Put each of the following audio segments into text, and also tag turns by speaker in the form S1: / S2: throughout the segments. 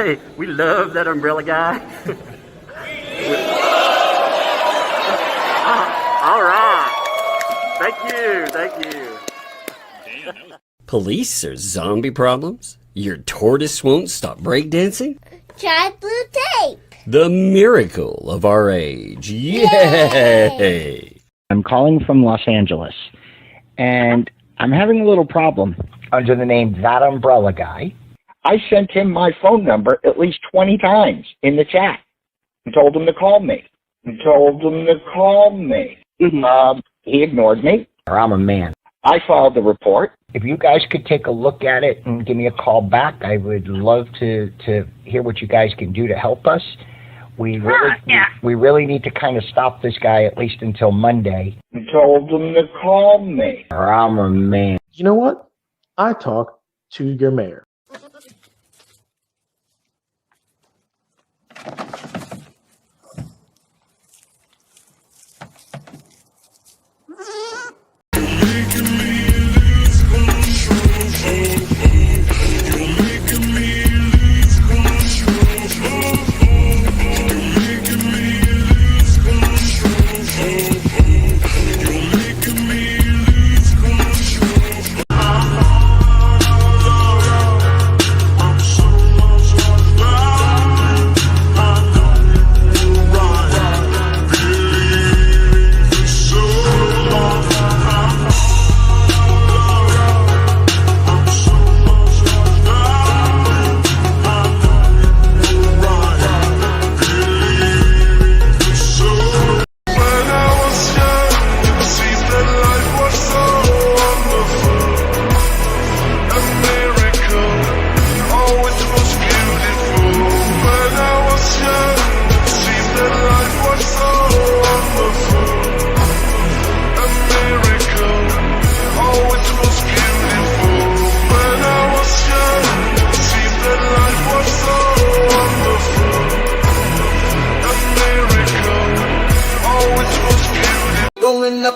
S1: Hey, we love that umbrella guy. All right. Thank you.
S2: Damn,
S3: Police or zombie problems? Your tortoise won't stop breakdancing?
S4: Try blue tape.
S3: The miracle of our age. Yay!
S5: I'm calling from Los Angeles, and I'm having a little problem under the name ThATuMBRELLAgUy. I sent him my phone number at least 20 times in the chat and told him to call me. He ignored me, or I'm a man. I filed the report. If you guys could take a look at it and give me a call back, I would love to hear what you guys can do to help us. We really need to kind of stop this guy at least until Monday. I told him to call me, or I'm a man.
S6: You know what? I talk to your mayor.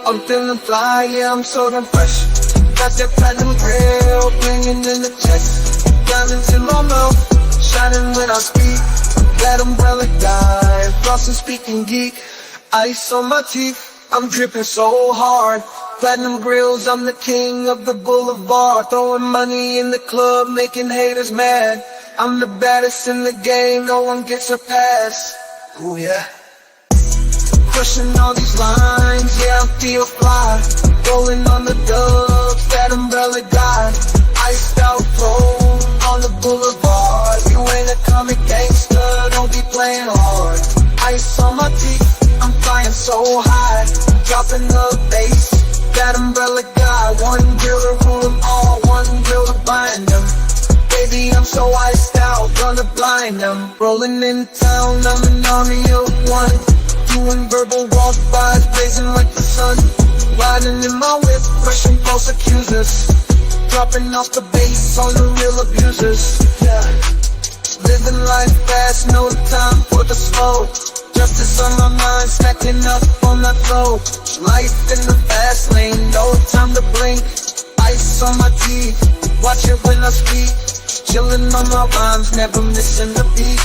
S7: I'm feeling fly, yeah, I'm so damn fresh. Got that platinum grill, bringing in the checks. Diamonds in my mouth, shining when I speak. That umbrella guy, flossing, speaking geek. Ice on my teeth, I'm dripping so hard. Platinum grills, I'm the king of the boulevard. Throwing money in the club, making haters mad. I'm the baddest in the game, no one gets a pass. Ooh yeah. Crushing all these lines, yeah, I feel fly. Rolling on the dubs, that umbrella guy. Iced out pro on the boulevard. You ain't a comic gangster, don't be playing hard. Ice on my teeth, I'm flying so high. Dropping the bass, that umbrella guy. One grill to rule them all, one grill to bind them. Baby, I'm so iced out, gonna blind them. Rolling in town, I'm an army of one. Doing verbal walk-bys, blazing like the sun. Riding in my whip, crushing false accusers. Dropping off the bass on the real abusers. Yeah. Living life fast, no time for the slow. Justice on my mind, stacking up on that flow. Life in the fast lane, no time to blink. Ice on my teeth, watch it when I speak. Chilling on my rhymes, never missing the beat.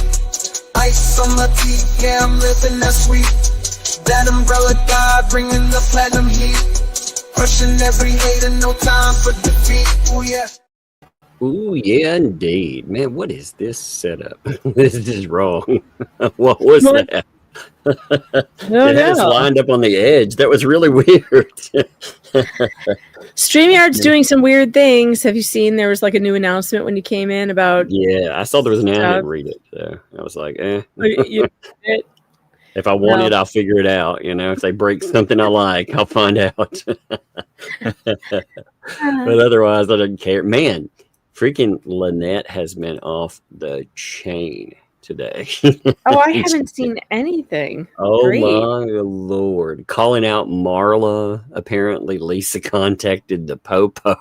S7: Ice on my teeth, yeah, I'm living that sweet. That umbrella guy, bringing the platinum heat. Crushing every hater, no time for defeat. Ooh, yeah.
S3: Ooh, yeah, indeed. Man, what is this setup? This is wrong. What was that? It has lined up on the edge. That was really weird.
S8: StreamYard's doing some weird things. Have you seen there was like a new announcement when you came in about...
S3: Yeah, I saw there was an ad. I didn't read it. So I was like, if I want it, I'll figure it out. You know, if they break something I like, I'll find out. But otherwise, I don't care. Man, freaking Lynette has been off the chain today.
S8: Oh, I haven't seen anything.
S3: Oh,
S8: great.
S3: My Lord. Calling out Marla. Apparently, Lisa contacted the Popo.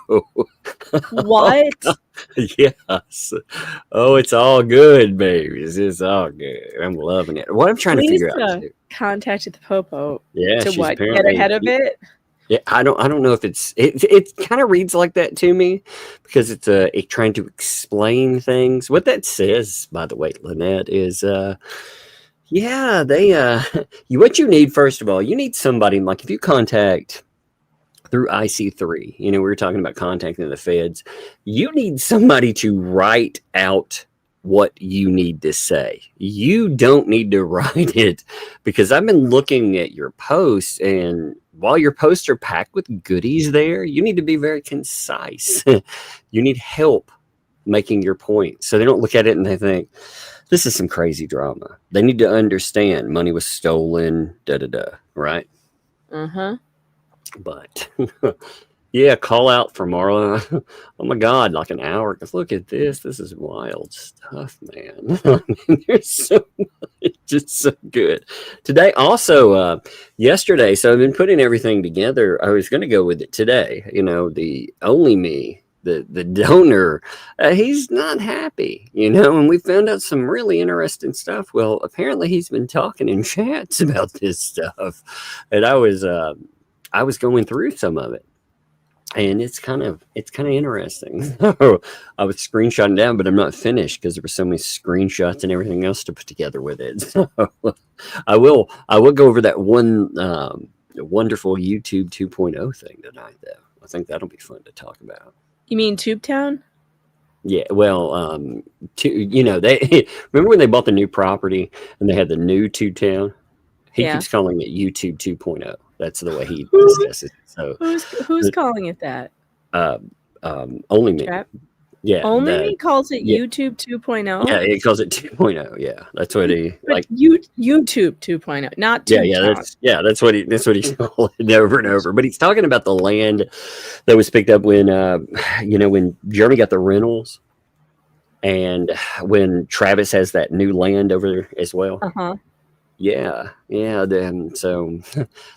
S8: What?
S3: Yes. Oh, it's all good, babies. It's all good. I'm loving it. What I'm trying to figure out, too.
S8: Contacted the Popo.
S3: Yeah.
S8: To what? Get ahead of it?
S3: Yeah, I don't know if it kind of reads like that to me because it's trying to explain things. What that says, by the way, Lynette, is yeah, they what you need, first of all, you need somebody, like if you contact through IC3, we were talking about contacting the feds, you need somebody to write out what you need to say. You don't need to write it, because I've been looking at your posts, and while your posts are packed with goodies there, you need to be very concise. You need help making your point, so they don't look at it and they think, this is some crazy drama. They need to understand money was stolen, right?
S8: Uh-huh.
S3: But yeah, call out for Marla. Oh my God, like an hour. Look at this. This is wild stuff, man. I mean, there's so much, just so good. Today, also, yesterday, so I've been putting everything together. I was going to go with it today. The Only Me, the donor, he's not happy, and we found out some really interesting stuff. Well, apparently he's been talking in chats about this stuff, and I was going through some of it, and it's kind of interesting. I was screenshotting down, but I'm not finished because there were so many screenshots and everything else to put together with it. So I will go over that one wonderful YouTube 2.0 thing tonight, though. I think that'll be fun to talk about.
S8: You mean Tubetown?
S3: Yeah, well, they remember when they bought the new property and they had the new Tubetown. He keeps calling it YouTube 2.0. That's the way he discusses it. So
S8: who's calling it that?
S3: Only Me.
S8: Trap?
S3: Yeah.
S8: Only Me calls it YouTube 2.0?
S3: Yeah, he calls it 2.0. Yeah, that's what he like.
S8: YouTube 2.0, not 2.
S3: That's what he's calling it over and over. But he's talking about the land that was picked up when when Jeremy got the rentals, and when Travis has that new land over there as well.
S8: Uh-huh.
S3: Yeah. So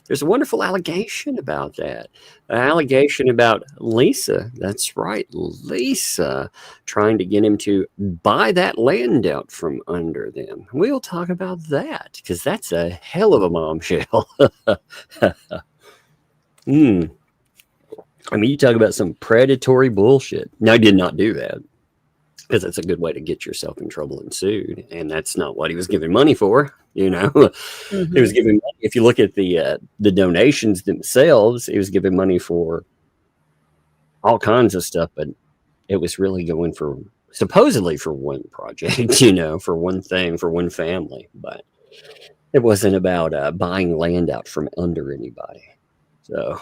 S3: there's a wonderful allegation about that. An allegation about Lisa. That's right, Lisa, trying to get him to buy that land out from under them. We'll talk about that because that's a hell of a bombshell. I mean, you talk about some predatory bullshit. No, I did not do that, because that's a good way to get yourself in trouble and sued, and that's not what he was giving money for.
S8: Mm-hmm.
S3: He was giving money. If you look at the donations themselves, he was giving money for all kinds of stuff, but it was really going for supposedly for one project, for one thing, for one family, but it wasn't about buying land out from under anybody. So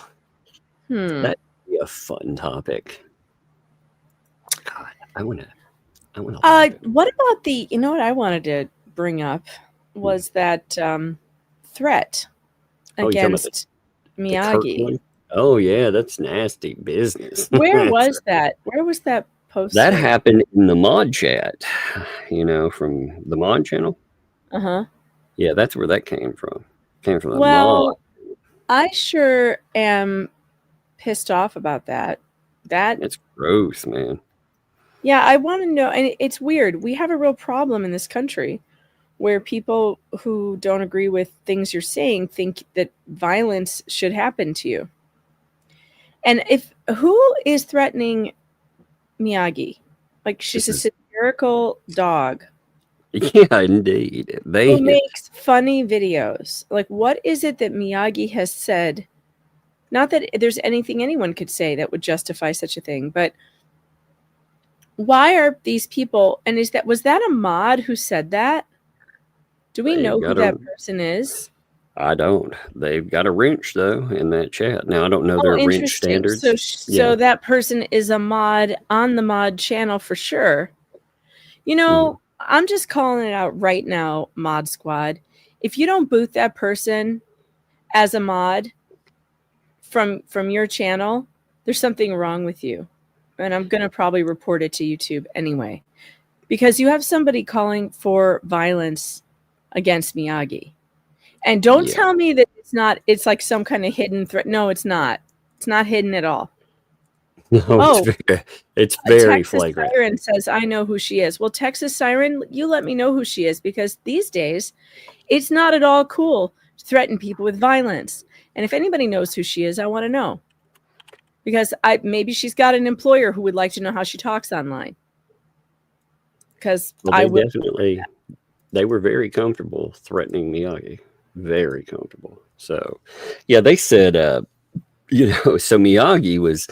S3: that'd be a fun topic. God, I want to.
S8: What about what I wanted to bring up was that threat against Miyagi.
S3: Oh yeah, that's nasty business.
S8: Where was that? Where was that posted?
S3: That happened in the mod chat, from the mod channel.
S8: Uh-huh.
S3: Yeah, that's where that came from. Came from the
S8: mod.
S3: Well,
S8: I sure am pissed off about that.
S3: It's gross, man.
S8: Yeah, I want to know, and it's weird. We have a real problem in this country where people who don't agree with things you're saying think that violence should happen to you. And who is threatening Miyagi? Like, she's a satirical dog.
S3: Yeah, indeed.
S8: Who makes funny videos. Like, what is it that Miyagi has said? Not that there's anything anyone could say that would justify such a thing, but why are these people, and was that a mod who said that? Do we know who that person is?
S3: I don't. They've got a wrench, though, in that chat. Now, I don't know their wrench standards.
S8: So that person is a mod on the mod channel for sure. I'm just calling it out right now, Mod Squad. If you don't boot that person as a mod from your channel, there's something wrong with you. And I'm going to probably report it to YouTube anyway. Because you have somebody calling for violence against Miyagi. And don't tell me that it's like some kind of hidden threat. No, it's not. It's not hidden at all.
S3: No, it's very
S8: Texas
S3: flagrant.
S8: Siren says, I know who she is. Well, Texas Siren, you let me know who she is, because these days it's not at all cool to threaten people with violence. And if anybody knows who she is, I want to know. Because maybe she's got an employer who would like to know how she talks online. Because
S3: they were very comfortable threatening Miyagi. Very comfortable. So, yeah, they said, so Miyagi was,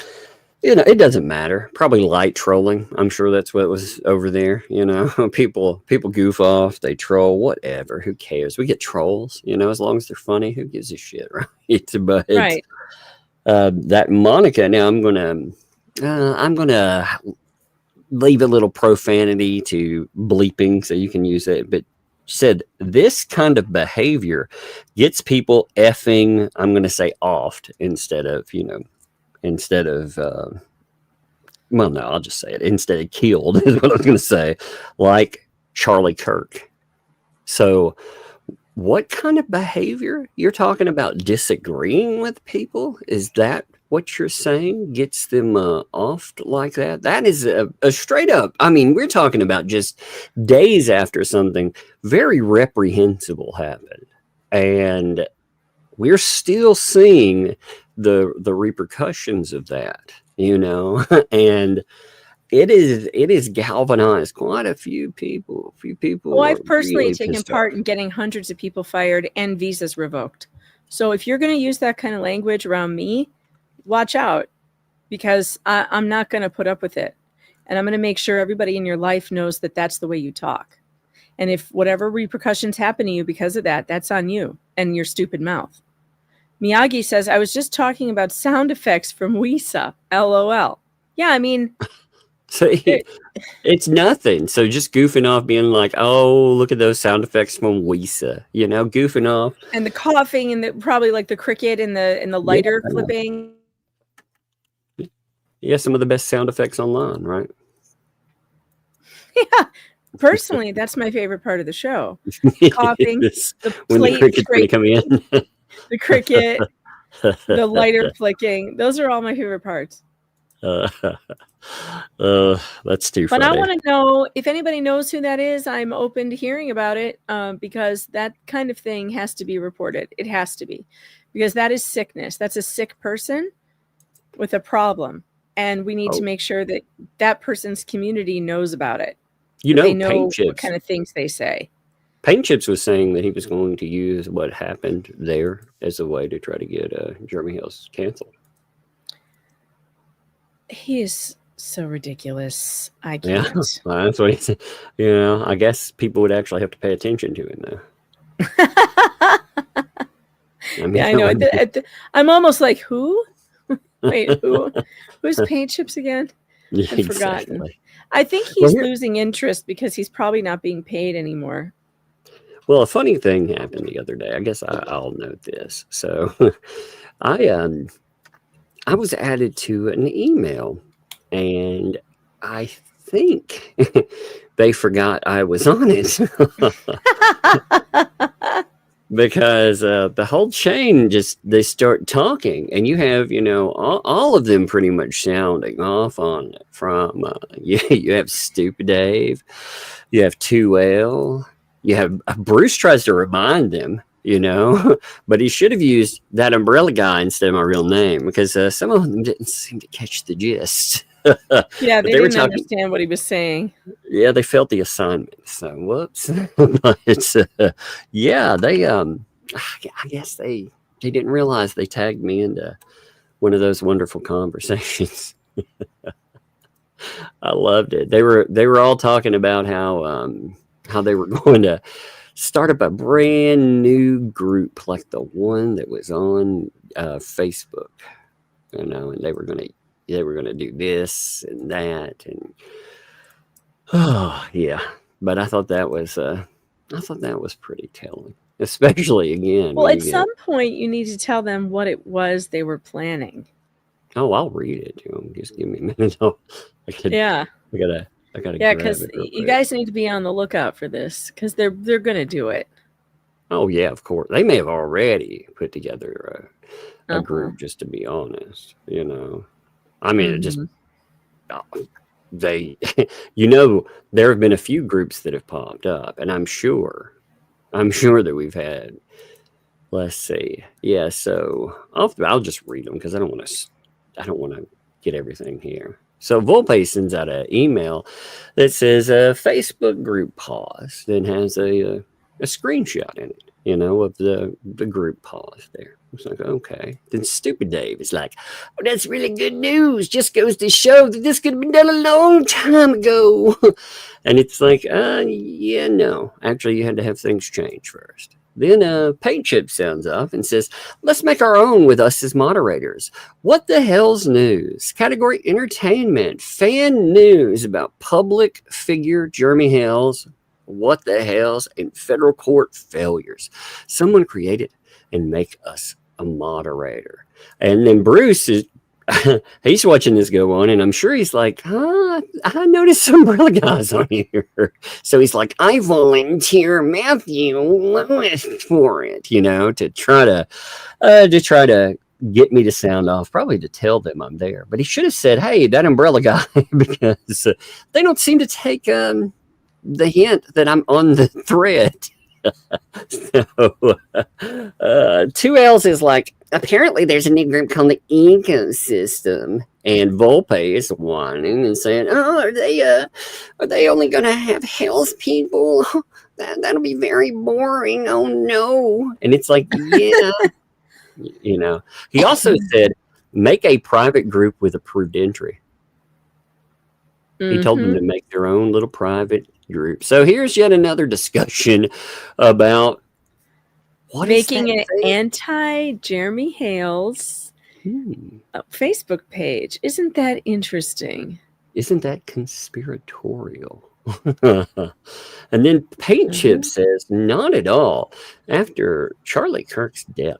S3: it doesn't matter. Probably light trolling. I'm sure that's what was over there. People goof off, they troll, whatever. Who cares? We get trolls, as long as they're funny. Who gives a shit, right? But
S8: right.
S3: That Monica. Now I'm gonna leave a little profanity to bleeping, so you can use it. But said this kind of behavior gets people effing. I'm gonna say offed instead of well, no, I'll just say it. Instead of killed is what I was going to say, like Charlie Kirk. So what kind of behavior you're talking about? Disagreeing with people? Is that what you're saying gets them off like that? That is a straight up. I mean, we're talking about just days after something very reprehensible happened. And we're still seeing the repercussions of that, and it is galvanized quite a few people.
S8: Well, I've personally
S3: really
S8: taken part in getting hundreds of people fired and visas revoked. So if you're going to use that kind of language around me, watch out, because I'm not going to put up with it. And I'm going to make sure everybody in your life knows that that's the way you talk. And if whatever repercussions happen to you because of that, that's on you and your stupid mouth. Miyagi says, I was just talking about sound effects from Wisa. LOL. Yeah, I mean.
S3: So it's nothing. So just goofing off, being like, oh, look at those sound effects from Wisa. Goofing off.
S8: And the coughing and probably like the cricket and the lighter flipping.
S3: Yeah, some of the best sound effects online, right?
S8: Yeah. Personally, that's my favorite part of the show. Coughing, the
S3: when the cricket's going to come in.
S8: The cricket, the lighter flicking. Those are all my favorite parts.
S3: That's too funny.
S8: But I want to know if anybody knows who that is. I'm open to hearing about it because that kind of thing has to be reported. It has to be, because that is sickness. That's a sick person with a problem. And we need to make sure that that person's community knows about it. They know what kind of things they say.
S3: Paint Chips was saying that he was going to use what happened there as a way to try to get Jeremy Hale's canceled.
S8: He is so ridiculous. I can't.
S3: Yeah, well, that's what he said. I guess people would actually have to pay attention to him now.
S8: Yeah, I know. I'm almost like, who? Wait, who? Who's Paint Chips again? I've forgotten. I think he's losing interest because he's probably not being paid anymore.
S3: Well, a funny thing happened the other day. I guess I'll note this. So I was added to an email, and I think they forgot I was on it. Because the whole chain they start talking, and you have all of them pretty much sounding off on it. From you have Stupid Dave, you have 2L, you have Bruce tries to remind them, but he should have used That Umbrella Guy instead of my real name, because some of them didn't seem to catch the gist.
S8: Yeah, they didn't understand what he was saying.
S3: Yeah, they felt the assignment. So whoops. But it's yeah, they I guess they didn't realize they tagged me into one of those wonderful conversations. I loved it. They were all talking about how they were going to start up a brand new group like the one that was on Facebook, and they were going to do this and that, and yeah. But I thought that was pretty telling, especially again.
S8: Well, at some point, you need to tell them what it was they were planning.
S3: Oh, I'll read it to them. Just give me a minute. I gotta.
S8: Yeah, because you guys need to be on the lookout for this, because they're gonna do it.
S3: Oh yeah, of course. They may have already put together a group. Just to be honest, I mean, it just there have been a few groups that have popped up, and I'm sure that we've had Let's see. Yeah, so I'll just read them because I don't want to get everything here. So Volpe sends out an email that says a Facebook group paused and has a screenshot in it, of the group pause there. It's like, okay. Then Stupid Dave is like, oh, that's really good news. Just goes to show that this could have been done a long time ago. And it's like, yeah, no. Actually, you had to have things change first. Then Paint Chip sounds off and says, let's make our own with us as moderators. What the hell's news? Category entertainment. Fan news about public figure Jeremy Hale's what the hell's and federal court failures. Someone create it and make us a moderator. And then Bruce is he's watching this go on, and I'm sure he's like, I noticed some umbrella guys on here. So he's like, I volunteer Matthew Lewis for it, to try to get me to sound off, probably to tell them I'm there. But he should have said, hey, that umbrella guy, because they don't seem to take the hint that I'm on the thread. So 2Ls is like, apparently there's a new group called the Ecosystem, and Volpe is whining and saying, oh, are they only going to have health people? That'll be very boring. Oh no. And it's like, yeah. He also said, make a private group with approved entry. He told them to make their own little private group. So here's yet another discussion about what
S8: making an anti-Jeremy Hale's Facebook page. Isn't that interesting?
S3: Isn't that conspiratorial? And then Paint Chip says, not at all. After Charlie Kirk's death,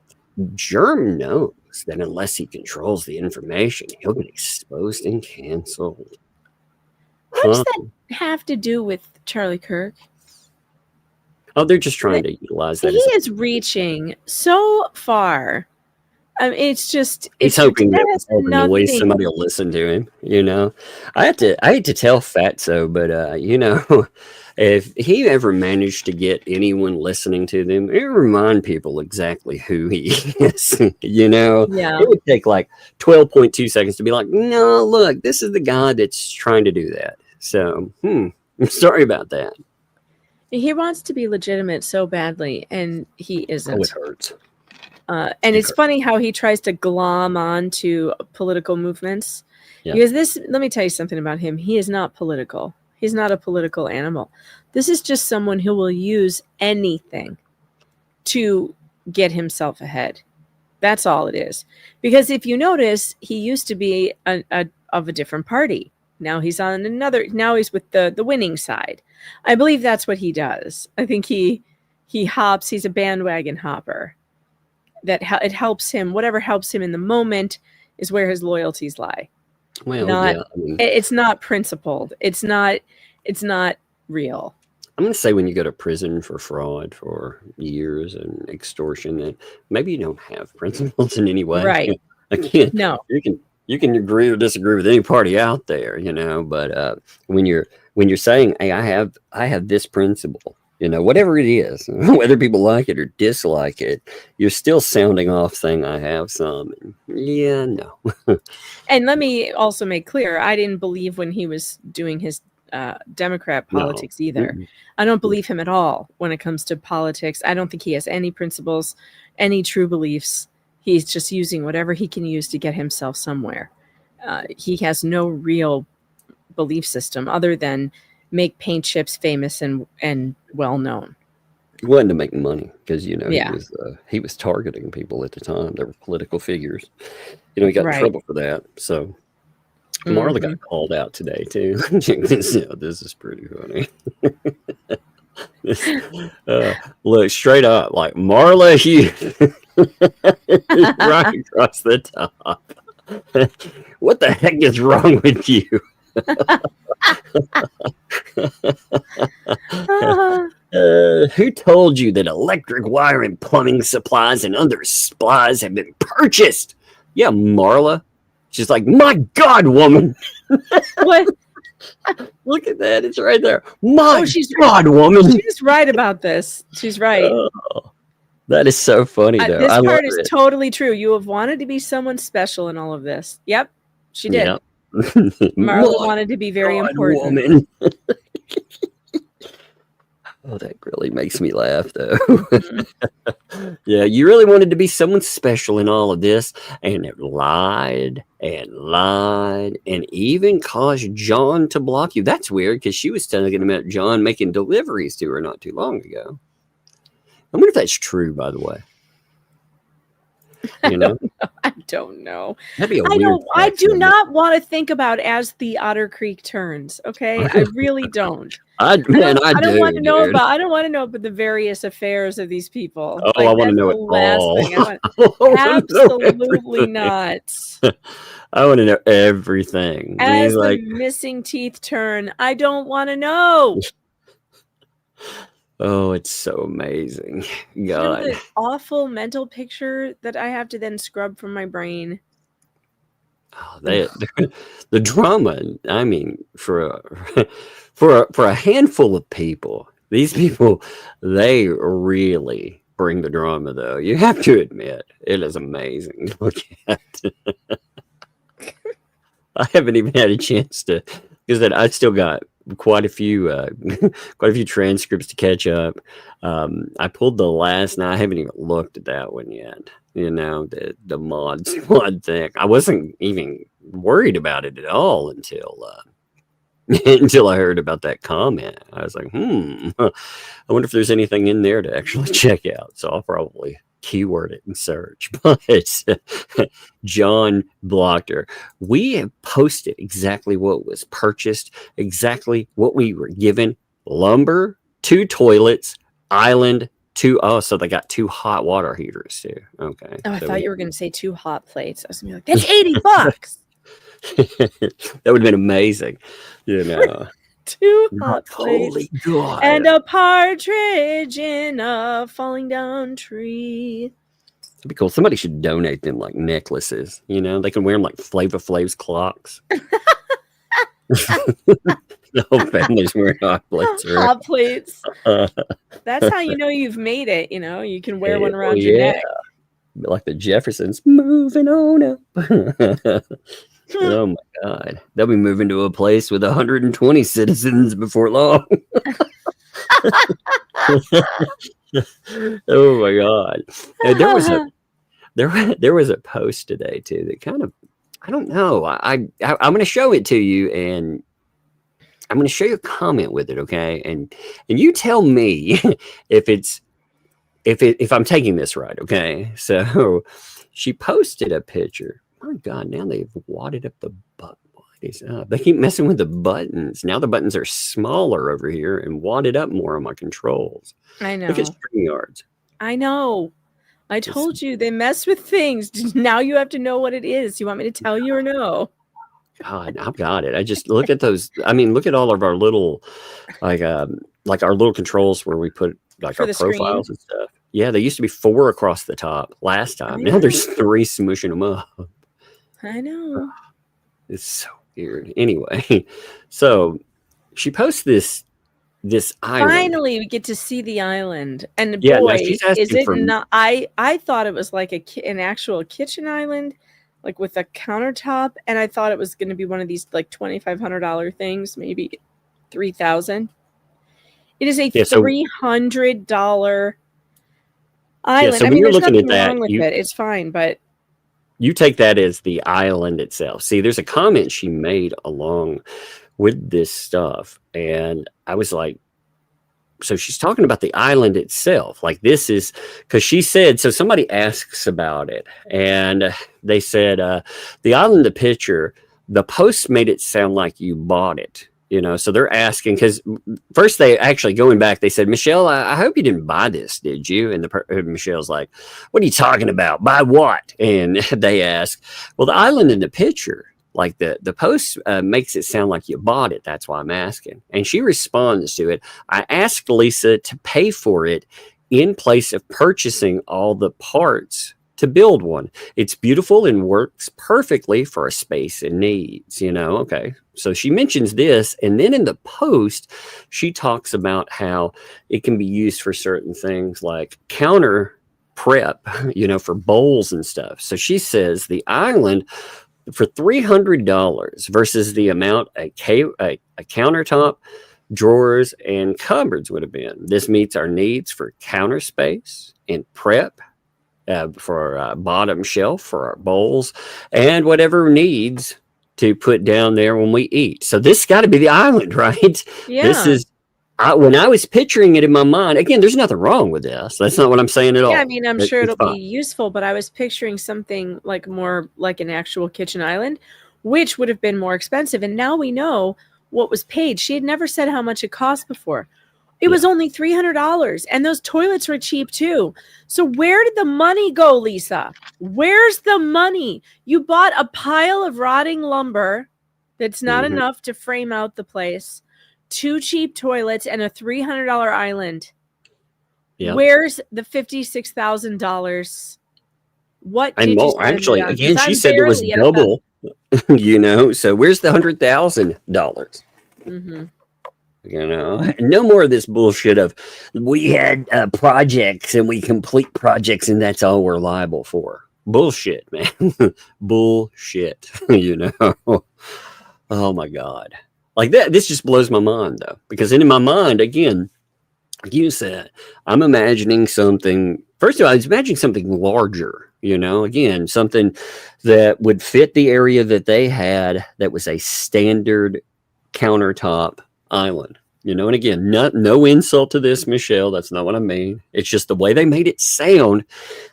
S3: Germ knows that unless he controls the information, he'll get exposed and canceled.
S8: What does that have to do with Charlie Kirk?
S3: Oh, they're just trying to utilize that.
S8: He is reaching so far. I mean, he's
S3: hoping that at least somebody will listen to him. I hate to tell Fatso, but if he ever managed to get anyone listening to them, it would remind people exactly who he is. It would take like 12.2 seconds to be like, no, look, this is the guy that's trying to do that. So, I'm sorry about that.
S8: He wants to be legitimate so badly, and he isn't.
S3: Oh, it hurts.
S8: And it's funny how he tries to glom on to political movements. Yeah. Because let me tell you something about him. He is not political. He's not a political animal. This is just someone who will use anything to get himself ahead. That's all it is. Because if you notice, he used to be of a different party. Now he's on another. Now he's with the winning side. I believe that's what he does. I think he hops. He's a bandwagon hopper. It helps him. Whatever helps him in the moment is where his loyalties lie.
S3: Well,
S8: it's not principled. It's not real.
S3: I'm going to say when you go to prison for fraud for years and extortion, that maybe you don't have principles in any way.
S8: Right.
S3: Again,
S8: no.
S3: You can agree or disagree with any party out there, but when you're saying, hey, I have this principle, whatever it is, whether people like it or dislike it, you're still sounding off saying I have some. Yeah, no.
S8: And let me also make clear, I didn't believe when he was doing his Democrat politics either. Mm-hmm. I don't believe him at all when it comes to politics. I don't think he has any principles, any true beliefs. He's just using whatever he can use to get himself somewhere. He has no real belief system other than make Paint Chips famous and well known.
S3: He wanted to make money because he was targeting people at the time. They were political figures. He got in trouble for that. So Marla got called out today too. This is pretty funny. Look straight up like Marla Hughes. Right across the top. What the heck is wrong with you? Who told you that electric wire and plumbing supplies and other supplies have been purchased? Yeah, Marla. She's like, my God, woman.
S8: What?
S3: Look at that. It's right there. My God, woman.
S8: She's right about this. She's right.
S3: That is so funny, though.
S8: This
S3: I love
S8: part is
S3: it.
S8: totally true. You have wanted to be someone special in all of this. Yep, she did.
S3: Yep.
S8: Marla
S3: My
S8: wanted to be very
S3: God,
S8: important.
S3: woman. Oh, that really makes me laugh, though. Yeah, you really wanted to be someone special in all of this, and it lied and lied and even caused John to block you. That's weird because she was telling him about John making deliveries to her not too long ago. I wonder if that's true, by the way. You know,
S8: I don't know.
S3: that'd be a
S8: I
S3: weird.
S8: don't. I
S3: flex,
S8: do
S3: wouldn't it?
S8: not want to think about as the Otter Creek turns. Okay, I really don't.
S3: I
S8: I don't
S3: do,
S8: want to know
S3: dude.
S8: about. I don't want to know about the various affairs of these people.
S3: Oh, I want to
S8: that's
S3: know
S8: the
S3: it
S8: last
S3: all.
S8: thing I want.
S3: I wanna know
S8: Absolutely
S3: everything.
S8: not.
S3: I want to know everything. I mean,
S8: As
S3: like,
S8: the missing teeth turn, I don't want to know.
S3: oh, it's so amazing.
S8: You know
S3: God.
S8: the awful mental picture that I have to then scrub from my brain.
S3: Oh, the drama. I mean, for a handful of people, these people, they really bring the drama. Though you have to admit, it is amazing to look at. I haven't even had a chance to, because I still got quite a few transcripts to catch up. I pulled the last, and I haven't even looked at that one yet. You know, the mod squad thing. I wasn't even worried about it at all until until I heard about that comment. I was like, I wonder if there's anything in there to actually check out. So I'll probably keyword it and search. But John blocked her. We have posted exactly what was purchased, exactly what we were given: lumber, 2 toilets, island, 2. Oh, so they got 2 hot water heaters too. Okay.
S8: Oh, I
S3: So
S8: thought you were going to say 2 hot plates. I was going to be like, that's $80.
S3: that would have been amazing. You know.
S8: 2 hot
S3: Holy
S8: plates.
S3: God.
S8: And a partridge in a falling down tree.
S3: It'd be cool. Somebody should donate them like necklaces. You know, they can wear them like Flava Flav's clocks. The whole family's wearing hot plates. Right?
S8: Hot plates. That's how you know you've made it. You know, you can wear one around your neck.
S3: Like the Jeffersons, moving on up. Oh my God. They'll be moving to a place with 120 citizens before long. Oh my God. And there was a post today too that kind of, I don't know. I'm going to show it to you, and I'm going to show you a comment with it. Okay. And you tell me if I'm taking this right. Okay. So she posted a picture. My God, now they've wadded up the butt. What is up? They keep messing with the buttons. Now the buttons are smaller over here and wadded up more on my controls.
S8: I know.
S3: Look at StreamYards.
S8: I know. I told you they mess with things. Now you have to know what it is. You want me to tell you or no?
S3: God, I've got it. I just look at those. I mean, look at all of our little, like our little controls where we put like
S8: For
S3: our
S8: the screen?
S3: profiles and stuff. Yeah, they used to be 4 across the top last time. Now there's 3 smooshing them up.
S8: I know.
S3: It's so weird. Anyway, so she posts this island.
S8: Finally, we get to see the island, and
S3: Yeah, now
S8: boy,
S3: she's asking
S8: is it
S3: for-
S8: not? I thought it was like an actual kitchen island, like with a countertop, and I thought it was going to be one of these like $2,500 things, maybe $3,000. It is a $300 island.
S3: so
S8: I
S3: when
S8: mean,
S3: you're
S8: there's
S3: looking at
S8: nothing
S3: that,
S8: wrong with it. It's fine, but
S3: you take that as the island itself. See, there's a comment she made along with this stuff, and I was like, so she's talking about the island itself. Like, this is because she said, so somebody asks about it, and they said, the island, the picture, the post made it sound like you bought it. You know, so they're asking, because first they actually, going back, they said, Michelle, I hope you didn't buy this, did you? And Michelle's like, what are you talking about? Buy what? And they ask, well, the island in the picture, like the post makes it sound like you bought it. That's why I'm asking. And she responds to it. I asked Lisa to pay for it in place of purchasing all the parts to build one. It's beautiful and works perfectly for a space and needs, you know. Okay. So she mentions this, and then in the post, she talks about how it can be used for certain things like counter prep, for bowls and stuff. So she says the island for $300 versus the amount a countertop, drawers, and cupboards would have been. This meets our needs for counter space and prep, for a bottom shelf for our bowls, and whatever needs to put down there when we eat. So this got to be the island, right?
S8: Yeah.
S3: This is, when I was picturing it in my mind, again, there's nothing wrong with this. That's not what I'm saying at all.
S8: Yeah, I mean, I'm sure
S3: It's
S8: it'll
S3: fine.
S8: be useful, but I was picturing something like more like an actual kitchen island, which would have been more expensive. And now we know what was paid. She had never said how much it cost before. It was only $300, and those toilets were cheap too. So where did the money go, Lisa? Where's the money? You bought a pile of rotting lumber that's not enough to frame out the place, 2 cheap toilets, and a $300 island.
S3: Yep.
S8: Where's the $56,000? What
S3: And
S8: did
S3: more,
S8: you spend
S3: actually,
S8: it on?
S3: again,
S8: 'Cause
S3: she
S8: I'm
S3: said it was
S8: barely at a
S3: double, so where's the $100,000?
S8: Mm-hmm.
S3: No more of this bullshit of we had projects and we complete projects and that's all we're liable for. Bullshit, man. Bullshit. Oh my God. Like that, this just blows my mind though, because in my mind, again, like you said, I'm imagining something. First of all, I was imagining something larger, again, something that would fit the area that they had that was a standard countertop island, and again, no insult to this, Michelle. That's not what I mean. It's just the way they made it sound.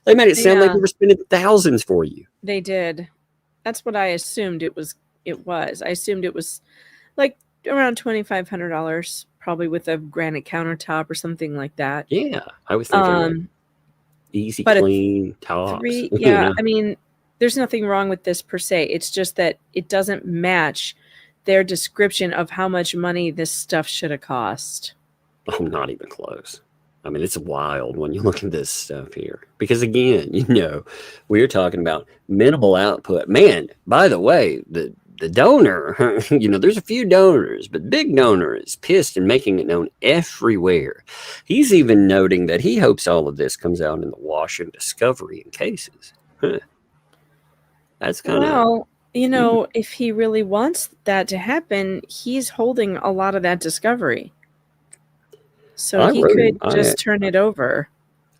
S3: They made it sound like we were spending thousands for you.
S8: They did. That's what I assumed it was. I assumed it was like around $2,500, probably with a granite countertop or something like that.
S3: Yeah, I was thinking easy, clean tops.
S8: I mean, there's nothing wrong with this per se. It's just that it doesn't match their description of how much money this stuff should have cost.
S3: Oh, not even close. I mean, it's wild when you look at this stuff here. Because again, we're talking about minimal output. Man, by the way, the donor, there's a few donors, but big donor is pissed and making it known everywhere. He's even noting that he hopes all of this comes out in the wash and discovery in cases. That's kind of...
S8: if he really wants that to happen, he's holding a lot of that discovery. So he could just turn it over.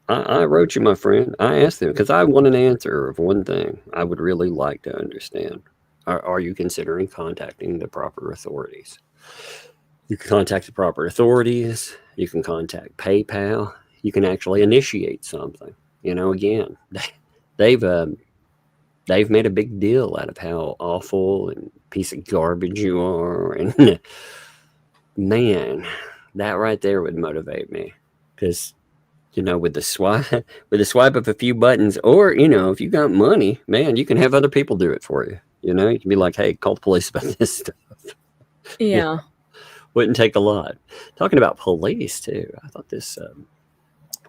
S3: I wrote you, my friend. I asked him because I want an answer of one thing I would really like to understand. Are you considering contacting the proper authorities? You can contact the proper authorities. You can contact PayPal. You can actually initiate something. Again, they've made a big deal out of how awful and piece of garbage you are. And man, that right there would motivate me. Because, with the swipe of a few buttons, or, if you got money, man, you can have other people do it for you. You can be like, hey, call the police about this stuff.
S8: Yeah.
S3: Wouldn't take a lot. Talking about police, too. I thought this...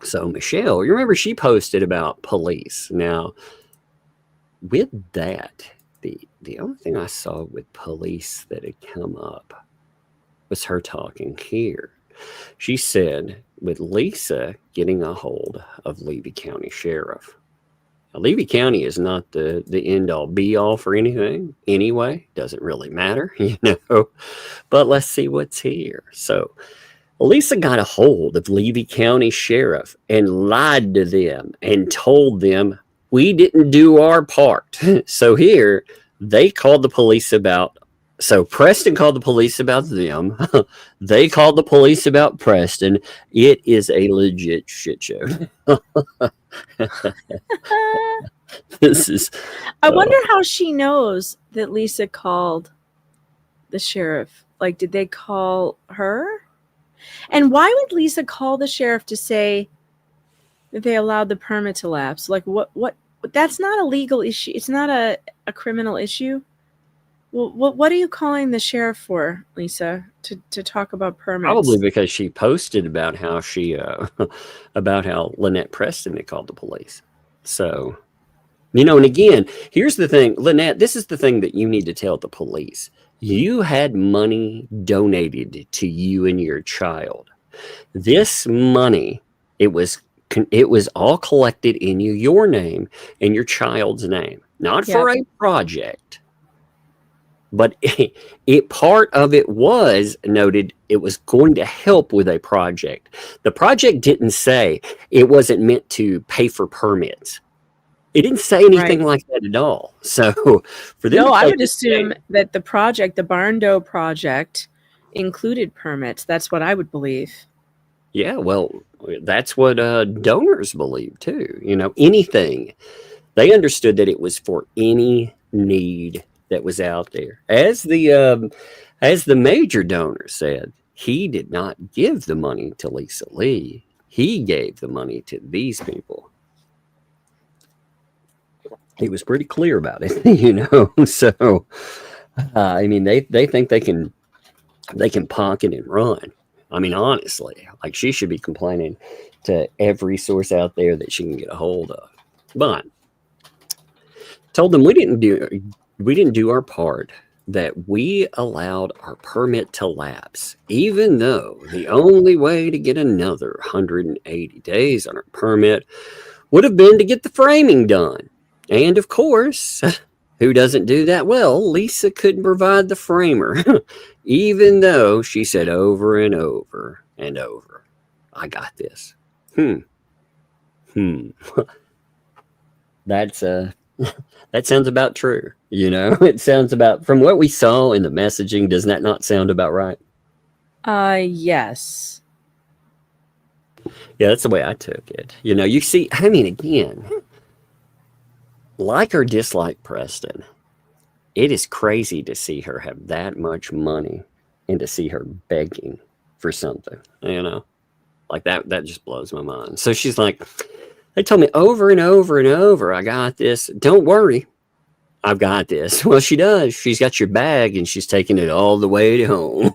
S3: So, Michelle, you remember she posted about police. Now, with that, the only thing I saw with police that had come up was her talking here. She said, with Lisa getting a hold of Levy County Sheriff. Now, Levy County is not the end-all, be-all for anything. Anyway, doesn't really matter, But let's see what's here. So, Lisa got a hold of Levy County Sheriff and lied to them and told them, we didn't do our part. So here, they called the police about... So Preston called the police about them. They called the police about Preston. It is a legit shit show. This is...
S8: I wonder how she knows that Lisa called the sheriff. Like, did they call her? And why would Lisa call the sheriff to say that they allowed the permit to lapse? Like, what? That's not a legal issue. It's not a criminal issue. Well, what are you calling the sheriff for, Lisa? To talk about permits?
S3: Probably because she posted about how about how Lynette Preston had called the police. So, and again, here's the thing, Lynette, this is the thing that you need to tell the police. You had money donated to you and your child. This money, it was it was all collected in your name and your child's name, not for a project. But part of it was noted it was going to help with a project. The project didn't say it wasn't meant to pay for permits. It didn't say anything like that at all. So for them,
S8: I would assume that the project, the Barn Dough project, included permits. That's what I would believe.
S3: Yeah, well, that's what donors believe too. Anything. They understood that it was for any need that was out there. As the major donor said, he did not give the money to Lisa Lee. He gave the money to these people. He was pretty clear about it, So, I mean, they think they can pocket and run. I mean, honestly, like she should be complaining to every source out there that she can get a hold of. But told them we didn't do our part, that we allowed our permit to lapse, even though the only way to get another 180 days on our permit would have been to get the framing done. And of course, who doesn't do that? Well, Lisa couldn't provide the framer, even though she said over and over and over, I got this. That's that sounds about true. It sounds about, from what we saw in the messaging, does that not sound about right?
S8: Yes.
S3: Yeah, that's the way I took it. You see, I mean, again, like or dislike Preston, it is crazy to see her have that much money and to see her begging for something, like that just blows my mind. So she's like, they told me over and over and over, I got this. Don't worry, I've got this. Well, she does. She's got your bag and she's taking it all the way to home.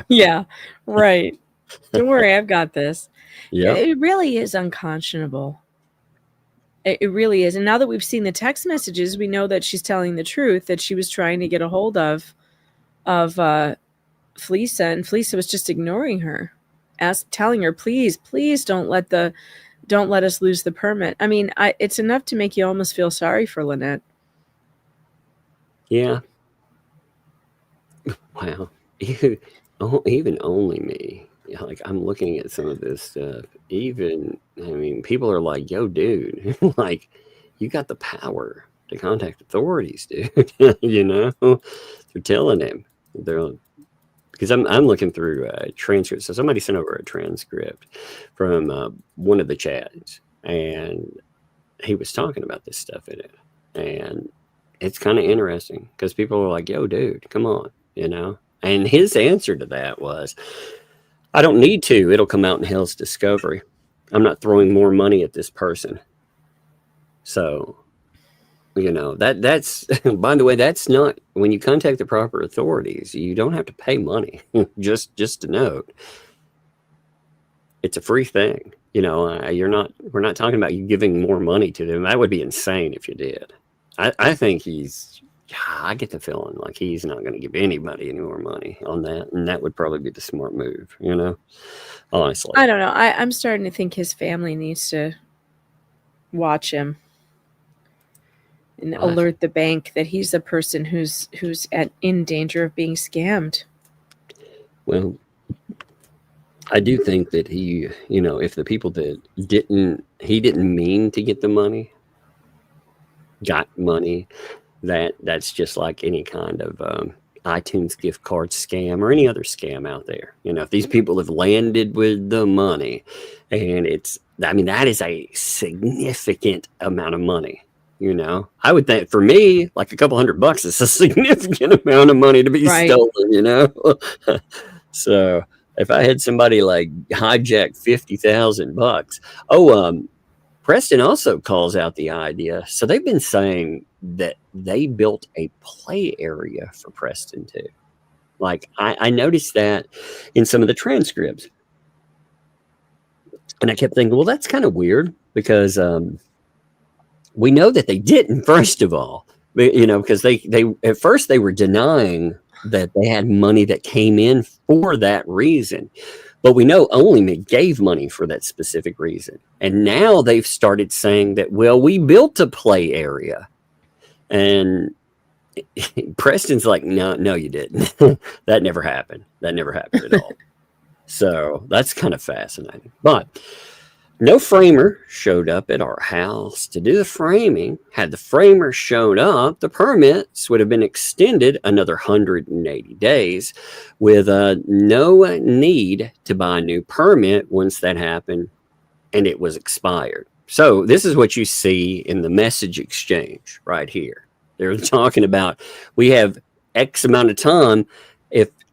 S8: Yeah, right. Don't worry, I've got this.
S3: Yeah,
S8: it really is unconscionable. It really is. And now that we've seen the text messages, we know that she's telling the truth, that she was trying to get a hold of Fleesa, and Fleesa was just ignoring her, telling her, please don't let us lose the permit. I mean, it's enough to make you almost feel sorry for Lynette.
S3: Yeah. Wow. Even only me. Like, I'm looking at some of this stuff. People are like, yo, dude, like, you got the power to contact authorities, dude. They're telling him. Because I'm looking through transcripts. So somebody sent over a transcript from one of the chats, and he was talking about this stuff in it. And it's kind of interesting because people are like, yo, dude, come on, And his answer to that was, I don't need to. It'll come out in Hale's discovery. I'm not throwing more money at this person. So, that's, by the way, that's not, when you contact the proper authorities, you don't have to pay money. just to note, it's a free thing. We're not talking about you giving more money to them. That would be insane if you did. I think I get the feeling like he's not going to give anybody any more money on that. And that would probably be the smart move, honestly.
S8: I don't know. I'm starting to think his family needs to watch him and alert the bank that he's the person who's in danger of being scammed.
S3: Well, I do think that he, if the people that he didn't mean to get the money, got money, that's just like any kind of iTunes gift card scam or any other scam out there. If these people have landed with the money, and that is a significant amount of money. I would think for me, like a couple $100 is a significant amount of money to be stolen, So if I had somebody like hijack $50,000, Preston also calls out the idea. So they've been saying that they built a play area for Preston too. Like I noticed that in some of the transcripts, and I kept thinking, well, that's kind of weird because we know that they didn't. First of all, because they at first they were denying that they had money that came in for that reason. But we know only gave money for that specific reason. And now they've started saying that, well, we built a play area. And Preston's like, no, you didn't. That never happened. That never happened at all. So that's kind of fascinating. But no framer showed up at our house to do the framing. Had the framer shown up, the permits would have been extended another 180 days with no need to buy a new permit once that happened and it was expired. So this is what you see in the message exchange right here. They're talking about we have X amount of time.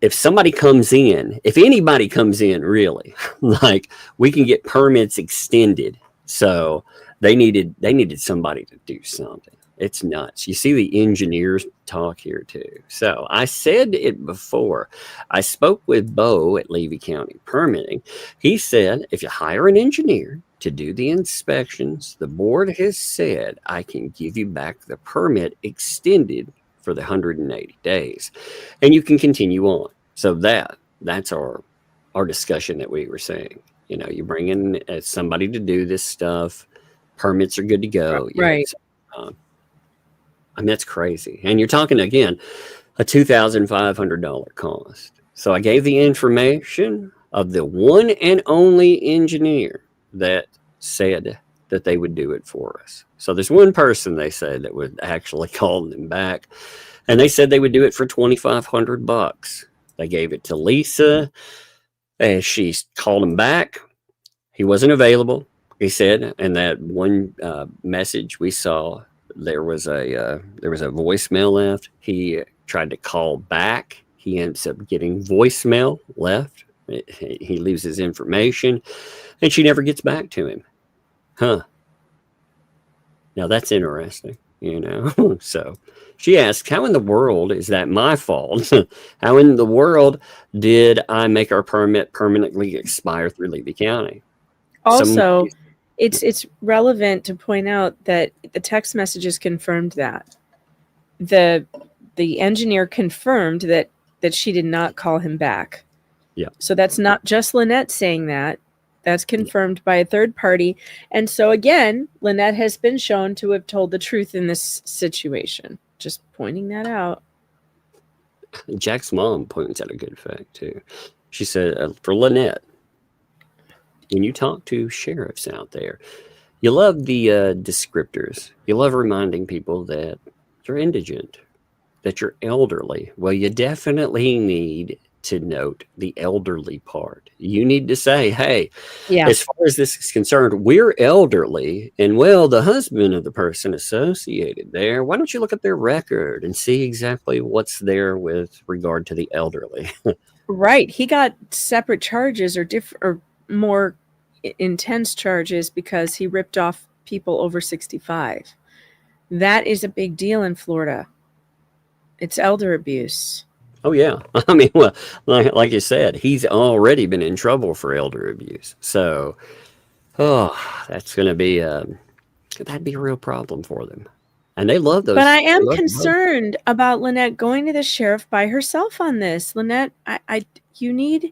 S3: If somebody comes in, if anybody comes in, really, like we can get permits extended. So they needed somebody to do something. It's nuts. You see the engineers talk here too. So I said it before. I spoke with Bo at Levy County Permitting. He said, if you hire an engineer to do the inspections, the board has said I can give you back the permit extended for the 180 days, and you can continue on. So that's our discussion that we were saying. You know, you bring in somebody to do this stuff, permits are good to go.
S8: Right.
S3: I mean, that's crazy. And you're talking again, a $2,500 cost. So I gave the information of the one and only engineer that said that they would do it for us. So there's one person they said that would actually call them back, and they said they would do it for $2,500. They gave it to Lisa, and she called him back. He wasn't available, he said. And that one message we saw, there was a voicemail left. He tried to call back. He ends up getting voicemail left. He leaves his information, and she never gets back to him. Huh. Now that's interesting, you know. So she asked, how in the world is that my fault? How in the world did I make our permit permanently expire through Levy County?
S8: Also, it's relevant to point out that the text messages confirmed that. The engineer confirmed that she did not call him back.
S3: Yeah.
S8: So that's not just Lynette saying that. That's confirmed by a third party. And so again, Lynette has been shown to have told the truth in this situation. Just pointing that out.
S3: Jack's mom points out a good fact too. She said, for Lynette, when you talk to sheriffs out there, you love the descriptors. You love reminding people that you're indigent, that you're elderly. Well, you definitely need to note the elderly part. You need to say, hey, as far as this is concerned, we're elderly, and well, the husband of the person associated there, why don't you look at their record and see exactly what's there with regard to the elderly?
S8: Right. He got separate charges or more intense charges because he ripped off people over 65. That is a big deal in Florida. It's elder abuse.
S3: Oh, yeah. I mean, well, like you said, he's already been in trouble for elder abuse. So, that's going to be, that'd be a real problem for them. And they love those.
S8: But I am concerned about Lynette going to the sheriff by herself on this. Lynette, you need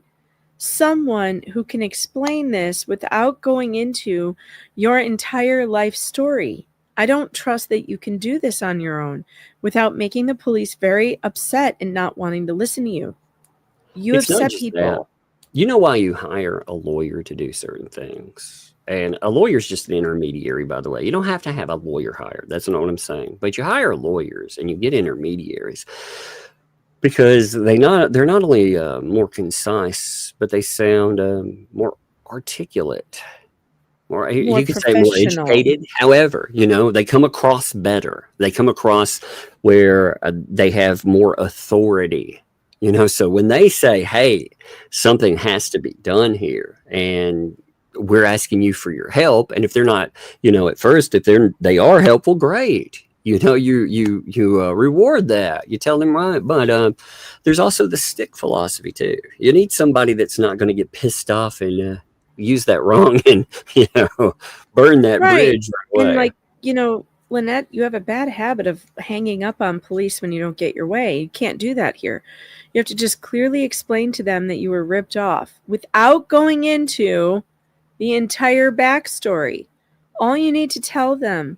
S8: someone who can explain this without going into your entire life story. I don't trust that you can do this on your own without making the police very upset and not wanting to listen to you. You upset people.
S3: That. You know why you hire a lawyer to do certain things. And a lawyer is just an intermediary, by the way. You don't have to have a lawyer hired. That's not what I'm saying. But you hire lawyers and you get intermediaries because they're not only more concise, but they sound more articulate. Or you could say more educated. However, you know, they come across better. They come across where they have more authority, you know. So when they say, hey, something has to be done here and we're asking you for your help. And if they're not, you know, at first, if they are helpful, great. You know, you reward that. You tell them right. But there's also the stick philosophy too. You need somebody that's not going to get pissed off and use that wrong and, you know, burn that bridge right away.
S8: And like, you know, Lynette, you have a bad habit of hanging up on police when you don't get your way. You can't do that here. You have to just clearly explain to them that you were ripped off without going into the entire backstory. All you need to tell them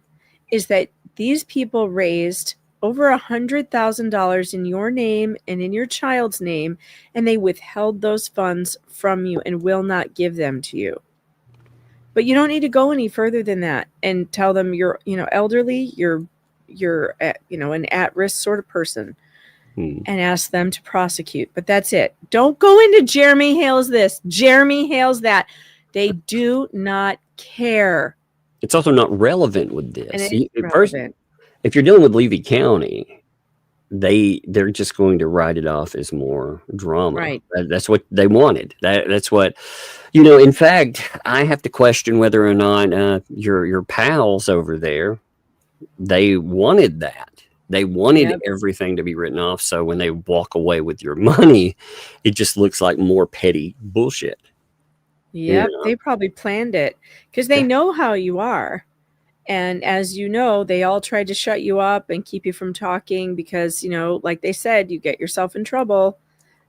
S8: is that these people raised over $100,000 in your name and in your child's name, and they withheld those funds from you and will not give them to you. But you don't need to go any further than that and tell them you're, elderly, you're an at-risk sort of person, and ask them to prosecute. But that's it. Don't go into Jeremy Hale's this, Jeremy Hale's that. They do not care.
S3: It's also not relevant with this.
S8: And it is relevant.
S3: If you're dealing with Levy County, they're just going to write it off as more drama.
S8: Right.
S3: That's what they wanted. That's what, in fact, I have to question whether or not your pals over there, they wanted that. They wanted everything to be written off. So when they walk away with your money, it just looks like more petty bullshit.
S8: Yep, they probably planned it because they know how you are. And as you know, they all tried to shut you up and keep you from talking because, like they said, you get yourself in trouble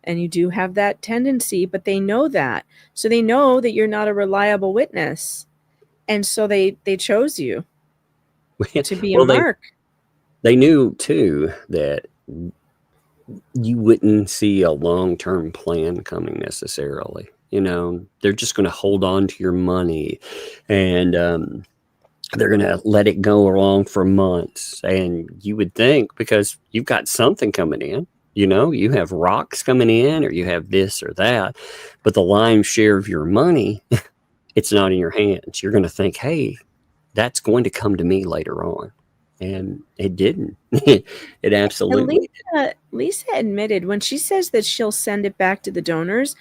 S8: and you do have that tendency, but they know that. So they know that you're not a reliable witness. And so they chose you to be a mark.
S3: They knew, too, that you wouldn't see a long-term plan coming necessarily. They're just going to hold on to your money and they're going to let it go along for months. And you would think because you've got something coming in, you have rocks coming in or you have this or that, but the lion's share of your money, it's not in your hands. You're going to think, hey, that's going to come to me later on. And it didn't. It absolutely
S8: didn't. Lisa admitted when she says that she'll send it back to the donors,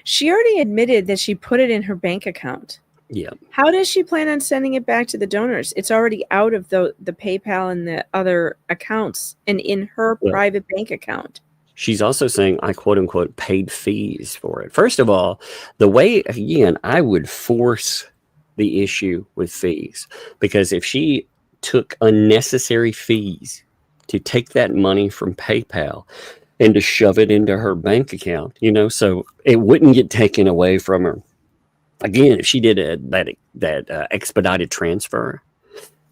S8: she already admitted that she put it in her bank account.
S3: Yeah.
S8: How does she plan on sending it back to the donors? It's already out of the PayPal and the other accounts and in her private bank account.
S3: She's also saying I quote unquote paid fees for it. First of all, the way, again, I would force the issue with fees because if she took unnecessary fees to take that money from PayPal and to shove it into her bank account, so it wouldn't get taken away from her. Again, if she did that expedited transfer,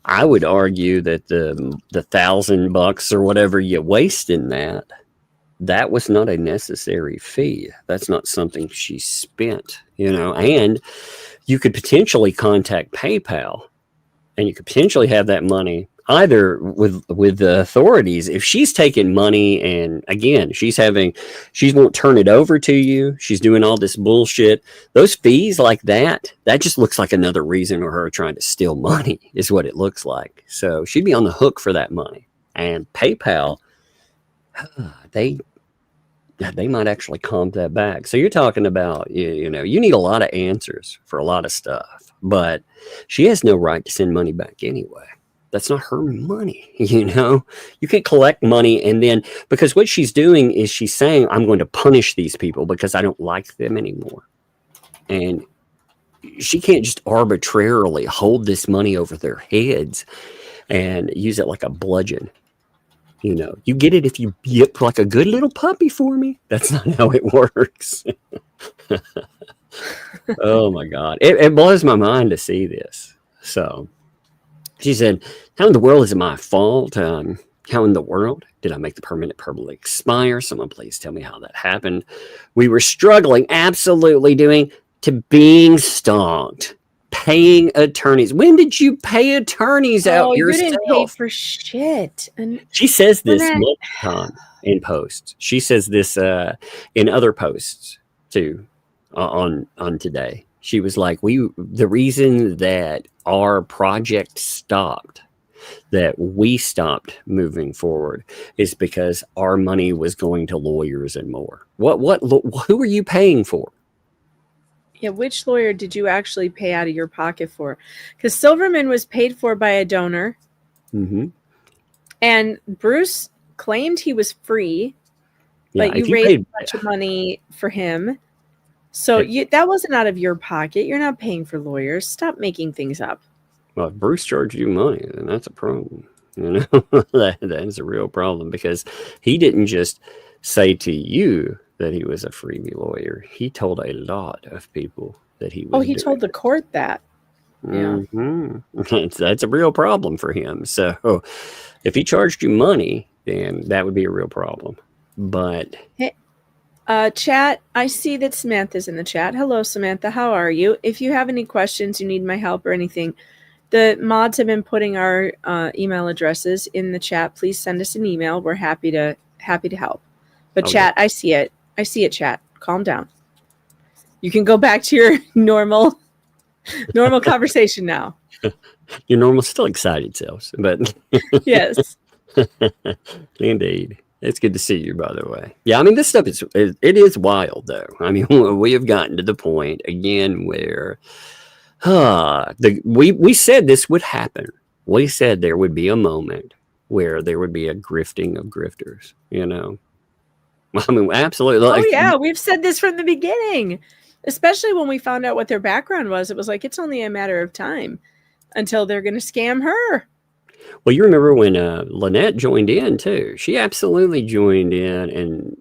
S3: I would argue that the $1,000 or whatever you waste in that was not a necessary fee. That's not something she spent, and you could potentially contact PayPal and you could potentially have that money either with the authorities. If she's taking money and again, she won't turn it over to you. She's doing all this bullshit. Those fees like that just looks like another reason for her trying to steal money is what it looks like. So she'd be on the hook for that money. And PayPal, they might actually comp that back. So you're talking about, you need a lot of answers for a lot of stuff, but she has no right to send money back anyway. That's not her money. You can't collect money. And then because what she's doing is she's saying, I'm going to punish these people because I don't like them anymore. And she can't just arbitrarily hold this money over their heads and use it like a bludgeon. You get it if you yip like a good little puppy for me. That's not how it works. Oh my God. It blows my mind to see this. So she said, how in the world is it my fault? How in the world did I make the permanent permanently expire? Someone please tell me how that happened. We were struggling, absolutely being stalked. Paying attorneys. When did you pay attorneys out yourself?
S8: You didn't pay for shit. And
S3: she says this multiple times in posts. She says this in other posts too on today. She was like, the reason that our project stopped, that we stopped moving forward is because our money was going to lawyers and more. Who are you paying for?
S8: Yeah, which lawyer did you actually pay out of your pocket for? Because Silverman was paid for by a donor. Mm-hmm. And Bruce claimed he was free, but you raised a bunch of money for him. So that wasn't out of your pocket. You're not paying for lawyers. Stop making things up.
S3: Well, if Bruce charged you money, then that's a problem. You know, that is a real problem, because he didn't just say to you that he was a freebie lawyer. He told a lot of people that he was.
S8: Oh, he told the court that. Yeah.
S3: That's a real problem for him. So if he charged you money, then that would be a real problem. But
S8: hey, chat, I see that Samantha's in the chat. Hello, Samantha. How are you? If you have any questions, you need my help or anything, the mods have been putting our email addresses in the chat. Please send us an email. We're happy to help. But chat, I see it. I see it, chat. Calm down. You can go back to your normal conversation now.
S3: Your normal, still excited selves, but
S8: yes.
S3: Indeed. It's good to see you, by the way. Yeah, I mean, this stuff it is wild, though. I mean, we have gotten to the point again where we said this would happen. We said there would be a moment where there would be a grifting of grifters, you know. I mean, absolutely.
S8: Oh, yeah, we've said this from the beginning, especially when we found out what their background was. It was like, it's only a matter of time until they're going to scam her.
S3: Well, you remember when Lynette joined in, too. She absolutely joined in and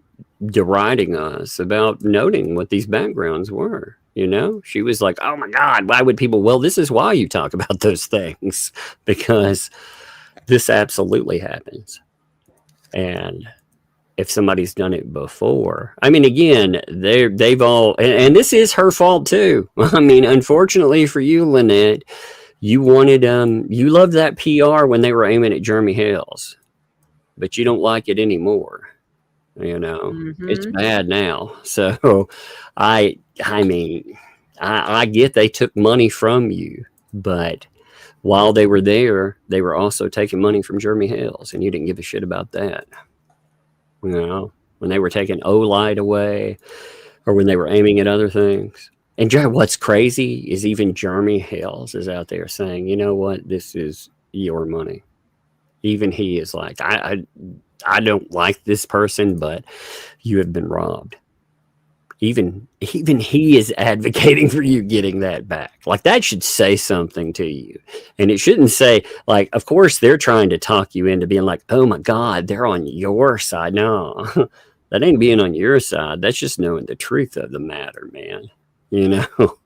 S3: deriding us about noting what these backgrounds were. You know, she was like, oh, my God, why would people? Well, this is why you talk about those things, because this absolutely happens. And if somebody's done it before, I mean, again, they've all, and this is her fault, too. I mean, unfortunately for you, Lynette, you wanted, you loved that PR when they were aiming at Jeremy Hales, but you don't like it anymore. You know, it's bad now. So I mean, I get they took money from you, but while they were there, they were also taking money from Jeremy Hales, and you didn't give a shit about that. You know, when they were taking O-Light away, or when they were aiming at other things. And what's crazy is even Jeremy Hales is out there saying, you know what, this is your money. Even he is like, I don't like this person, but you have been robbed. Even he is advocating for you getting that back. Like, that should say something to you. And it shouldn't say, like, of course they're trying to talk you into being like, oh my God, they're on your side. No, that ain't being on your side. That's just knowing the truth of the matter, man. You know,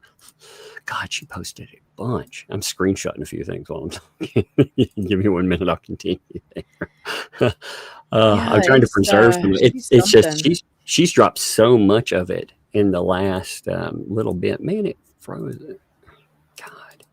S3: God, she posted a bunch. I'm screenshotting a few things while I'm talking. Give me 1 minute, I'll continue there. I'm trying to preserve them. It's just she's dropped so much of it in the last little bit. Man, it froze it. God,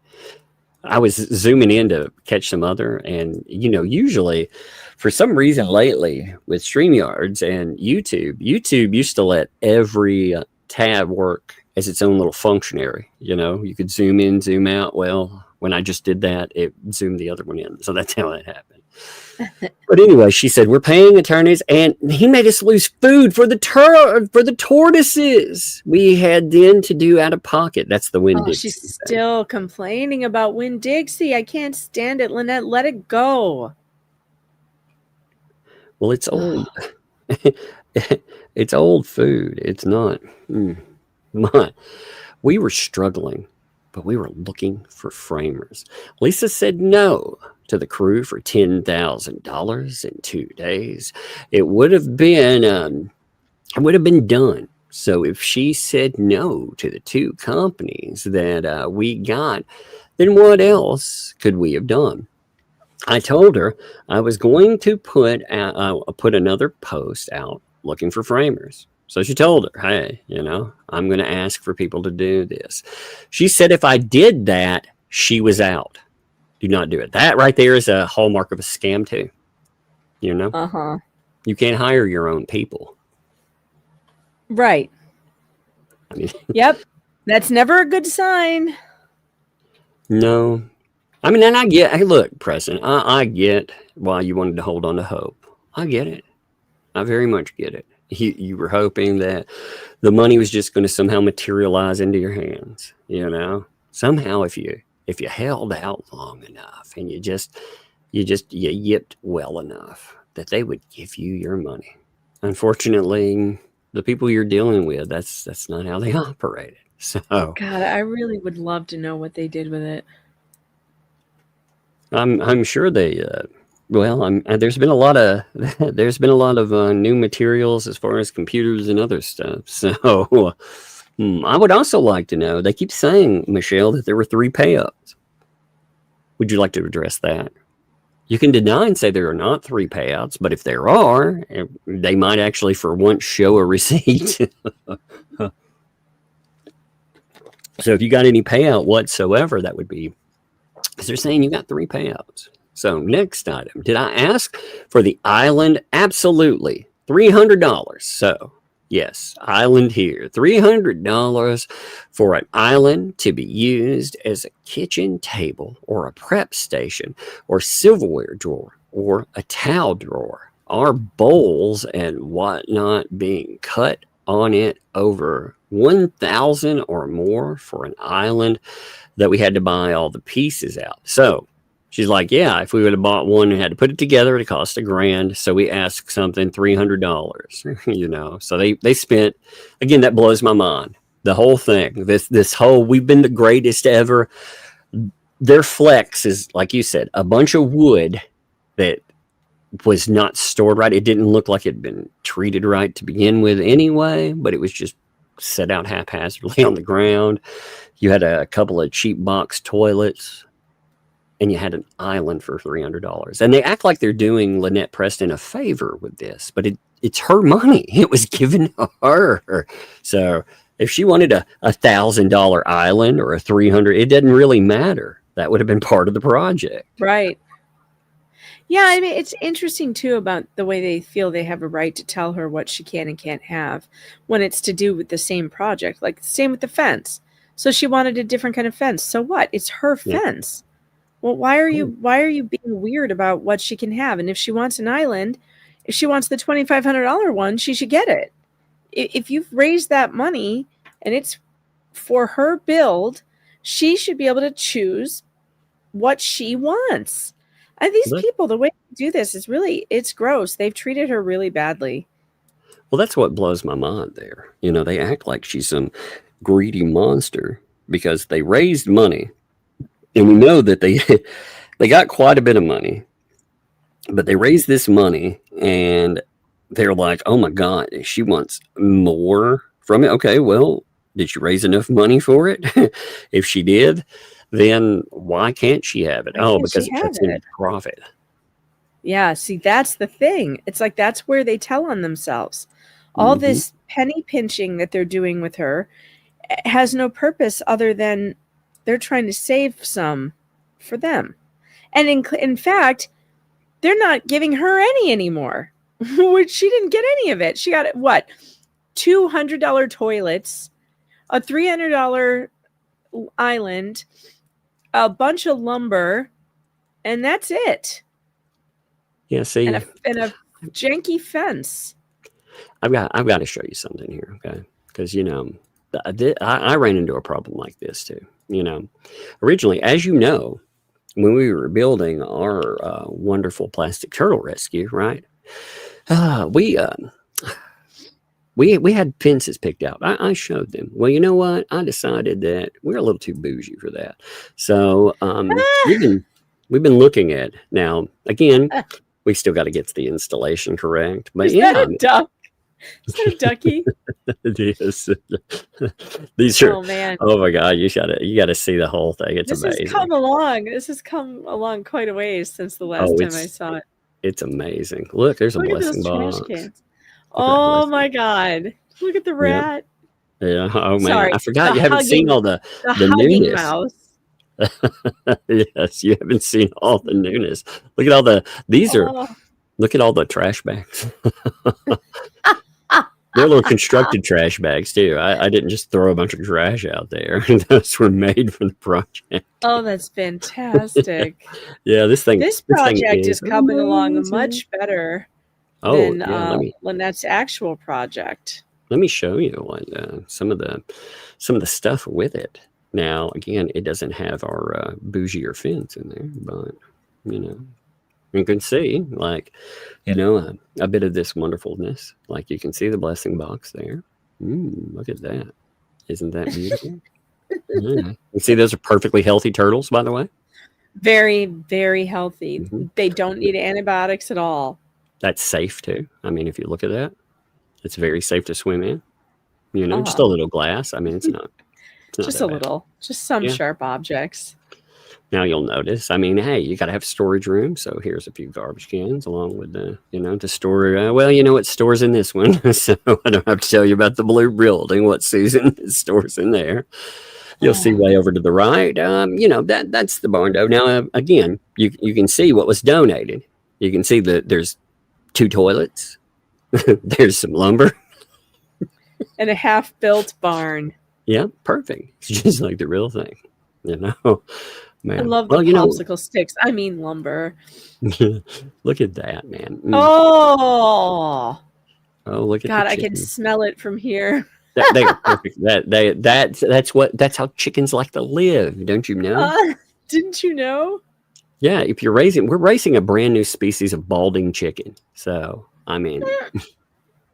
S3: I was zooming in to catch some other, and you know, usually for some reason lately with StreamYards and YouTube used to let every tab work as its own little functionary. You know, you could zoom in, zoom out. Well, when I just did that, it zoomed the other one in. So that's how that happened. But anyway, she said, we're paying attorneys, and he made us lose food for the tortoises we had then to do out of pocket. That's the Winn-Dixie.
S8: She's still complaining about Winn-Dixie. I can't stand it, Lynette. Let it go.
S3: Well, it's old. It's old food. It's not. We were struggling, but we were looking for framers. Lisa said no to the crew for $10,000 in 2 days. It would have been done. So if she said no to the 2 companies that we got, then what else could we have done? I told her I was going to put another post out looking for framers. So she told her, hey, you know, I'm going to ask for people to do this. She said if I did that, she was out. Do not do it. That right there is a hallmark of a scam too. You know? You can't hire your own people.
S8: Right.
S3: I mean,
S8: yep. That's never a good sign.
S3: No. I mean, and I get, hey, look, Preston, I get why you wanted to hold on to hope. I get it. I very much get it. You were hoping that the money was just going to somehow materialize into your hands, you know? Somehow if you held out long enough and you yipped well enough that they would give you your money. Unfortunately, the people you're dealing with, that's not how they operated. So
S8: God, I really would love to know what they did with it.
S3: I'm sure they. Well, there's been a lot of new materials as far as computers and other stuff. So I would also like to know. They keep saying, Michelle, that there were 3 payouts. Would you like to address that? You can deny and say there are not 3 payouts, but if there are, they might actually for once show a receipt. So if you got any payout whatsoever, that would be, because they're saying you got 3 payouts. So next item, did I ask for the island? Absolutely. $300. So yes, island here. $300 for an island to be used as a kitchen table or a prep station or silverware drawer or a towel drawer. Our bowls and whatnot being cut on it over 1,000 or more for an island that we had to buy all the pieces out. So she's like, yeah, if we would have bought one and had to put it together, it cost $1,000. So we asked something $300, So they spent, again, that blows my mind. The whole thing, this whole, we've been the greatest ever. Their flex is, like you said, a bunch of wood that was not stored right. It didn't look like it had been treated right to begin with anyway, but it was just set out haphazardly on the ground. You had a couple of cheap box toilets, and you had an island for $300. And they act like they're doing Lynette Preston a favor with this, but it's her money. It was given to her. So if she wanted a $1,000 island or a $300, it didn't really matter. That would have been part of the project.
S8: Right. Yeah, I mean, it's interesting, too, about the way they feel they have a right to tell her what she can and can't have when it's to do with the same project. Like, same with the fence. So she wanted a different kind of fence. So what? It's her fence. Well, why are you being weird about what she can have? And if she wants an island, if she wants the $2,500 one, she should get it. If you've raised that money and it's for her build, she should be able to choose what she wants. And these people, the way they do this is really, it's gross. They've treated her really badly.
S3: Well, that's what blows my mind there. They act like she's some greedy monster because they raised money. And we know that they got quite a bit of money, but they raised this money and they're like, oh my God, she wants more from it. Okay, well, did she raise enough money for it? If she did, then why can't she have it? Because it cuts into profit.
S8: Yeah, see, that's the thing. It's like that's where they tell on themselves. All this penny pinching that they're doing with her has no purpose other than they're trying to save some for them. And in fact, they're not giving her any anymore. She didn't get any of it. She got, what, $200 toilets, a $300 island, a bunch of lumber, and that's it.
S3: Yeah, see.
S8: And a janky fence.
S3: I've got to show you something here, okay? Because, I ran into a problem like this too. Originally, as you know, when we were building our wonderful plastic turtle rescue, right? We had fences picked out. I showed them. Well, you know what? I decided that we're a little too bougie for that. So we've been looking at now. Again, we still got to get the installation correct. But
S8: Is that a duck? Is that a ducky?
S3: It is. These are.
S8: Oh man!
S3: Oh my God! You gotta see the whole thing. It's amazing.
S8: This has come along quite a ways since the last time I saw it.
S3: It's amazing. Look, there's a blessing box.
S8: Oh my God! Look at the rat.
S3: Yeah. Oh man!
S8: Sorry,
S3: I forgot you haven't seen all the newness. Mouse. Yes, you haven't seen all the newness. Look at all the. Look at all the trash bags. They're little constructed trash bags too. I didn't just throw a bunch of trash out there. Those were made for the project.
S8: Oh, that's fantastic.
S3: Yeah, this
S8: project is coming along much better than Lynette's actual project.
S3: Let me show you what some of the stuff with it. Now, again, it doesn't have our bougier fence in there, but you can see, a bit of this wonderfulness. Like you can see the blessing box there. Look at that. Isn't that beautiful? Yeah. You see those are perfectly healthy turtles, by the way?
S8: Very, very healthy.
S3: Mhm.
S8: They don't need antibiotics at all.
S3: That's safe too. I mean, if you look at that, it's very safe to swim in. You know, just
S8: Uh-huh.
S3: a little glass. I mean, it's not
S8: Just
S3: that
S8: a
S3: bad.
S8: little, just some
S3: Yeah.
S8: sharp objects.
S3: Now you'll notice, I mean, hey, you got to have storage room. So here's a few garbage cans along with the, you know, to store, well, you know what stores in this one. So I don't have to tell you about the blue building, what Susan stores in there. You'll see way over to the right. You know, that's the barn door. Now, again, you can see what was donated. You can see that there's 2 toilets. There's some lumber.
S8: And a half-built barn.
S3: Yeah, perfect. It's just like the real thing, you know. Man.
S8: I love the popsicle sticks. I mean lumber.
S3: Look at that, man.
S8: Oh,
S3: Look at
S8: God!
S3: the
S8: I can smell it from here.
S3: they are perfect. That's how chickens like to live, don't you know?
S8: Didn't you know?
S3: Yeah, if we're raising a brand new species of balding chicken. So I mean,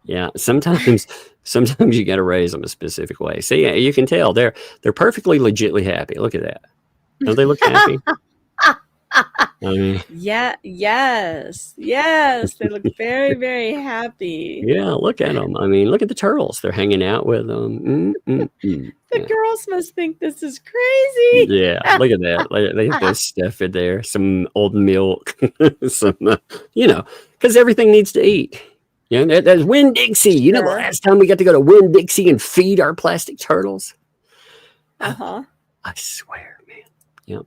S3: yeah, sometimes you got to raise them a specific way. See, yeah, you can tell they're perfectly legitly happy. Look at that. Don't they look happy? I mean,
S8: yes. They look very, very happy.
S3: yeah, look at them. I mean, look at the turtles. They're hanging out with them.
S8: The girls must think this is crazy.
S3: Yeah, look at that. They have this stuff in there. Some old milk. Some, you know, because everything needs to eat. You know, there's Winn-Dixie. You know, the last time we got to go to Winn-Dixie and feed our plastic turtles?
S8: Uh-huh.
S3: I swear, man. Yep.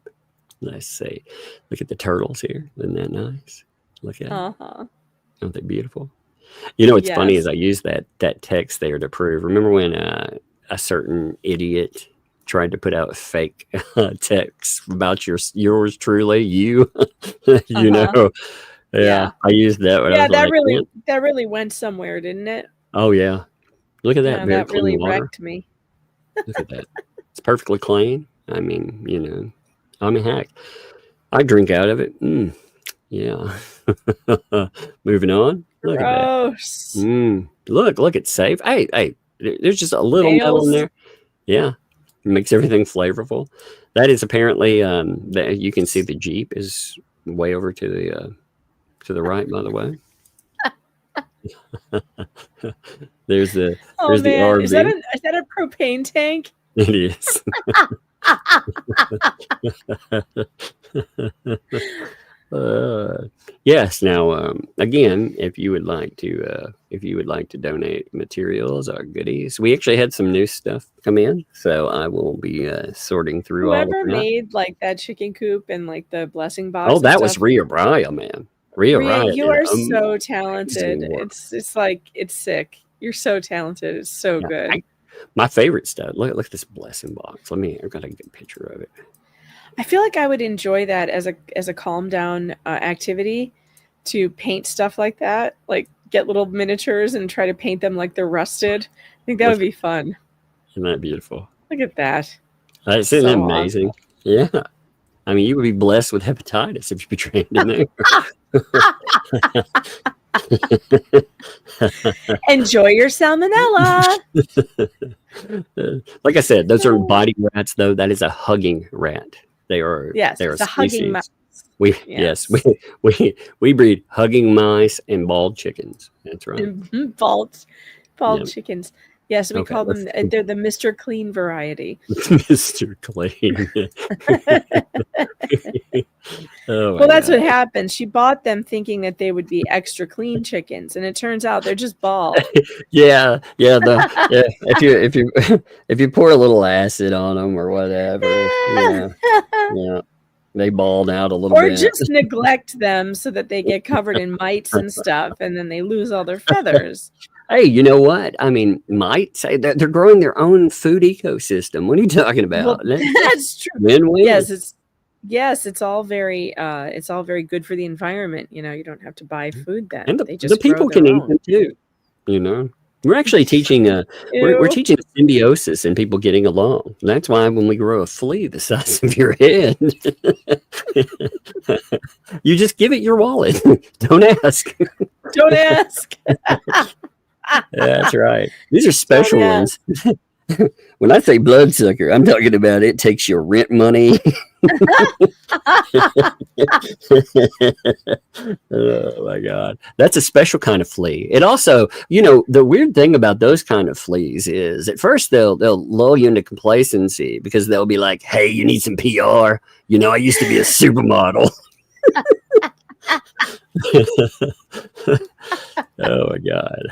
S3: Let's see. Look at the turtles here. Isn't that nice? Look at them. Aren't they beautiful? You know what's funny is I used that text there to prove. Remember when a certain idiot tried to put out fake text about yours truly, you know? Yeah, I used that one.
S8: Yeah, that really went somewhere, didn't it?
S3: Oh yeah. Look at that.
S8: Yeah, that really wrecked me.
S3: Look at that. It's perfectly clean. I mean, you know. I mean, heck, I drink out of it. Yeah. Moving on. Look
S8: Gross.
S3: at that. Look, it's safe. Hey, there's just a little metal in there. Yeah. It makes everything flavorful. That is apparently, that you can see the Jeep is way over to the right, by the way. There's the RV.
S8: Is that a propane tank?
S3: It is. Yes. Now, again, if you would like to donate materials or goodies, we actually had some new stuff come in, so I will be sorting through
S8: Whoever
S3: all of that.
S8: made like that chicken coop and like the blessing box.
S3: Oh, that was Rhea Brya, man. Rhea Brya,
S8: you are so talented. It's like it's sick. You're so talented. It's so good.
S3: My favorite stuff. Look at this blessing box. I've got a good picture of it.
S8: I feel like I would enjoy that as a calm down activity to paint stuff like that, like get little miniatures and try to paint them like they're rusted. I think that would be fun.
S3: Isn't that beautiful?
S8: Look at that.
S3: Isn't that amazing? Awesome. Yeah. I mean, you would be blessed with hepatitis if you be trained in there.
S8: Enjoy your salmonella.
S3: Like I said, those aren't body rats, though. That is a hugging rat. They are.
S8: Yes,
S3: they are
S8: it's a hugging mouse.
S3: We breed hugging mice and bald chickens. That's right.
S8: Bald chickens. Yes, we call them. They're the Mr. Clean variety.
S3: Mr. Clean.
S8: Well, that's what happened. She bought them thinking that they would be extra clean chickens, and it turns out they're just bald.
S3: Yeah. If you pour a little acid on them or whatever, yeah, they bald out a little bit.
S8: Or just neglect them so that they get covered in mites and stuff, and then they lose all their feathers.
S3: Hey, you know what? I mean, might say that they're growing their own food ecosystem. What are you talking about?
S8: Well, that's true.
S3: Win-win.
S8: Yes, it's all very good for the environment. You know, you don't have to buy food then.
S3: And
S8: they just
S3: the people can eat them too. You know, we're actually teaching we're teaching symbiosis and people getting along. That's why when we grow a flea the size of your head, you just give it your wallet. Don't ask.
S8: Don't ask.
S3: That's right. These are special ones. When I say bloodsucker, I'm talking about it takes your rent money. Oh my God. That's a special kind of flea. It also, the weird thing about those kind of fleas is at first they'll lull you into complacency because they'll be like, hey, you need some PR. I used to be a supermodel. Oh my God.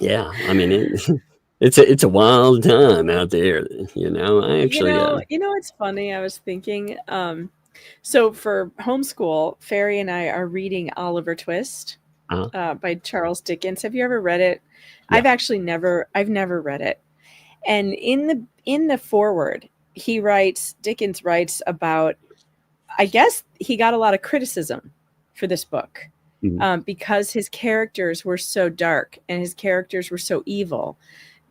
S3: Yeah. I mean, it's a wild time out there. I actually,
S8: it's funny. I was thinking, so for homeschool, Ferry and I are reading Oliver Twist by Charles Dickens. Have you ever read it? Yeah. I've never read it. And in the foreword, Dickens writes about, I guess he got a lot of criticism for this book because his characters were so dark and his characters were so evil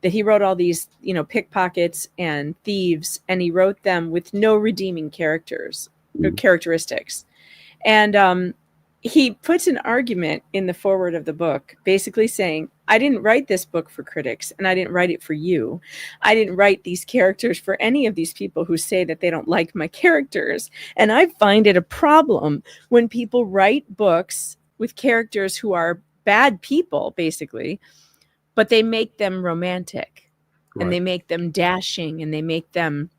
S8: that he wrote all these, pickpockets and thieves, and he wrote them with no redeeming characteristics. And he puts an argument in the foreword of the book, basically saying, I didn't write this book for critics, and I didn't write it for you. I didn't write these characters for any of these people who say that they don't like my characters. And I find it a problem when people write books with characters who are bad people, basically, but they make them romantic, and they make them dashing, and they make them,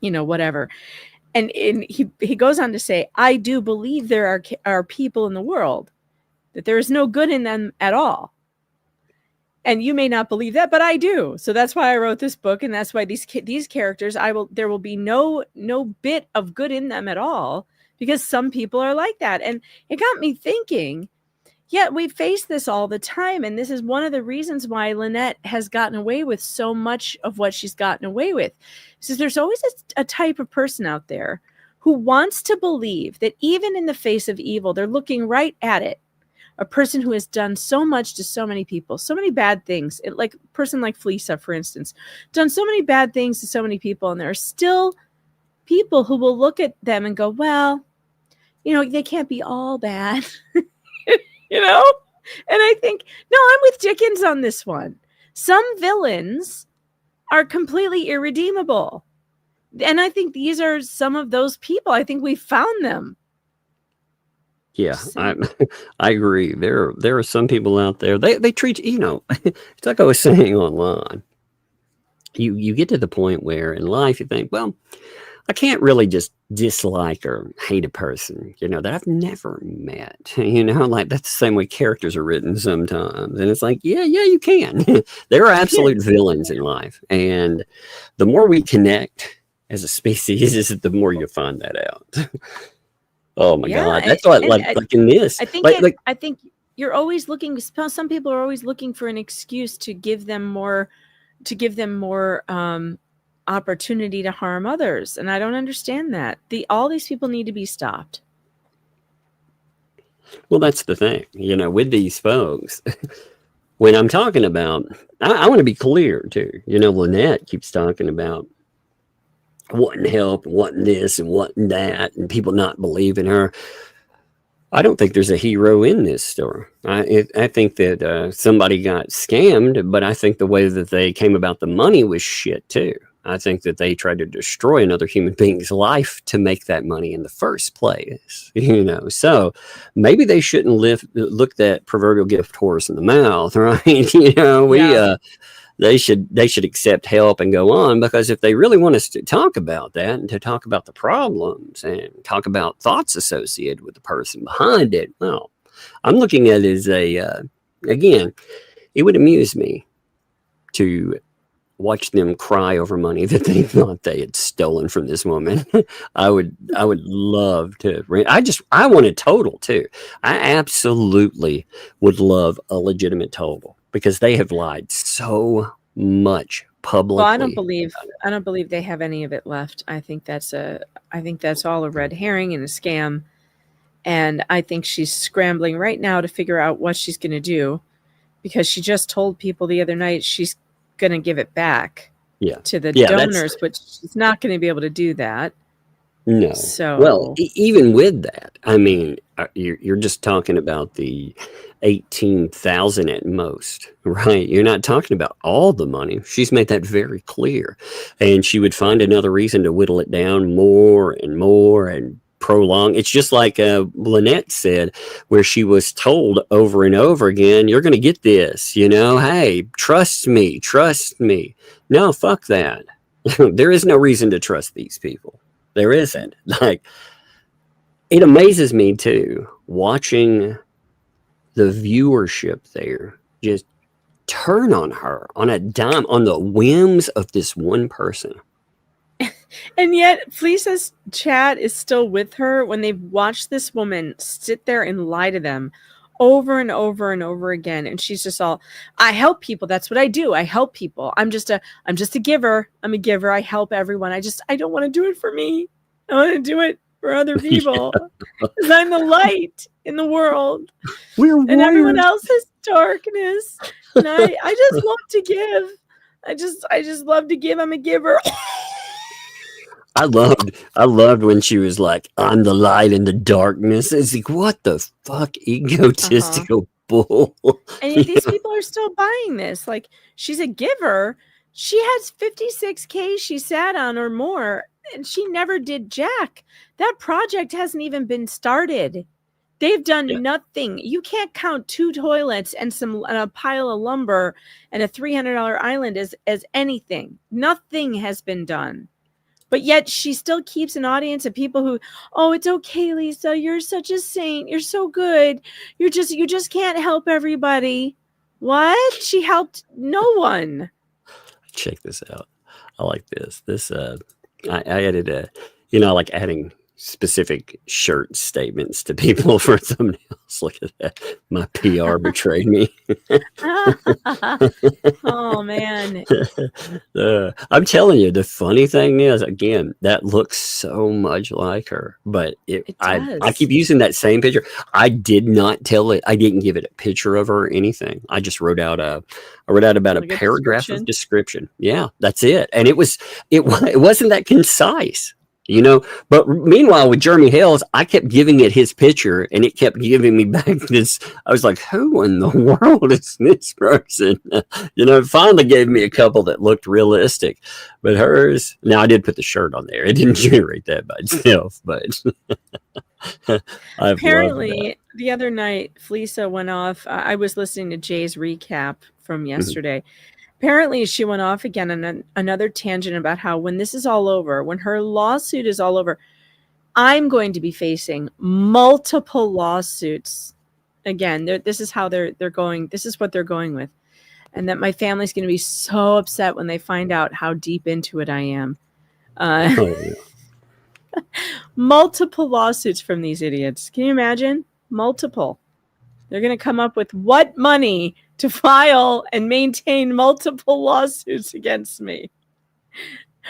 S8: whatever. And he goes on to say, I do believe there are people in the world that there is no good in them at all. And you may not believe that, but I do. So that's why I wrote this book. And that's why these characters, there will be no bit of good in them at all, because some people are like that. And it got me thinking, yeah, we face this all the time. And this is one of the reasons why Lynette has gotten away with so much of what she's gotten away with. Because there's always a type of person out there who wants to believe that even in the face of evil, they're looking right at it. A person who has done so much to so many people, so many bad things, like a person like Fleesa, for instance, done so many bad things to so many people. And there are still people who will look at them and go, well, they can't be all bad. And I think, no, I'm with Dickens on this one. Some villains are completely irredeemable. And I think these are some of those people. I think we found them.
S3: Yeah, I agree. There are some people out there, they treat, it's like I was saying online. You get to the point where in life you think, well, I can't really just dislike or hate a person, that I've never met, like that's the same way characters are written sometimes. And it's like, yeah, you can. There are absolute villains in life. And the more we connect as a species, the more you find that out. Oh my God. That's what, like in this,
S8: I think you're always looking, some people are always looking for an excuse to give them more opportunity to harm others. And I don't understand that. All these people need to be stopped.
S3: Well, that's the thing, with these folks, when I'm talking about, I want to be clear too. Lynette keeps talking about wanting help, wanting this and wanting that, and people not believing her. I don't think there's a hero in this story. I think that somebody got scammed, but I think the way that they came about the money was shit too. I think that they tried to destroy another human being's life to make that money in the first place, so maybe they shouldn't look that proverbial gift horse in the mouth, right? They should accept help and go on, because if they really want us to talk about that and to talk about the problems and talk about thoughts associated with the person behind it, well, I'm looking at it as again, it would amuse me to watch them cry over money that they thought they had stolen from this woman. I would love to. I want a total too. I absolutely would love a legitimate total, because they have lied so much publicly.
S8: Well, I don't believe they have any of it left. I think that's all a red herring and a scam. And I think she's scrambling right now to figure out what she's going to do, because she just told people the other night she's going to give it back to the donors, but she's not going to be able to do that.
S3: No. Well,
S8: So
S3: even with that, I mean, you're just talking about the 18,000 at most, right? You're not talking about all the money. She's made that very clear, and she would find another reason to whittle it down more and prolong. It's just like Lynette said, where she was told over and over again, "You're going to get this," Hey, trust me, trust me. No, fuck that. There is no reason to trust these people. There isn't. Like, it amazes me too, watching the viewership there just turn on her on a dime, on the whims of this one person.
S8: and yet Felisa's chat is still with her when they've watched this woman sit there and lie to them over and over and over again. And she's just all, I help people. That's what I do. I help people. I'm just a giver. I'm a giver. I help everyone. I don't want to do it for me. I want to do it for other people. Because I'm the light in the world. And everyone else is darkness. And I just love to give. I just love to give. I'm a giver.
S3: I loved when she was like, "I'm the light in the darkness." It's like, what the fuck, egotistical bull.
S8: And yet these people are still buying this. Like, she's a giver. She has 56K she sat on or more, and she never did jack. That project hasn't even been started. They've done nothing. You can't count 2 toilets and a pile of lumber and a $300 island as anything. Nothing has been done. But yet she still keeps an audience of people who, oh, it's okay, Lisa. You're such a saint. You're so good. You just can't help everybody. What? She helped no one.
S3: Check this out. I like this. I added I like adding specific shirt statements to people for thumbnails. Look at that. My PR betrayed me.
S8: Oh, man.
S3: I'm telling you, the funny thing is, again, that looks so much like her, but I keep using that same picture. I did not tell it. I didn't give it a picture of her or anything. I just wrote out about a paragraph of description. Yeah, that's it. And it wasn't that concise. But meanwhile with Jeremy Hales, I kept giving it his picture and it kept giving me back this. I was like, who in the world is this person? It finally gave me a couple that looked realistic, but hers, now I did put the shirt on there. It didn't generate that by itself, but
S8: apparently the other night, Felisa went off. I was listening to Jay's recap from yesterday. Apparently, she went off again on another tangent about how when this is all over, when her lawsuit is all over, I'm going to be facing multiple lawsuits. Again, this is how they're going. This is what they're going with. And that my family's going to be so upset when they find out how deep into it I am. Multiple lawsuits from these idiots. Can you imagine? Multiple. They're going to come up with what money to file and maintain multiple lawsuits against me.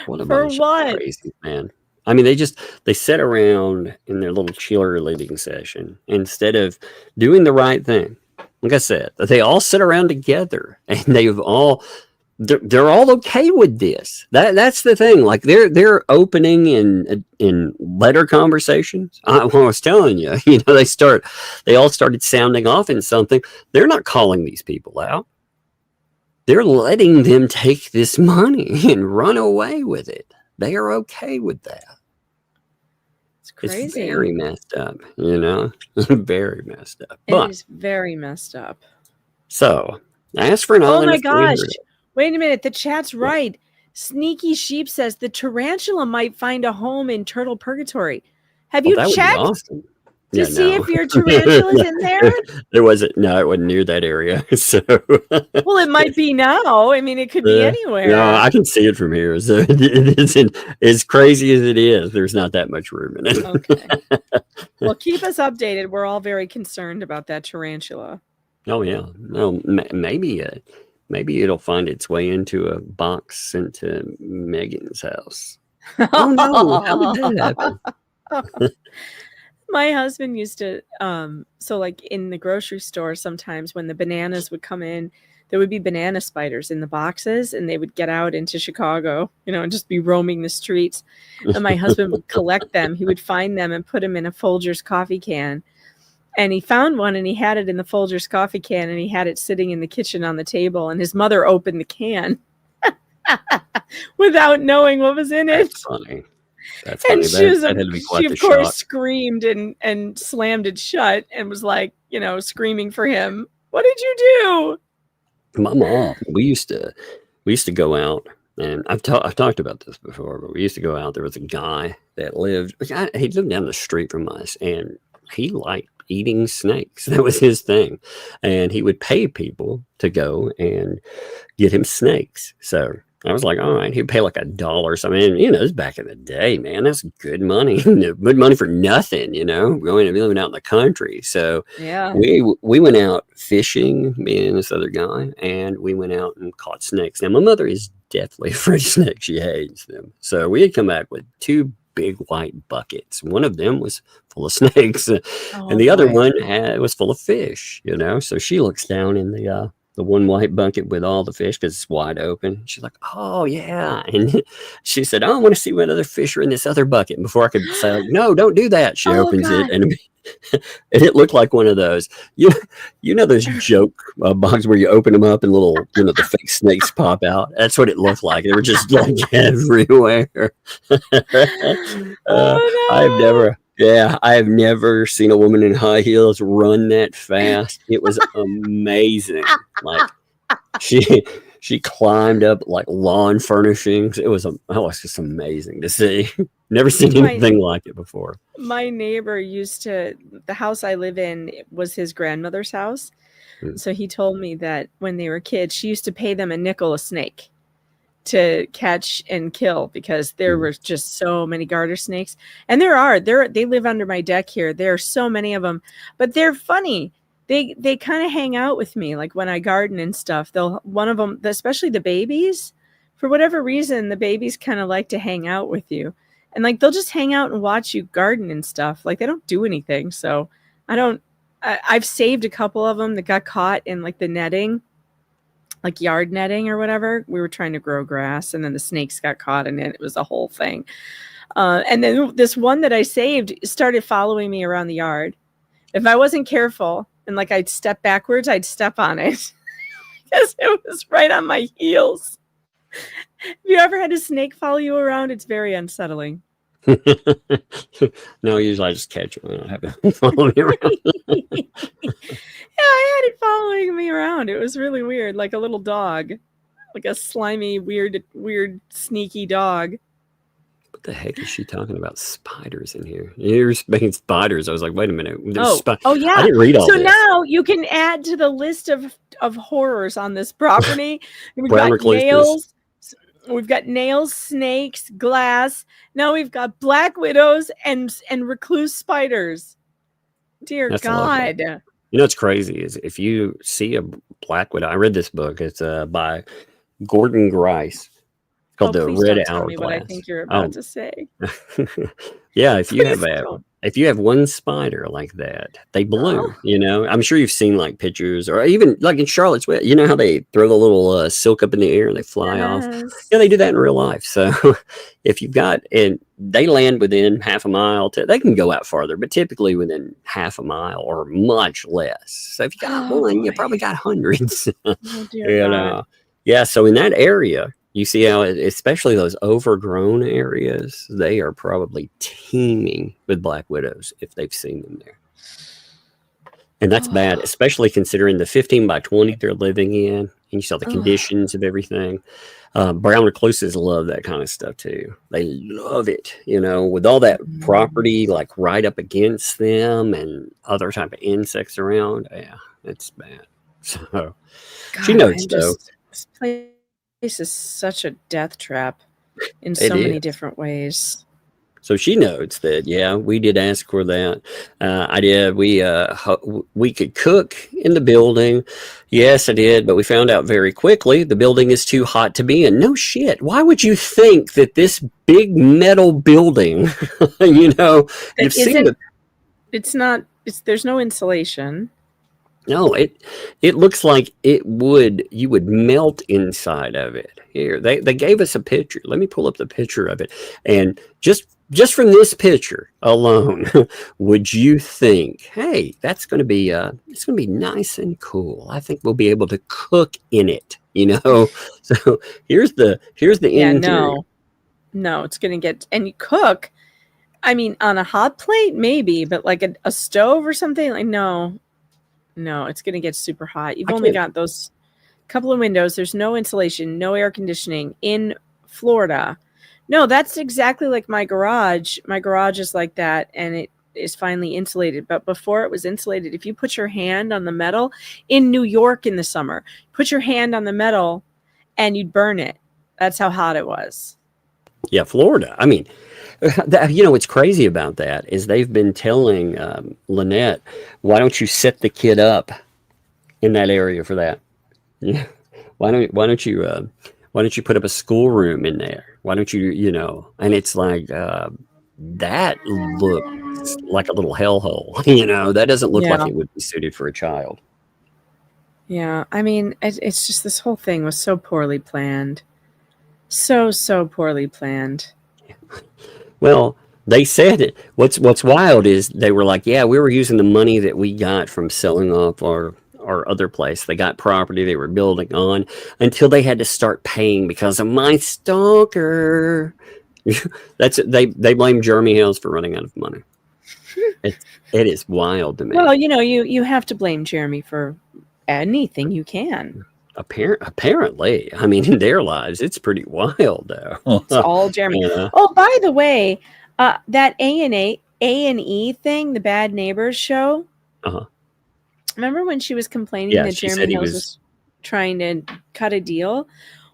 S3: What a
S8: for
S3: bunch
S8: what?
S3: Of crazy, man. I mean, they sit around in their little cheerleading session instead of doing the right thing. Like I said, they all sit around together and they're all okay with this. That's the thing. Like they're opening in letter conversations. I was telling you, they all started sounding off in something. They're not calling these people out. They're letting them take this money and run away with it. They are okay with that.
S8: It's crazy.
S3: It's very messed up, very messed up.
S8: It is very messed up.
S3: So ask for an
S8: Oh my gosh. Wait a minute. The chat's right. Sneaky Sheep says the tarantula might find a home in Turtle Purgatory. Have you checked to see if your tarantula's in there?
S3: It wasn't near that area. So
S8: well, it might be now. I mean, it could be anywhere.
S3: No, I can see it from here. So as crazy as it is, there's not that much room in it.
S8: Okay. Well, keep us updated. We're all very concerned about that tarantula.
S3: Oh yeah. No, maybe it'll find its way into a box into Megan's house. Oh no! How did that happen?
S8: My husband used to, so like in the grocery store, sometimes when the bananas would come in, there would be banana spiders in the boxes, and they would get out into Chicago, and just be roaming the streets. And my husband would collect them. He would find them and put them in a Folgers coffee can. And he found one, and he had it in the Folgers coffee can, and he had it sitting in the kitchen on the table. And his mother opened the can without knowing what was in it.
S3: That's funny. That's funny.
S8: And
S3: That had to be quite
S8: she
S3: the
S8: of course
S3: shock.
S8: screamed and slammed it shut and was like, screaming for him. What did you do?
S3: My mom, we used to go out, and I've talked about this before, but we used to go out. There was a guy that he lived down the street from us, and he liked eating snakes. That was his thing. And he would pay people to go and get him snakes. So I was like, all right, he'd pay like $1 or something. And, it's back in the day, man. That's good money. Good money for nothing, going and living out in the country. So
S8: Yeah.
S3: we went out fishing, me and this other guy, and we went out and caught snakes. Now, my mother is deathly afraid of snakes. She hates them. So we had come back with 2 big white buckets. One of them was full of snakes, and the other one was full of fish, So she looks down in the one white bucket with all the fish because it's wide open. She's like, oh, yeah. And she said, I want to see what other fish are in this other bucket. And before I could say, like, no, don't do that. She opens it, and it looked like one of those. You know those joke boxes where you open them up and little, the fake snakes pop out? That's what it looked like. They were just like everywhere. I have never seen a woman in high heels run that fast. It was amazing. Like she climbed up like lawn furnishings. It was just amazing to see. Never seen anything like it before.
S8: My neighbor the house I live in was his grandmother's house. So he told me that when they were kids, she used to pay them $0.05 a snake to catch and kill because there were just so many garter snakes. And they live under my deck here. There are so many of them, but they're funny. They kind of hang out with me. Like when I garden and stuff, one of them, especially the babies, for whatever reason, the babies kind of like to hang out with you. And like, they'll just hang out and watch you garden and stuff. Like they don't do anything. So I've saved a couple of them that got caught in like the netting, like yard netting or whatever. We were trying to grow grass, and then the snakes got caught in it. It was a whole thing. And then this one that I saved started following me around the yard. If I wasn't careful and like I'd step backwards, I'd step on it because it was right on my heels. Have you ever had a snake follow you around? It's very unsettling.
S3: No, usually I just catch them. I don't have it follow me around.
S8: Yeah, I had it following me around. It was really weird, like a little dog, like a slimy, weird, sneaky dog.
S3: What the heck is she talking about? Spiders in here. You're making spiders. I was like, wait a minute.
S8: Oh yeah.
S3: I didn't read all
S8: so
S3: this.
S8: Now you can add to the list of horrors on this property. We've
S3: Brown
S8: got
S3: recluses.
S8: nails. We've got nails, snakes, glass. Now we've got black widows and recluse spiders. Dear
S3: That's
S8: God.
S3: lovely. What's crazy is if you see a black widow. I read this book. It's by Gordon Grice. It's called The
S8: please
S3: Red
S8: don't tell me what I
S3: Hourglass.
S8: think you're about to say.
S3: Yeah, if you
S8: Please
S3: have
S8: don't.
S3: if you have one spider like that, they bloom.
S8: Oh.
S3: I'm sure you've seen like pictures, or even like in Charlotte's Web. You know how they throw the little silk up in the air and they fly off.
S8: Yes.
S3: Yeah, they do that in real life. So if you've got, and they land within half a mile, they can go out farther, but typically within half a mile or much less. So if you got one, you probably got hundreds.
S8: Oh, dear God.
S3: Yeah. So in that area, you see how, especially those overgrown areas, they are probably teeming with black widows if they've seen them there. And that's bad, especially considering the 15 by 20 they're living in. And you saw the conditions of everything. Brown recluses love that kind of stuff too. They love it, with all that property like right up against them and other type of insects around. Yeah, it's bad. So
S8: God,
S3: she knows though.
S8: This place is such a death trap in so many different ways.
S3: So she notes that, yeah, we did ask for that. I did. We could cook in the building. Yes, I did. But we found out very quickly the building is too hot to be in. No shit. Why would you think that this big metal building, you've seen it?
S8: It's not, there's no insulation.
S3: No, it looks like you would melt inside of it. Here, they gave us a picture. Let me pull up the picture of it. And just from this picture alone, would you think, hey, that's going to be it's going to be nice and cool. I think we'll be able to cook in it, So here's the interior.
S8: No, it's going to get, and you cook, I mean, on a hot plate, maybe, but like a stove or something, like, no, it's going to get super hot. You've only got those couple of windows. There's no insulation, no air conditioning in Florida. No, that's exactly like my garage. My garage is like that, and it is finely insulated. But before it was insulated, if you put your hand on the metal in New York in the summer, put your hand on the metal and you'd burn it. That's how hot it was.
S3: Yeah, Florida. I mean, what's crazy about that is they've been telling Lynette, why don't you set the kid up in that area for that? Yeah. Why don't you put up a schoolroom in there? Why don't you, and it's like, that looks like a little hellhole, that doesn't look like it would be suited for a child.
S8: Yeah. I mean, it's just, this whole thing was so poorly planned. So poorly planned.
S3: Well, they said it. What's wild is they were like, yeah, we were using the money that we got from selling off our other place. They got property they were building on until they had to start paying because of my stalker. They blame Jeremy Hales for running out of money. It is wild to me.
S8: Well, you have to blame Jeremy for anything you can.
S3: Apparently, I mean, in their lives, it's pretty wild, though.
S8: It's all Jeremy. Yeah. Oh, by the way, that A&E thing, the Bad Neighbors show. Remember when she was complaining that Jeremy Hales was trying to cut a deal?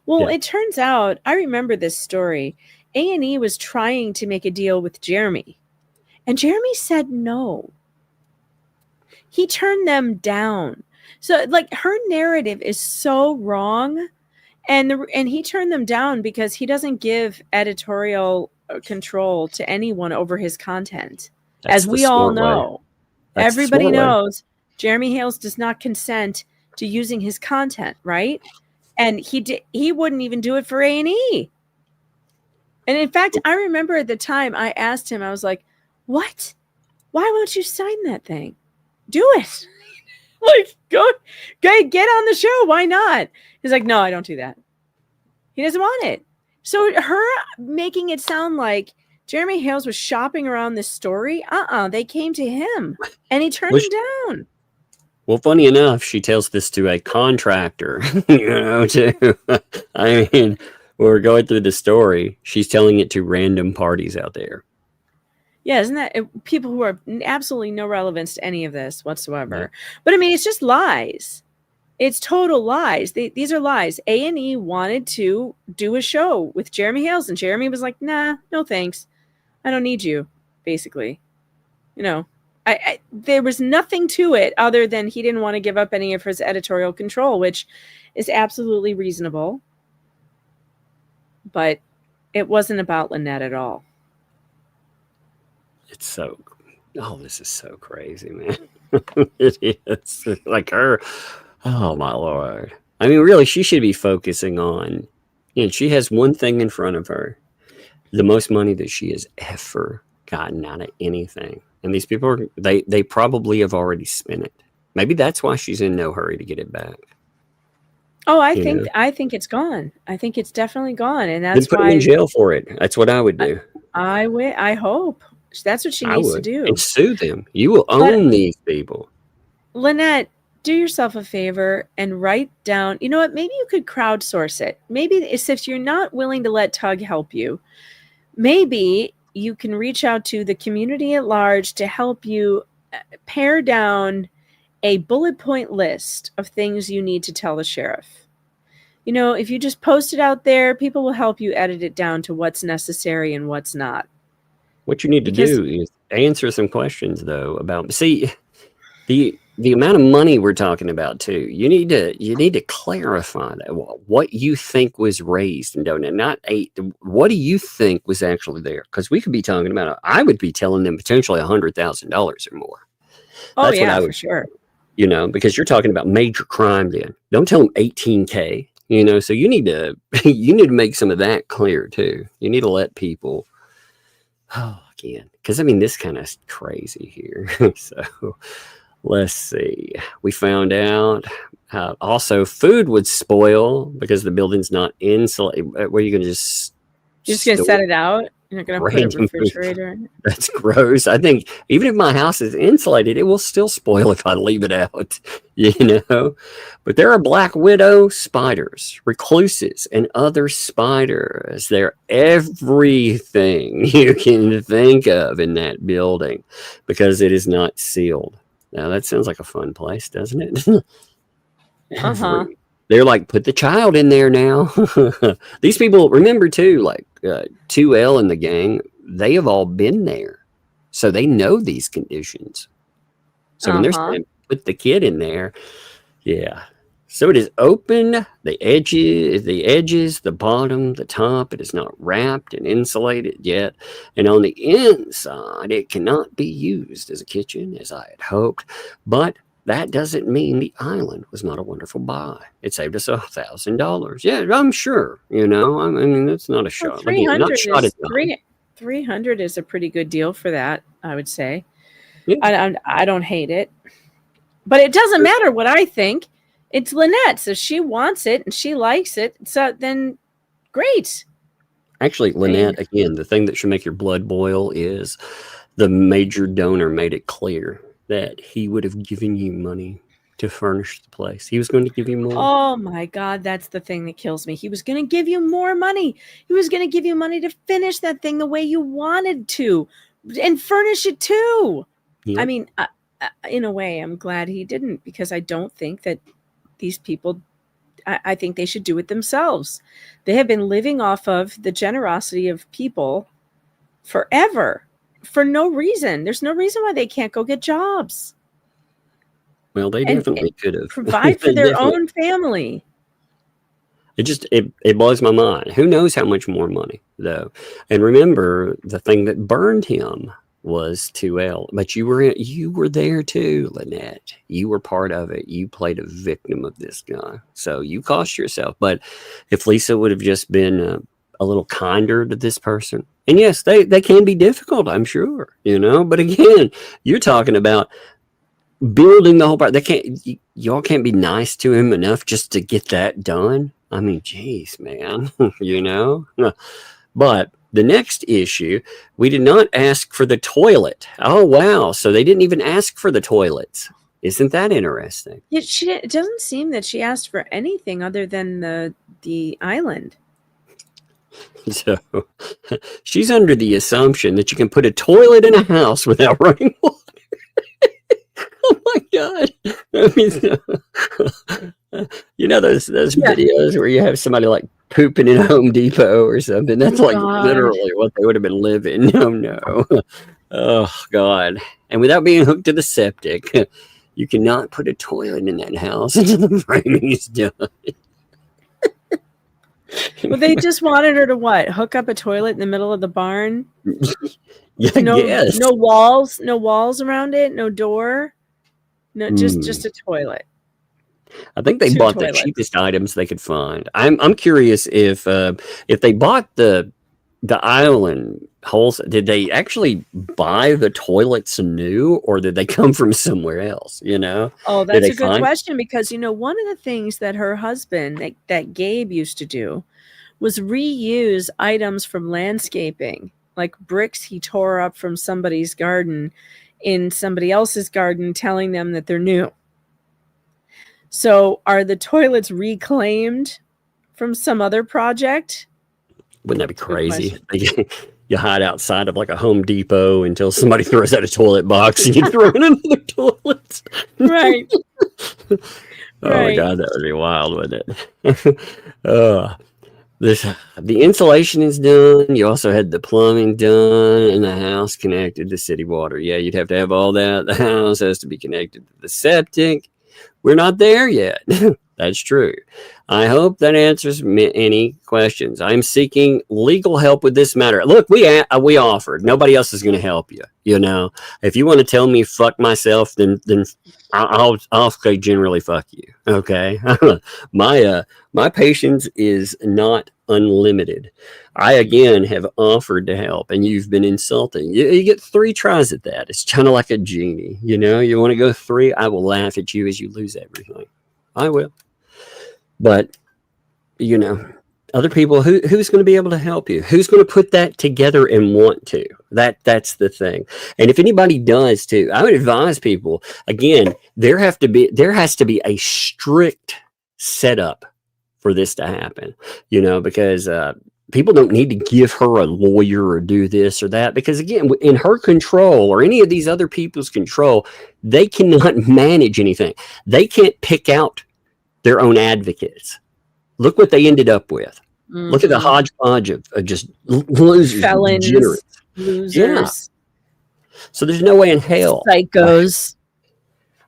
S8: Well, it turns out, I remember this story. A&E was trying to make a deal with Jeremy, and Jeremy said no. He turned them down. So, like, her narrative is so wrong, and he turned them down because he doesn't give editorial control to anyone over his content. As we all know, everybody knows Jeremy Hales does not consent to using his content, right? And he wouldn't even do it for A&E. And in fact, I remember at the time I asked him, I was like, "What? Why won't you sign that thing? Do it." Like, go get on the show. Why not? He's like, "No, I don't do that." He doesn't want it. So her making it sound like Jeremy Hales was shopping around this story. They came to him and he turned them down.
S3: Well, funny enough, she tells this to a contractor, too. I mean, we're going through the story. She's telling it to random parties out there.
S8: Yeah, isn't that people who are absolutely no relevance to any of this whatsoever? Yeah. But I mean, it's just lies. It's total lies. These are lies. A&E wanted to do a show with Jeremy Hales, and Jeremy was like, "Nah, no thanks. I don't need you." Basically, there was nothing to it other than he didn't want to give up any of his editorial control, which is absolutely reasonable. But it wasn't about Lynette at all.
S3: This is so crazy, man. It is like her. Oh my Lord. I mean, really, she should be focusing on, she has one thing in front of her, the most money that she has ever gotten out of anything. And these people, they probably have already spent it. Maybe that's why she's in no hurry to get it back.
S8: Oh, I think it's gone. I think it's definitely gone. And that's
S3: why. Put him in jail for it. That's what I would do.
S8: I hope. That's what she needs to do.
S3: And sue them. You will own these people.
S8: Lynette, do yourself a favor and write down, you know what, maybe you could crowdsource it. Maybe if you're not willing to let Tug help you, maybe you can reach out to the community at large to help you pare down a bullet point list of things you need to tell the sheriff. If you just post it out there, people will help you edit it down to what's necessary and what's not.
S3: What you need to do is answer some questions, though, about the amount of money we're talking about too. You need to clarify that what you think was raised and donated, not what do you think was actually there? Because we could be talking about. I would be telling them potentially $100,000 or more.
S8: Oh, that's yeah, for sure.
S3: you know, because you're talking about major crime then. Don't tell them $18K, you know, so you need to make some of that clear too. You need to let people, again, because I mean, this kind of crazy here. So let's see. We found out also food would spoil because the building's not insulated. Where are you going to just
S8: You're just going to set it out? You're not going to put a
S3: random
S8: refrigerator in it?
S3: That's gross. I think even if my house is insulated, it will still spoil if I leave it out, you know. But there are black widow spiders, recluses, and other spiders. They're everything you can think of in that building because it is not sealed. Now, that sounds like a fun place, doesn't it?
S8: Uh-huh.
S3: They're like, put the child in there now. These people, remember too, like 2L and the gang, they have all been there. So they know these conditions. So when they're saying, put the kid in there, yeah. So it is open, the edges, the bottom, the top. It is not wrapped and insulated yet. And on the inside, it cannot be used as a kitchen, as I had hoped. But that doesn't mean the island was not a wonderful buy. It saved us $1,000. Yeah, I'm sure. You know, I mean, that's not a shot.
S8: Well, 300 is a pretty good deal for that, I would say. Yeah. I don't hate it. But it doesn't matter what I think. It's Lynette's. If she wants it and she likes it, so then great.
S3: Actually, Lynette, again, the thing that should make your blood boil is the major donor made it clear that he would have given you money to furnish the place. He was going to give you more.
S8: Oh my God, that's the thing that kills me. He was going to give you more money. He was going to give you money to finish that thing the way you wanted to and furnish it too. Yep. I mean, in a way, I'm glad he didn't, because I don't think that these people, I think they should do it themselves. They have been living off of the generosity of people forever. For no reason. There's no reason why they can't go get jobs.
S3: Well, they definitely could have.
S8: Provide for their own family.
S3: It blows my mind. Who knows how much more money, though? And remember, the thing that burned him was 2L. But you were there too, Lynette. You were part of it. You played a victim of this guy. So you cost yourself. But if Lisa would have just been a little kinder to this person, and yes, they can be difficult, I'm sure, you know. But again, you're talking about building the whole part. Y'all can't be nice to him enough just to get that done. I mean, geez, man, you know. But the next issue, we did not ask for the toilet. Oh wow! So they didn't even ask for the toilets. Isn't that interesting?
S8: It doesn't seem that she asked for anything other than the island.
S3: So she's under the assumption that you can put a toilet in a house without running water. Oh my God. I mean, you know those videos where you have somebody like pooping in Home Depot or something? That's like literally what they would have been living. No. Oh God. And without being hooked to the septic, you cannot put a toilet in that house until the framing is done.
S8: Well, they just wanted her to what? Hook up a toilet in the middle of the barn?
S3: Yeah, yes.
S8: No walls around it, no door. No, just a toilet.
S3: I think they bought the cheapest items they could find. I'm curious if they bought the island holes, did they actually buy the toilets new, or did they come from somewhere else? You know?
S8: Oh, that's a good question, because you know, one of the things that her husband, that Gabe, used to do was reuse items from landscaping, like bricks he tore up from somebody's garden in somebody else's garden, telling them that they're new. So are the toilets reclaimed from some other project?
S3: Wouldn't that be crazy? You hide outside of like a Home Depot until somebody throws out a toilet box and you throw in another toilet.
S8: Right.
S3: My God, that would be wild, wouldn't it? The insulation is done. You also had the plumbing done and the house connected to city water. Yeah, you'd have all that. The house has to be connected to the septic. We're not there yet. That's true. I hope that answers any questions. I'm seeking legal help with this matter. Look, we offered. Nobody else is going to help you. You know, if you want to tell me fuck myself, then I'll say generally fuck you. Okay, my patience is not unlimited. I again have offered to help, and you've been insulting. You get 3 tries at that. It's kind of like a genie. You know, you want to go 3, I will laugh at you as you lose everything. I will. But, you know, other people, who's going to be able to help you? Who's going to put that together and want to? That's the thing. And if anybody does too, I would advise people, again, there has to be a strict setup for this to happen, you know, because people don't need to give her a lawyer or do this or that, because again, in her control or any of these other people's control, they cannot manage anything. They can't pick out their own advocates. Look what they ended up with. Mm-hmm. Look at the hodgepodge of just losers,
S8: felons, losers. Yeah.
S3: So there's no way in hell.
S8: Psychos.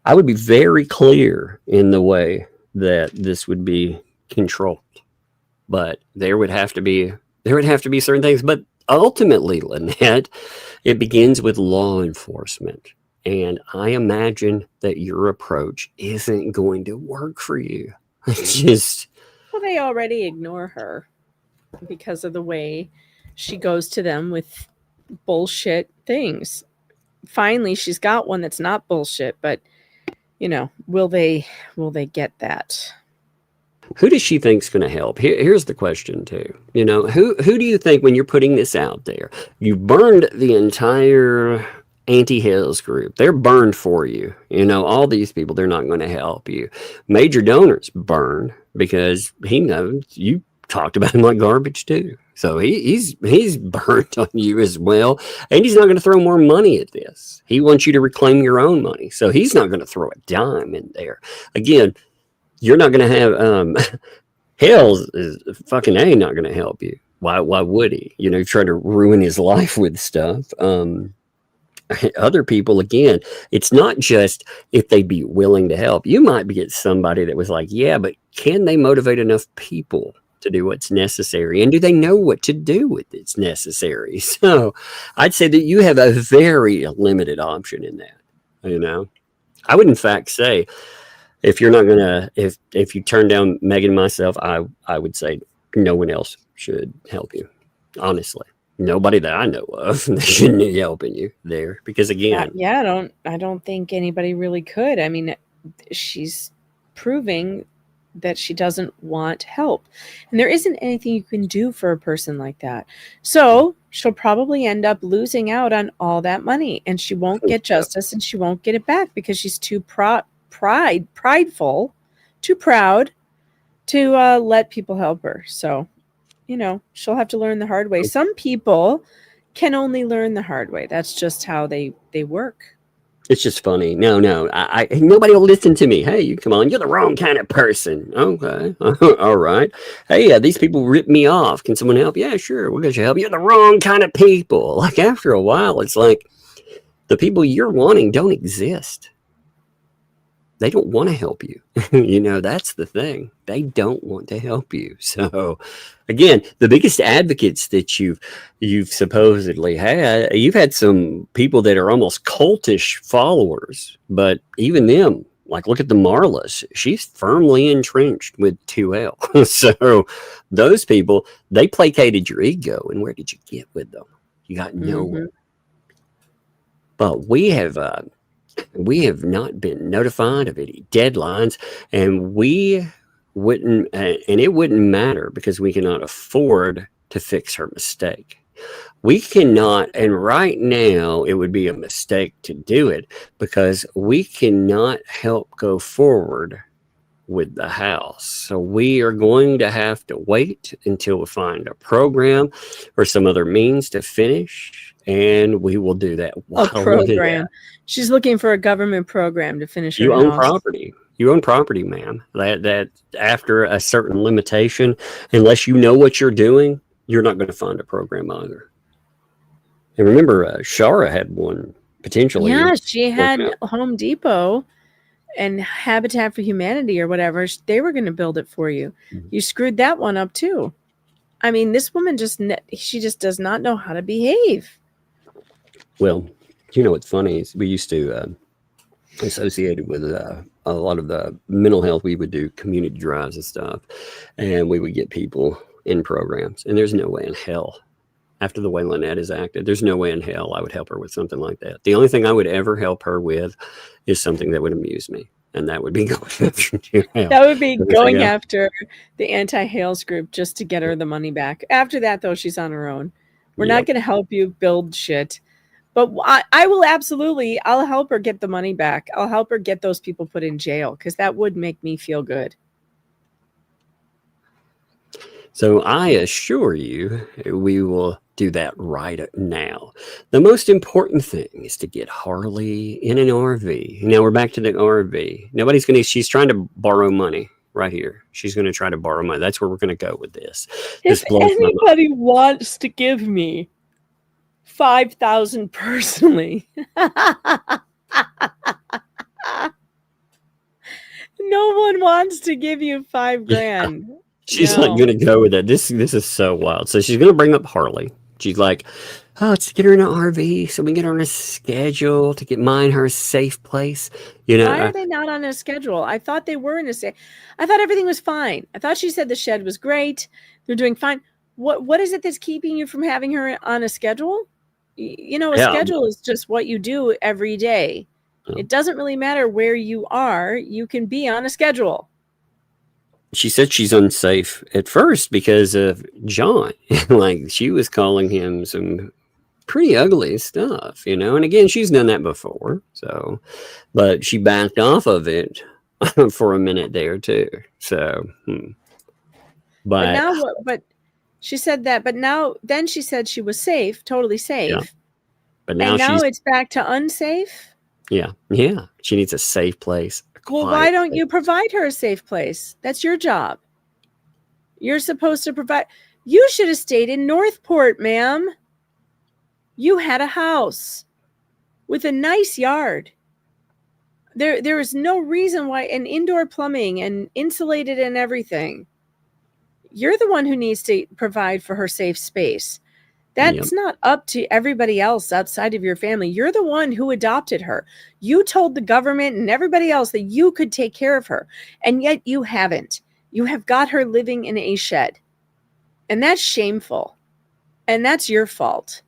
S3: I would be very clear in the way that this would be controlled, but there would have to be certain things. But ultimately, Lynette, it begins with law enforcement. And I imagine that your approach isn't going to work for you.
S8: Well, they already ignore her because of the way she goes to them with bullshit things. Finally, she's got one that's not bullshit, but you know, will they get that?
S3: Who does she think's going to help? Here's the question too. You know, who do you think, when you're putting this out there, you burned the entire anti-Hales group? They're burned for you. You know, all these people, they're not going to help you. Major donors burned because he knows you talked about him like garbage too. So he's burnt on you as well. And he's not going to throw more money at this. He wants you to reclaim your own money. So he's not going to throw a dime in there. Again, you're not going to have Hales is fucking not going to help you. Why would he? You know, try to ruin his life with stuff. Other people, again, it's not just if they'd be willing to help. You might get somebody that was like, yeah, but can they motivate enough people to do what's necessary? And do they know what to do with it's necessary? So I'd say that you have a very limited option in that. You know, I would in fact say, if you're not going to, if you turn down Megan and myself, I would say no one else should help you. Honestly. Nobody that I know of that shouldn't be helping you there, because again,
S8: I don't think anybody really could. I mean, she's proving that she doesn't want help, and there isn't anything you can do for a person like that. So she'll probably end up losing out on all that money, and she won't get justice, and she won't get it back because she's too prideful, too proud to let people help her. So, you know, she'll have to learn the hard way. Some people can only learn the hard way. That's just how they work.
S3: It's just funny. No, nobody will listen to me. Hey, you come on. You're the wrong kind of person. Okay. All right. Hey, these people rip me off. Can someone help? Yeah, sure. We'll get you help. You're the wrong kind of people. Like after a while, it's like the people you're wanting don't exist. They don't want to help you. You know, that's the thing. They don't want to help you. So again, the biggest advocates that you've supposedly had, you've had some people that are almost cultish followers, but even them, like look at the Marlas, she's firmly entrenched with 2L. So those people, they placated your ego. And where did you get with them? You got nowhere. Mm-hmm. But we have not been notified of any deadlines, and we wouldn't, and it wouldn't matter because we cannot afford to fix her mistake. We cannot, and right now it would be a mistake to do it because we cannot help go forward with the house. So we are going to have to wait until we find a program or some other means to finish, and we will do that.
S8: A program. She's looking for a government program to finish her
S3: house.
S8: You
S3: own property, ma'am. That after a certain limitation, unless you know what you're doing, you're not going to find a program either. And remember, Shara had one potentially.
S8: Yeah, she had Home Depot. and Habitat for Humanity or whatever, they were going to build it for you. You screwed that one up too. I mean, this woman she just does not know how to behave.
S3: Well, what's funny is we used to associated with a lot of the mental health. We would do community drives and stuff, and we would get people in programs. And there's no way in hell, after the way Lynette is acted, there's no way in hell I would help her with something like that. The only thing I would ever help her with is something that would amuse me. And that would be going after Hale.
S8: That would be going after the anti-Hales group just to get her the money back. After that, though, she's on her own. We're not going to help you build shit. But I will absolutely, I'll help her get the money back. I'll help her get those people put in jail because that would make me feel good.
S3: So I assure you, we will do that right now. The most important thing is to get Harley in an RV. Now we're back to the RV. She's trying to borrow money right here. She's going to try to borrow money. That's where we're going to go with this.
S8: If anybody wants to give me $5,000 personally, no one wants to give you $5,000.
S3: Yeah. She's not going to go with that. This is so wild. So she's going to bring up Harley. She's like, oh, let's get her in an RV so we can get her on a schedule to mine her a safe place.
S8: Why are they not on a schedule? I thought they were I thought everything was fine. I thought she said the shed was great. They're doing fine. What is it that's keeping you from having her on a schedule? Schedule is just what you do every day. It doesn't really matter where you are. You can be on a schedule.
S3: She said she's unsafe at first because of John. Like she was calling him some pretty ugly stuff, and again, she's done that before. So, but she backed off of it for a minute there too. So, but
S8: now what? But she said that. But then she said she was safe, totally safe.
S3: Yeah. But now
S8: it's back to unsafe.
S3: Yeah. She needs a safe place.
S8: Well, why don't you provide her a safe place? That's your job. You're supposed to provide. You should have stayed in Northport, ma'am. You had a house with a nice yard. There is no reason why, and indoor plumbing and insulated and everything. You're the one who needs to provide for her safe space. That's not up to everybody else outside of your family. You're the one who adopted her. You told the government and everybody else that you could take care of her, and yet you haven't. You have got her living in a shed, and that's shameful, and that's your fault.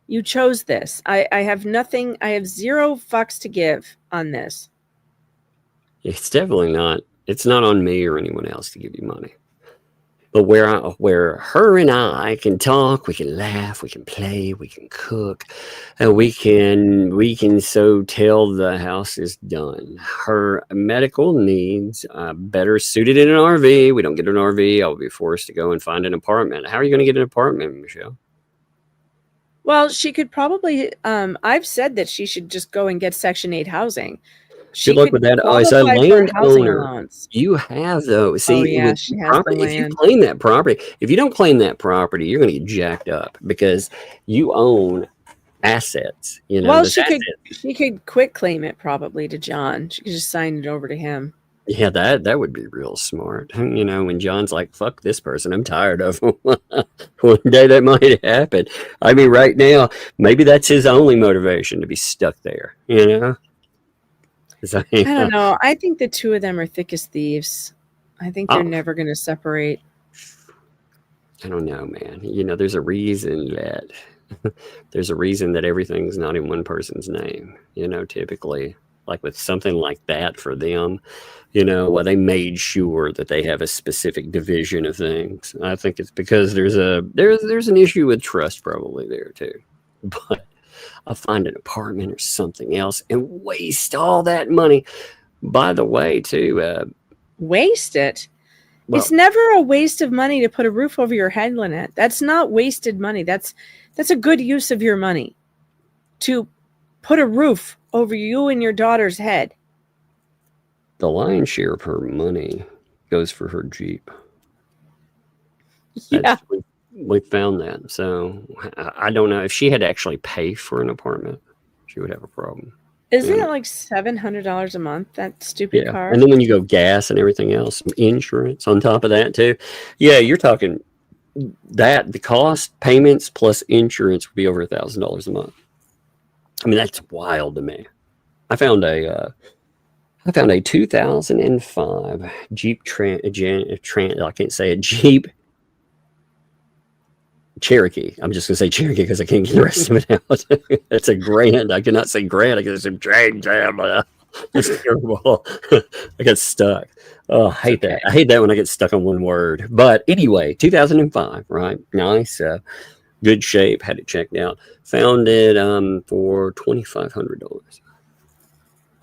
S8: You chose this. I have nothing. I have zero fucks to give on this.
S3: It's definitely not. It's not on me or anyone else to give you money. But where her and I can talk, we can laugh, we can play, we can cook, and we can so tell the house is done. Her medical needs better suited in an RV. We don't get an RV. I'll be forced to go and find an apartment. How are you going to get an apartment, Michelle?
S8: Well, she could probably. I've said that she should just go and get Section 8 housing.
S3: Good luck with that. As a landowner, you have though. See, if you claim that property, if you don't claim that property, you're going to get jacked up because you own assets.
S8: Well, she could quit claim it probably to John. She could just sign it over to him.
S3: Yeah, that would be real smart. When John's like, "Fuck this person, I'm tired of him." One day that might happen. I mean, right now, maybe that's his only motivation to be stuck there. I
S8: don't know. I think the two of them are thick as thieves. I think they're never going to separate.
S3: I don't know, man. There's a reason that everything's not in one person's name. Typically, like with something like that for them, they made sure that they have a specific division of things. I think it's because there's an issue with trust probably there too. But I'll find an apartment or something else and waste all that money. By the way, too.
S8: Waste it? Well, it's never a waste of money to put a roof over your head, Lynette. That's not wasted money. That's a good use of your money. To put a roof over you and your daughter's head.
S3: The lion's share of her money goes for her Jeep.
S8: Yeah.
S3: We found that. So I don't know if she had to actually pay for an apartment, she would have a problem.
S8: Isn't it like $700 a month, that stupid car?
S3: And then when you go gas and everything else, insurance on top of that too. Yeah, you're talking that the cost, payments plus insurance would be over $1,000 a month. I mean, that's wild to me. I found a 2005 Jeep I can't say it, Jeep Cherokee. I'm just gonna say Cherokee because I can't get the rest of it out. It's a Grand. I cannot say Grand. I can say it's terrible. I got stuck. Oh, I hate that. I hate that when I get stuck on one word. But anyway, 2005, right? Nice, good shape. Had it checked out. Found it for $2,500.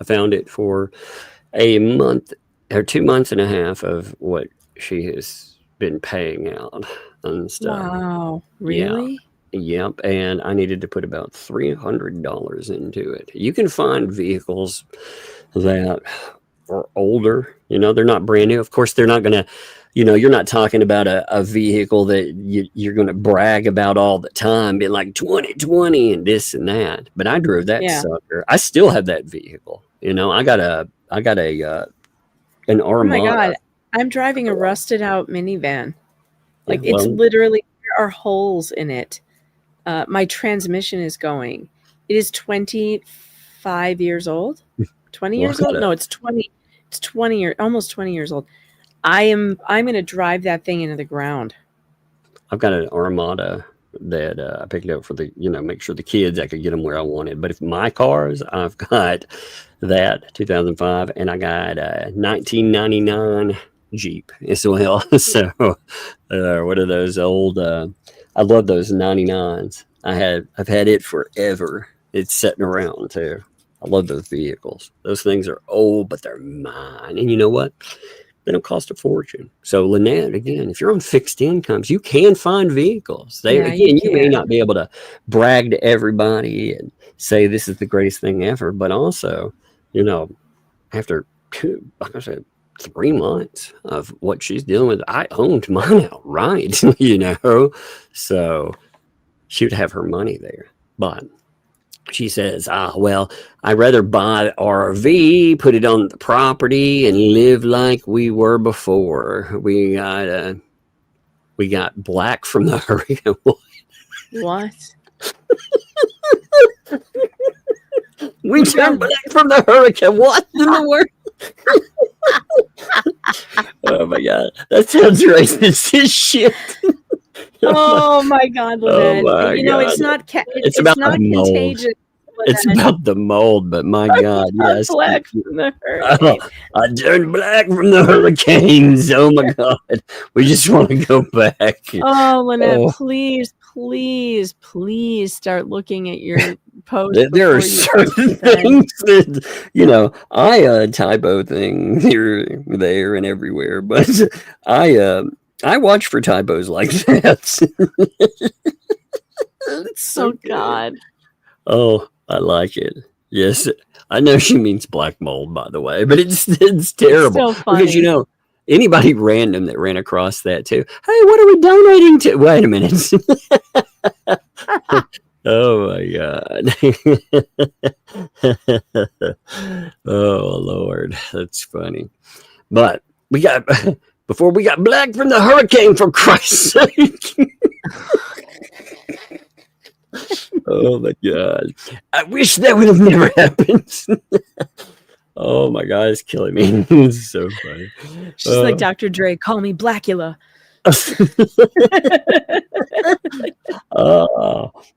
S3: I found it for a month or 2 months and a half of what she has been paying out and stuff.
S8: Wow, really?
S3: Yeah. Yep. And I needed to put about $300 into it. You can find vehicles that are older, they're not brand new. Of course, they're not going to, you're not talking about a vehicle that you're going to brag about all the time, being like 2020 and this and that. But I drove that sucker. I still have that vehicle. I got an Armada.
S8: Oh my God. I'm driving a rusted out minivan. Like it's literally, there are holes in it. My transmission is going. It is 25 years old. 20 years old? No, it's 20. It's 20 years, almost 20 years old. I'm going to drive that thing into the ground.
S3: I've got an Armada that I picked up for the, make sure the kids, I could get them where I wanted. But if my cars, I've got that 2005 and I got a 1999 Jeep as well. So what are those old I love those 99s. I've had it forever. It's sitting around too. I love those vehicles. Those things are old, but they're mine. And you know what? They don't cost a fortune. So Lynette, again, if you're on fixed incomes, you can find vehicles. You may not be able to brag to everybody and say this is the greatest thing ever, but also, after 3 months of what she's dealing with, I owned mine outright, so she would have her money there. But she says, well, I'd rather buy RV, put it on the property and live like we were before. We got black from the hurricane.
S8: What?
S3: We got black from the hurricane. What in the world? Oh my God, that sounds racist as shit.
S8: Oh my God, Lynette.
S3: God.
S8: It's not it's
S3: about
S8: not
S3: the mold.
S8: contagious.
S3: It's about the mold, but my God, yes.
S8: Black from the hurricane.
S3: I turned black from the hurricanes. Oh my God, we just want to go back.
S8: Oh, Lynette, please start looking at your posts.
S3: There are certain things that, I typo things here, there, and everywhere, but I watch for typos like that.
S8: It's so God.
S3: Oh, I like it. Yes, I know she means black mold, by the way, but it's terrible.
S8: It's so funny.
S3: Because anybody random that ran across that too. Hey, what are we donating to? Wait a minute. Oh my God. Oh Lord, that's funny. But before we got black from the hurricane, for Christ's sake. Oh my God. I wish that would have never happened. Oh my God, it's killing me. It's so funny.
S8: She's like Dr. Dre, call me Blackula.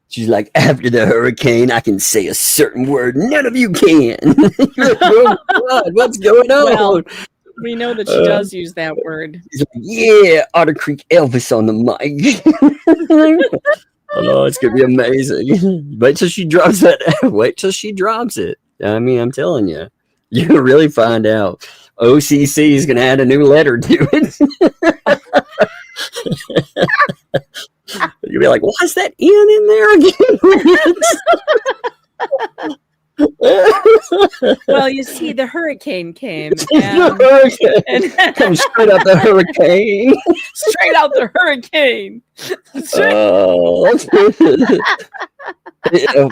S3: She's like, after the hurricane, I can say a certain word none of you can. Oh God, what's going on?
S8: Well, we know that she does use that word.
S3: She's like, yeah, Otter Creek Elvis on the mic. Oh, it's gonna be amazing. Wait till she drops that. Wait till she drops it. I mean, I'm telling you, you're gonna really find out. OCC is gonna add a new letter to it. You'll be like, why is that N in there again?
S8: Well, you see, the hurricane came.
S3: Come straight out the hurricane.
S8: Straight out the hurricane.
S3: Oh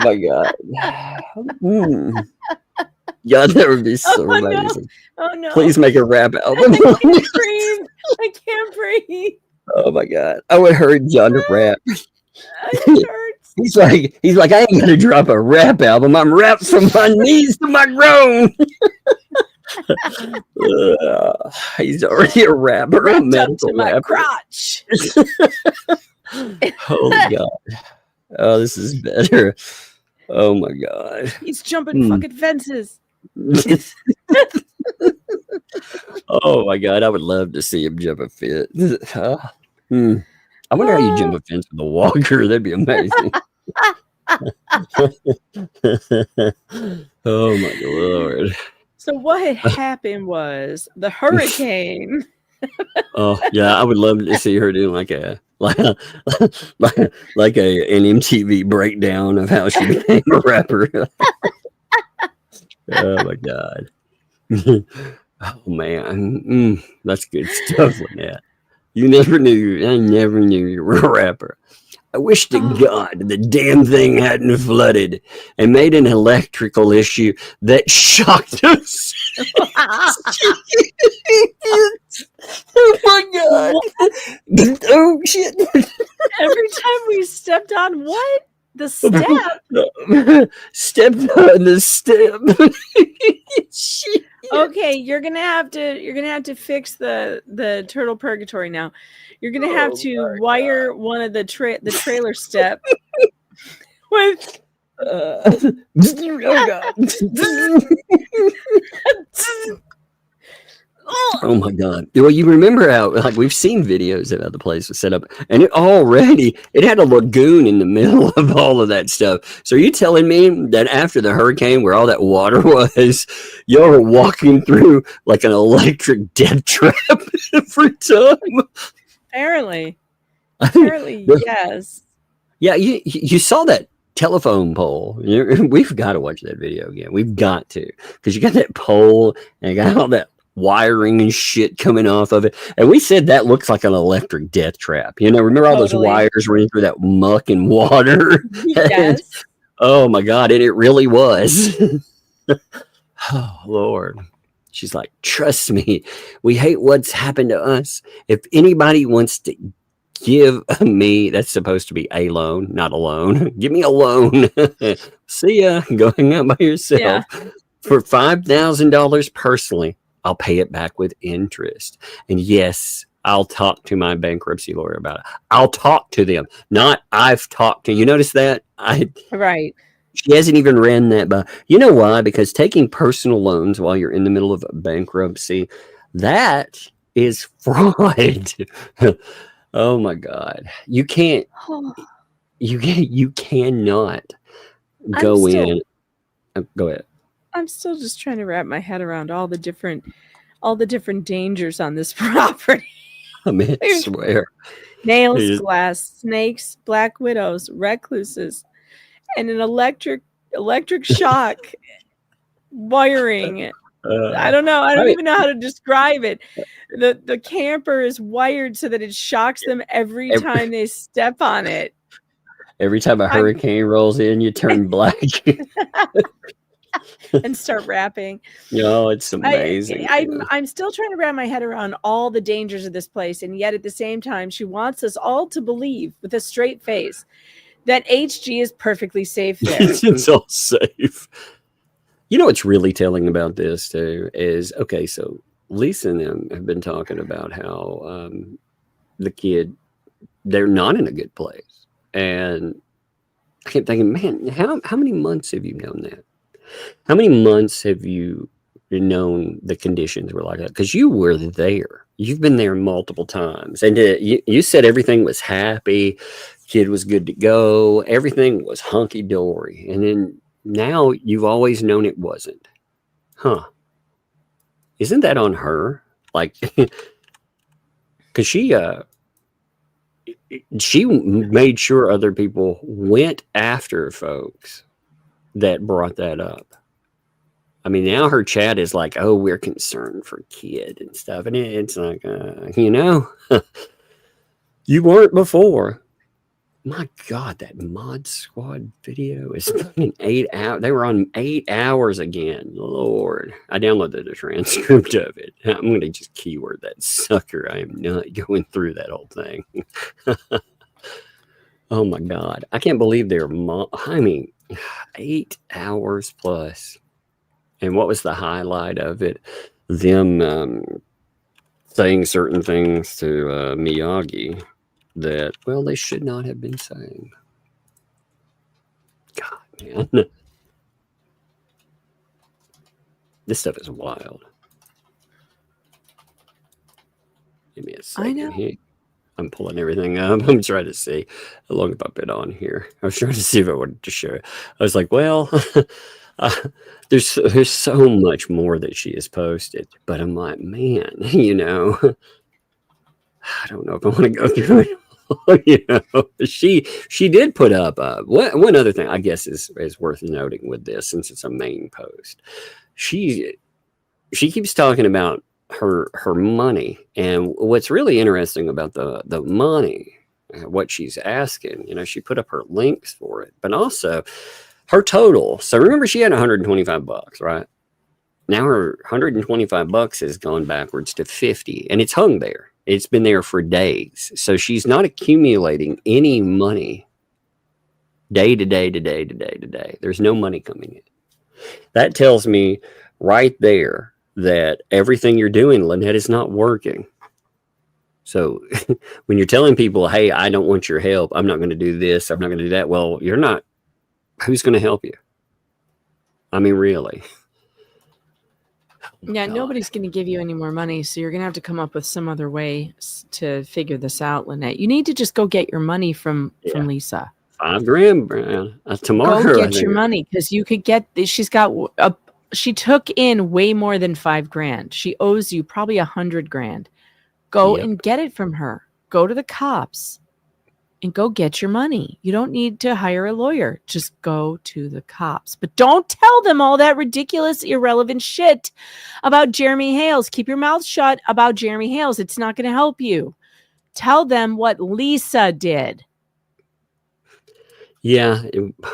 S3: my God. God, that would be so
S8: Oh, no.
S3: amazing.
S8: Oh no!
S3: Please make a rap album.
S8: I can't breathe. I can't breathe.
S3: Oh my God. I would heard John to rap.
S8: It hurts.
S3: He's like, I ain't gonna drop a rap album. I'm rapped from my knees to my groin. He's already a rapper, a
S8: Wrapped up
S3: medical
S8: to my
S3: rapper.
S8: crotch.
S3: Holy God. Oh, this is better. Oh my God.
S8: He's jumping fucking fences.
S3: Oh my God. I would love to see him jump a fence. I wonder how you jump a fence with a walker. That'd be amazing. Oh my Lord.
S8: So what had happened was the hurricane.
S3: Oh yeah, I would love to see her do like an MTV breakdown of how she became a rapper. Oh my God. Oh man, that's good stuff like that. I never knew you were a rapper. I wish to God the damn thing hadn't flooded and made an electrical issue that shocked us. Oh my God. Oh shit.
S8: Every time we stepped on what? The step.
S3: Stepped on the step. Shit.
S8: Okay, you're gonna have to fix the turtle purgatory now. You're gonna have to wire one of the trailer step with
S3: Oh God. Oh my God. Well, you remember how like we've seen videos of how the place was set up and it had a lagoon in the middle of all of that stuff. So are you telling me that after the hurricane where all that water was, y'all were walking through like an electric death trap every time?
S8: Apparently, yes. Yeah,
S3: you saw that telephone pole. We've got to watch that video again. We've got to, because you got that pole and you got all that wiring and shit coming off of it. And we said that looks like an electric death trap. Remember all those wires running through that muck and water?
S8: Yes.
S3: Oh my God, and it really was. Oh Lord. She's like, trust me, we hate what's happened to us. If anybody wants to give me, that's supposed to be a loan, not a loan. Give me a loan. See ya. Going out by yourself. Yeah. For $5,000 personally, I'll pay it back with interest. And yes, I'll talk to my bankruptcy lawyer about it. I'll talk to them. Not I've talked to. You notice that?
S8: Right.
S3: She hasn't even ran that by. You know why? Because taking personal loans while you're in the middle of a bankruptcy, that is fraud. Oh my God. You can't. You cannot go in. Go ahead.
S8: I'm still just trying to wrap my head around all the different dangers on this property.
S3: I mean, I swear.
S8: Nails, glass, snakes, black widows, recluses, and an electric shock wiring. I don't know. I don't even know how to describe it. The camper is wired so that it shocks them every time they step on it.
S3: Every time a hurricane rolls in, you turn black.
S8: And start rapping.
S3: It's amazing.
S8: I'm still trying to wrap my head around all the dangers of this place, and yet at the same time, she wants us all to believe with a straight face that HG is perfectly safe there.
S3: It's all safe. You know what's really telling about this too is, okay, so Lisa and them have been talking about how the kid, they're not in a good place. And I kept thinking, man, how many months have you known that? How many months have you known the conditions were like that? Because you were there. You've been there multiple times. And you said everything was happy. Kid was good to go. Everything was hunky-dory. And then now you've always known it wasn't. Huh. Isn't that on her? Like, because she made sure other people went after folks that brought that up. I mean, now her chat is like, oh, we're concerned for kid and stuff. And it's like, you weren't before. My God, that Mod Squad video is fucking 8 hours. They were on 8 hours again. Lord, I downloaded a transcript of it. I'm going to just keyword that sucker. I am not going through that whole thing. Oh my God, I can't believe they're. I mean, 8 hours plus. And what was the highlight of it? Them saying certain things to Miyagi that, well, they should not have been saying. God, man. This stuff is wild. Give me a second here. I'm pulling everything up. I'm trying to see how long have I been on here. I was trying to see if I wanted to show it. I was like, well, there's so much more that she has posted. But I'm like, man, you know, I don't know if I want to go through it. You know, she did put up one other thing I guess is worth noting with this, since it's a main post. She keeps talking about her money, and what's really interesting about the money, what she's asking, you know, she put up her links for it, but also her total. So remember, she had $125, right? Now her $125 has gone backwards to 50, and it's hung there. It's been there for days. So she's not accumulating any money day to day to day to day to day. There's no money coming in. That tells me right there that everything you're doing, Lynette, is not working. So when you're telling people, hey, I don't want your help, I'm not going to do this, I'm not going to do that. Well, you're not. Who's going to help you? I mean, really.
S8: Yeah, nobody's going to give you any more money, so you're going to have to come up with some other way to figure this out, Lynette. You need to just go get your money from Lisa.
S3: $5,000, Brian. Tomorrow.
S8: Go get your money, because you could get. She took in way more than $5,000. She owes you probably $100,000. Go and get it from her. Go to the cops and go get your money. You don't need to hire a lawyer. Just go to the cops. But don't tell them all that ridiculous, irrelevant shit about Jeremy Hales. Keep your mouth shut about Jeremy Hales. It's not going to help you. Tell them what Lisa did.
S3: Yeah,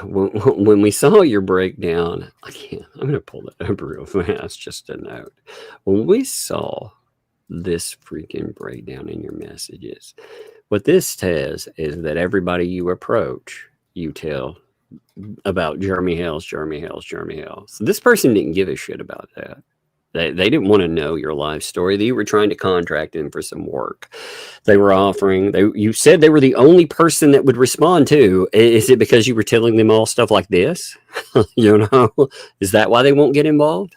S3: when we saw your breakdown, I'm going to pull it up real fast, just a note. When we saw this freaking breakdown in your messages, what this says is that everybody you approach, you tell about Jeremy Hales. So this person didn't give a shit about that. They didn't want to know your life story. You were trying to contract them for some work. They were offering. You said they were the only person that would respond to. Is it because you were telling them all stuff like this? You know, is that why they won't get involved?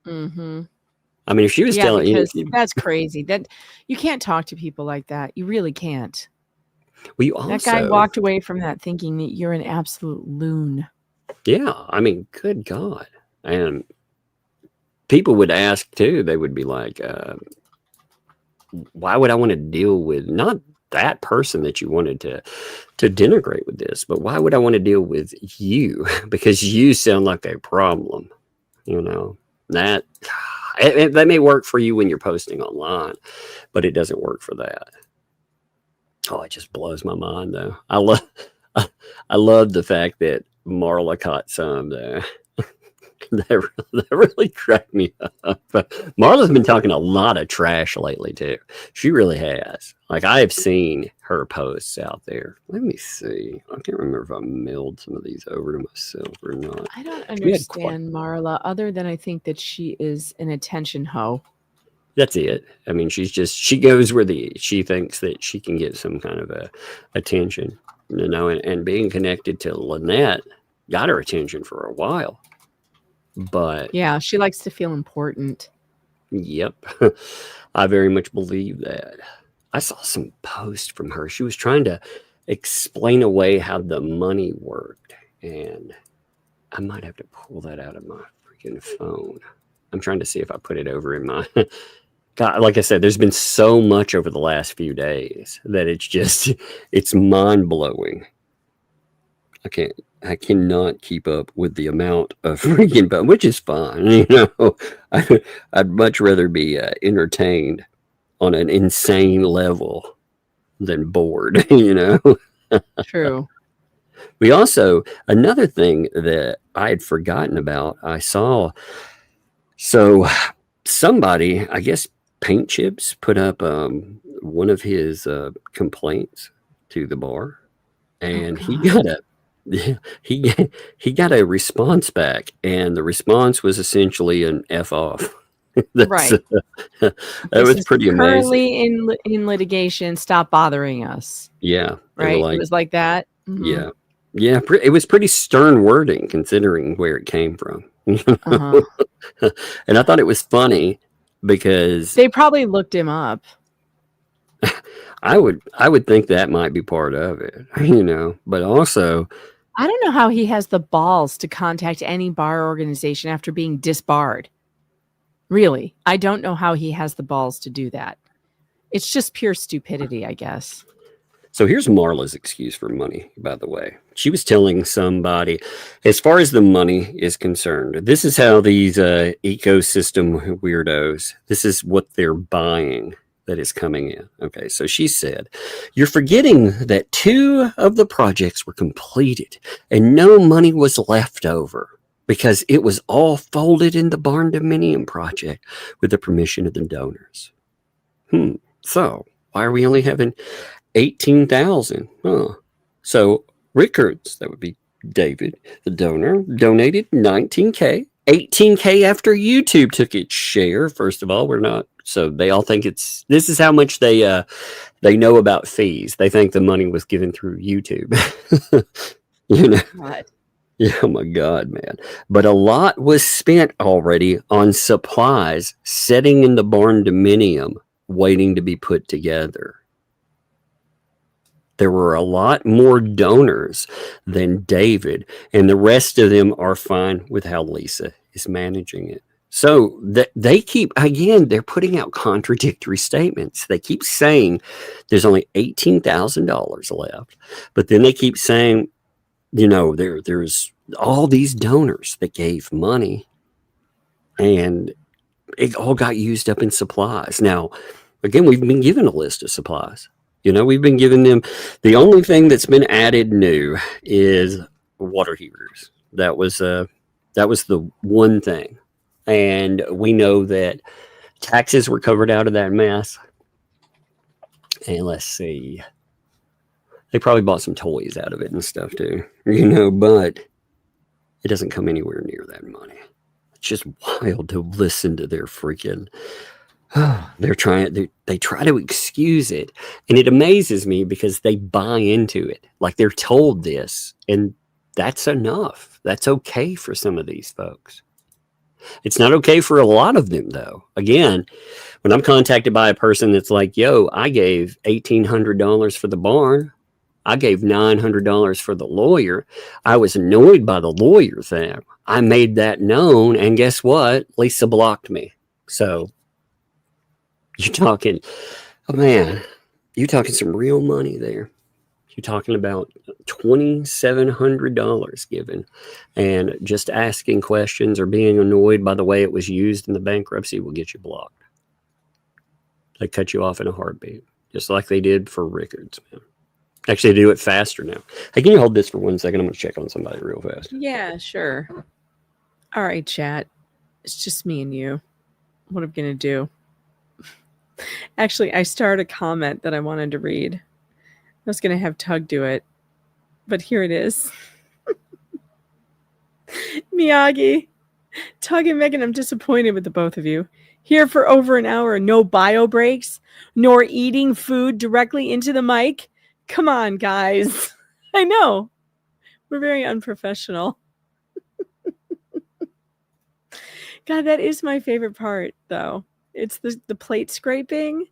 S8: Mm-hmm.
S3: I mean, if she was telling you,
S8: that's crazy. That you can't talk to people like that. You really can't.
S3: Well, you also,
S8: that guy walked away from that thinking that you're an absolute loon.
S3: Yeah, I mean, good God. And people would ask too. They would be like, why would I want to deal with not that person that you wanted to denigrate with this, but why would I want to deal with you? Because you sound like a problem. You know, that may work for you when you're posting online, but it doesn't work for that. Oh, it just blows my mind though. I love the fact that Marla caught some there. That really cracked me up. Marla's been talking a lot of trash lately too. She really has. Like, I have seen her posts out there. Let me see. I can't remember if I mailed some of these over to myself or not.
S8: I don't understand Marla, other than I think that she is an attention hoe.
S3: That's it. I mean, she goes where she thinks that she can get some kind of attention, you know, and being connected to Lynette got her attention for a while. But
S8: yeah, she likes to feel important.
S3: Yep. I very much believe that. I saw some post from her. She was trying to explain away how the money worked, and I might have to pull that out of my freaking phone. I'm trying to see if I put it over in my God, like I said, there's been so much over the last few days that it's mind-blowing. I cannot keep up with the amount of freaking, but which is fine. You know, I'd much rather be entertained on an insane level than bored, you know.
S8: True.
S3: We also, another thing that I had forgotten about, I saw, so somebody, I guess Paint Chips, put up one of his complaints to the bar, and he got a response back, and the response was essentially an F off.
S8: Right.
S3: That
S8: This
S3: was
S8: is
S3: pretty amazing.
S8: currently in litigation. Stop bothering us.
S3: Yeah. They were
S8: Right.
S3: like,
S8: It was like that. Mhm.
S3: yeah. Yeah. It was pretty stern wording considering where it came from.
S8: Uh-huh.
S3: And I thought it was funny because
S8: They probably looked him up.
S3: I would think that might be part of it, but also
S8: I don't know how he has the balls to contact any bar organization after being disbarred. Really, I don't know how he has the balls to do that. It's just pure stupidity, I guess.
S3: So here's Marla's excuse for money, by the way. She was telling somebody, as far as the money is concerned, this is how these ecosystem weirdos, this is what they're buying that is coming in. Okay, so she said, you're forgetting that 2 of the projects were completed and no money was left over because it was all folded in the barn dominium project with the permission of the donors. So why are we only having 18,000? So Rickards, that would be David, the donor, donated 19K, 18K after YouTube took its share. First of all, we're not, so they all think this is how much they know about fees. They think the money was given through YouTube.
S8: God.
S3: Yeah, oh my God, man. But a lot was spent already on supplies sitting in the barn dominium waiting to be put together. There were a lot more donors than David, and the rest of them are fine with how Lisa is managing it. So they keep, again, they're putting out contradictory statements. They keep saying there's only $18,000 left, but then they keep saying, there's all these donors that gave money and it all got used up in supplies. Now, again, we've been given a list of supplies. We've been giving them, the only thing that's been added new is water heaters. That was the one thing. And we know that taxes were covered out of that mess. And let's see. They probably bought some toys out of it and stuff too, but it doesn't come anywhere near that money. It's just wild to listen to their freaking, they try to excuse it. And it amazes me because they buy into it. Like they're told this and that's enough. That's okay for some of these folks. It's not okay for a lot of them though. Again, when I'm contacted by a person that's like, yo, I gave $1,800 for the barn. I gave $900 for the lawyer. I was annoyed by the lawyer thing. I made that known, and guess what? Lisa blocked me. So you're talking, you're talking some real money there. You're talking about $2,700 given, and just asking questions or being annoyed by the way it was used in the bankruptcy will get you blocked. They cut you off in a heartbeat, just like they did for Rickards, man. Actually, they do it faster now. Hey, can you hold this for 1 second? I'm going to check on somebody real fast.
S8: Yeah, sure. All right, chat. It's just me and you. What I'm going to do. Actually, I started a comment that I wanted to read. I was going to have Tug do it, but here it is. Miyagi, Tug and Megan, I'm disappointed with the both of you. Here for over an hour, no bio breaks, nor eating food directly into the mic. Come on, guys. I know. We're very unprofessional. God, that is my favorite part, though. It's the plate scraping.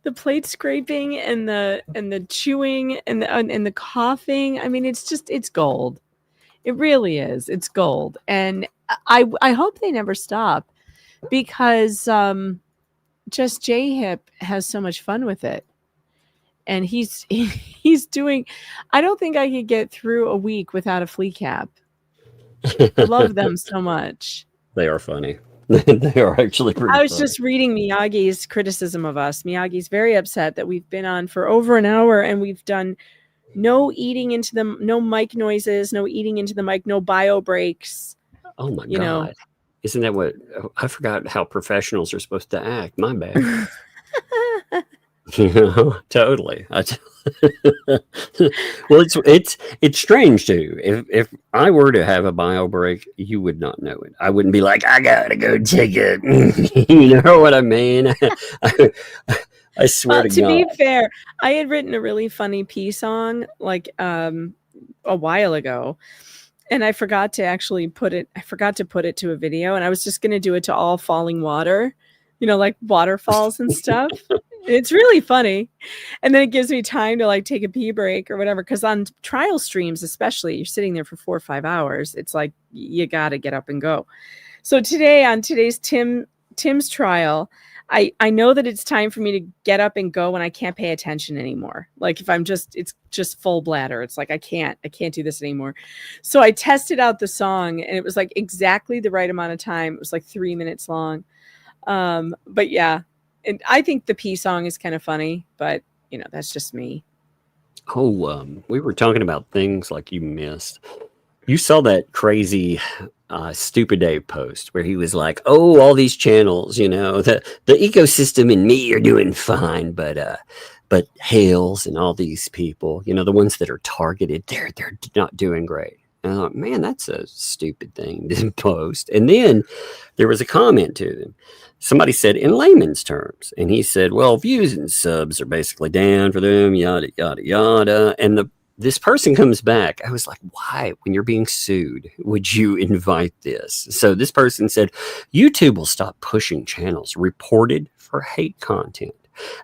S8: The plate scraping and the chewing and the coughing. I mean, it's gold. It really is. It's gold. And I hope they never stop because just J-Hip has so much fun with it. And he's doing, I don't think I could get through a week without a flea cap. I love them so much.
S3: They are funny. They are actually pretty
S8: I was
S3: funny.
S8: just reading Miyagi's criticism of us. Miyagi's very upset that we've been on for over an hour and we've done No eating into the, no mic noises, no eating into the mic, no bio breaks.
S3: Oh my
S8: You know.
S3: God. Isn't that what I forgot how professionals are supposed to act? My bad. Totally. Well, it's strange too. If I were to have a bio break, you would not know it. I wouldn't be like, I gotta go take it. You know what I mean? I swear to
S8: to
S3: God.
S8: be fair, I had written a really funny pee song like a while ago, and I forgot to actually put it. I forgot to put it to a video, and I was just gonna do it to all falling water, like waterfalls and stuff. It's really funny. And then it gives me time to like take a pee break or whatever. Because on trial streams, especially, you're sitting there for 4 or 5 hours. It's like you got to get up and go. So today, on today's Tim's trial, I know that it's time for me to get up and go when I can't pay attention anymore. Like if it's just full bladder. It's like I can't do this anymore. So I tested out the song, and it was like exactly the right amount of time. It was like 3 minutes long. But yeah. And I think the pee song is kind of funny, but that's just me.
S3: Oh, we were talking about things like you missed. You saw that crazy Stupid Dave post where he was like, "Oh, all these channels, the ecosystem and me are doing fine, but Hales and all these people, the ones that are targeted, they're not doing great." And I thought, man, that's a stupid thing to post. And then there was a comment to them. Somebody said in layman's terms, and he said, well, views and subs are basically down for them, yada, yada, yada. And this person comes back. I was like, why, when you're being sued, would you invite this? So this person said, YouTube will stop pushing channels reported for hate content.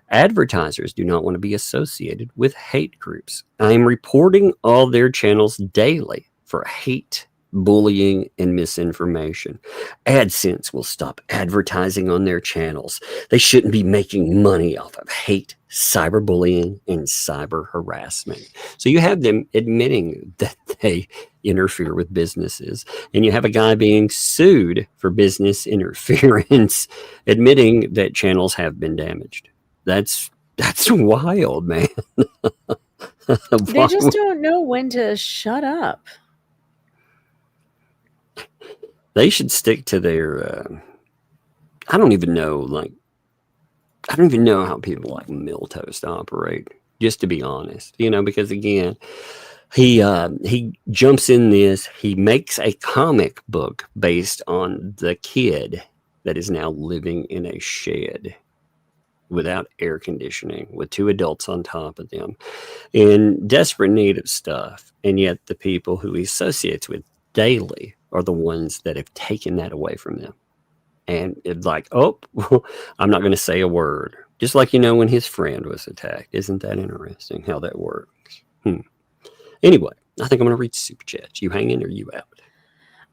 S3: Advertisers do not want to be associated with hate groups. I am reporting all their channels daily for hate, bullying, and misinformation. AdSense will stop advertising on their channels. They shouldn't be making money off of hate, cyberbullying, and cyber harassment. So you have them admitting that they interfere with businesses, and you have a guy being sued for business interference, admitting that channels have been damaged. That's wild, man.
S8: They just don't know when to shut up.
S3: They should stick to their, I don't even know how people like Miltoast operate, just to be honest, because again, he jumps in this, he makes a comic book based on the kid that is now living in a shed without air conditioning with 2 adults on top of them in desperate need of stuff. And yet the people who he associates with daily are the ones that have taken that away from them. And it's like, oh, I'm not going to say a word. Just like, when his friend was attacked. Isn't that interesting how that works? Anyway, I think I'm going to read Super Chats. You hanging or you out?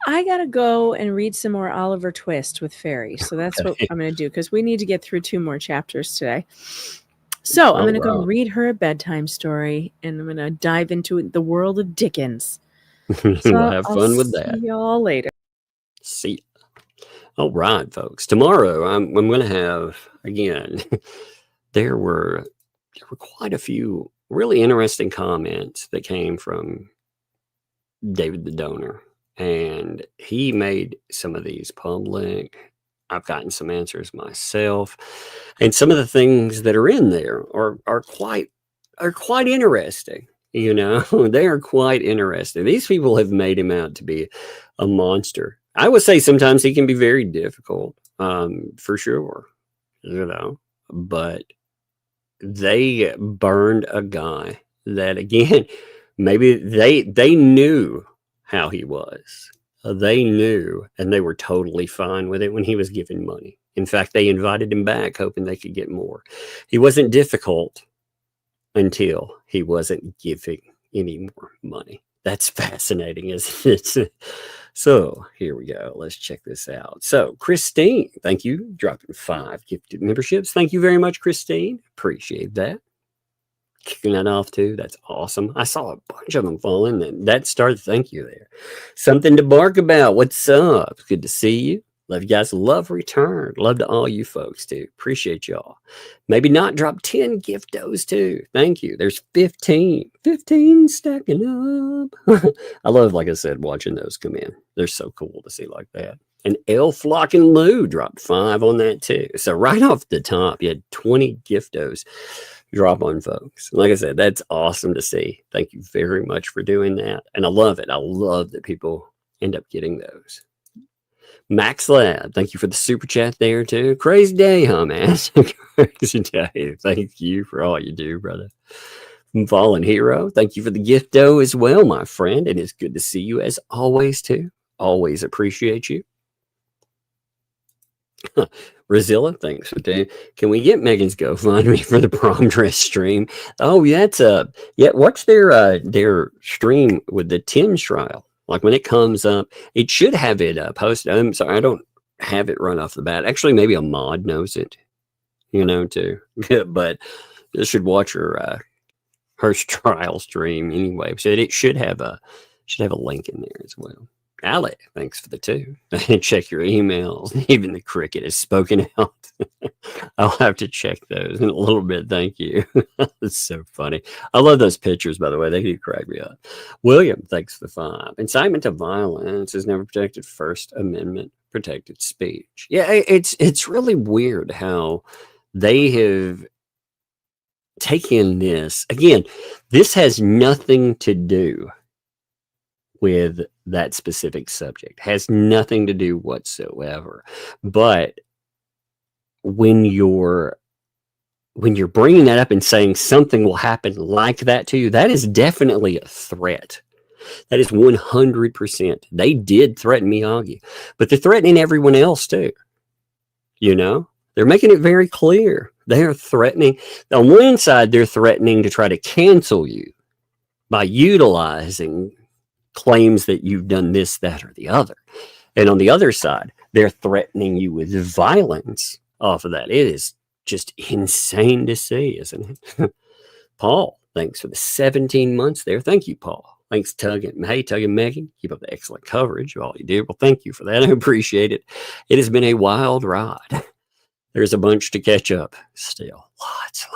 S8: I got to go and read some more Oliver Twist with Fairy. So that's what I'm going to do, because we need to get through 2 more chapters today. So I'm going to go read her a bedtime story, and I'm going to dive into the world of Dickens. So
S3: we'll have fun with that.
S8: See y'all later.
S3: See ya. All right, folks. Tomorrow I'm going to have, again, there were quite a few really interesting comments that came from David the Donor. And he made some of these public. I've gotten some answers myself. And some of the things that are in there are quite interesting. They are quite interesting. These people have made him out to be a monster. I would say sometimes he can be very difficult, for sure, but they burned a guy that, again, maybe they knew how he was. They knew, and they were totally fine with it when he was giving money. In fact, they invited him back, hoping they could get more. He wasn't difficult until he wasn't giving any more money. That's fascinating, isn't it? So here we go. Let's check this out. So Christine, thank you. Dropping 5 gifted memberships. Thank you very much, Christine. Appreciate that. Kicking that off too. That's awesome. I saw a bunch of them falling, and that started. Thank you there. Something to bark about. What's up? Good to see you. Love you guys. Love returned. Love to all you folks too. Appreciate y'all. Maybe not drop 10 giftos too. Thank you. There's 15 stacking up. I love, like I said, watching those come in. They're so cool to see like that. And L Flock and Lou dropped 5 on that too. So right off the top, you had 20 giftos drop on folks. Like I said, that's awesome to see. Thank you very much for doing that. And I love it. I love that people end up getting those. Max Lab, thank you for the super chat there too. Crazy day, huh, man? Crazy day. Thank you for all you do, brother. Fallen Hero, thank you for the gifto as well, my friend. It is good to see you as always too. Always appreciate you. Rosilla, thanks for that. Can we get Megan's GoFundMe for the prom dress stream? Oh, yeah, that's yeah. Watch their stream with the Tim's trial. Like when it comes up, it should have it posted. I'm sorry, I don't have it run off the bat. Actually, maybe a mod knows it, too. But you should watch her trial stream anyway. So it should have a link in there as well. Alec, thanks for the 2. Check your emails. Even the cricket is spoken out. I'll have to check those in a little bit. Thank you. It's so funny. I love those pictures, by the way. They do crack me up. William, thanks for the 5. Incitement to violence is never protected. First Amendment protected speech. Yeah, it's really weird how they have taken this. Again, this has nothing to do with that specific subject. Has nothing to do whatsoever. But when you're bringing that up and saying something will happen like that to you, that is definitely a threat. That is 100%. They did threaten Miyagi, but they're threatening everyone else too. They're making it very clear. They are threatening. On one side, they're threatening to try to cancel you by utilizing claims that you've done this, that, or the other. And on the other side, they're threatening you with violence off of that. It is just insane to see, isn't it? Paul, thanks for the 17 months there. Thank you, Paul. Thanks, Tug and Megan. Keep up the excellent coverage of all you do. Well, thank you for that. I appreciate it. It has been a wild ride. There's a bunch to catch up still. Lots.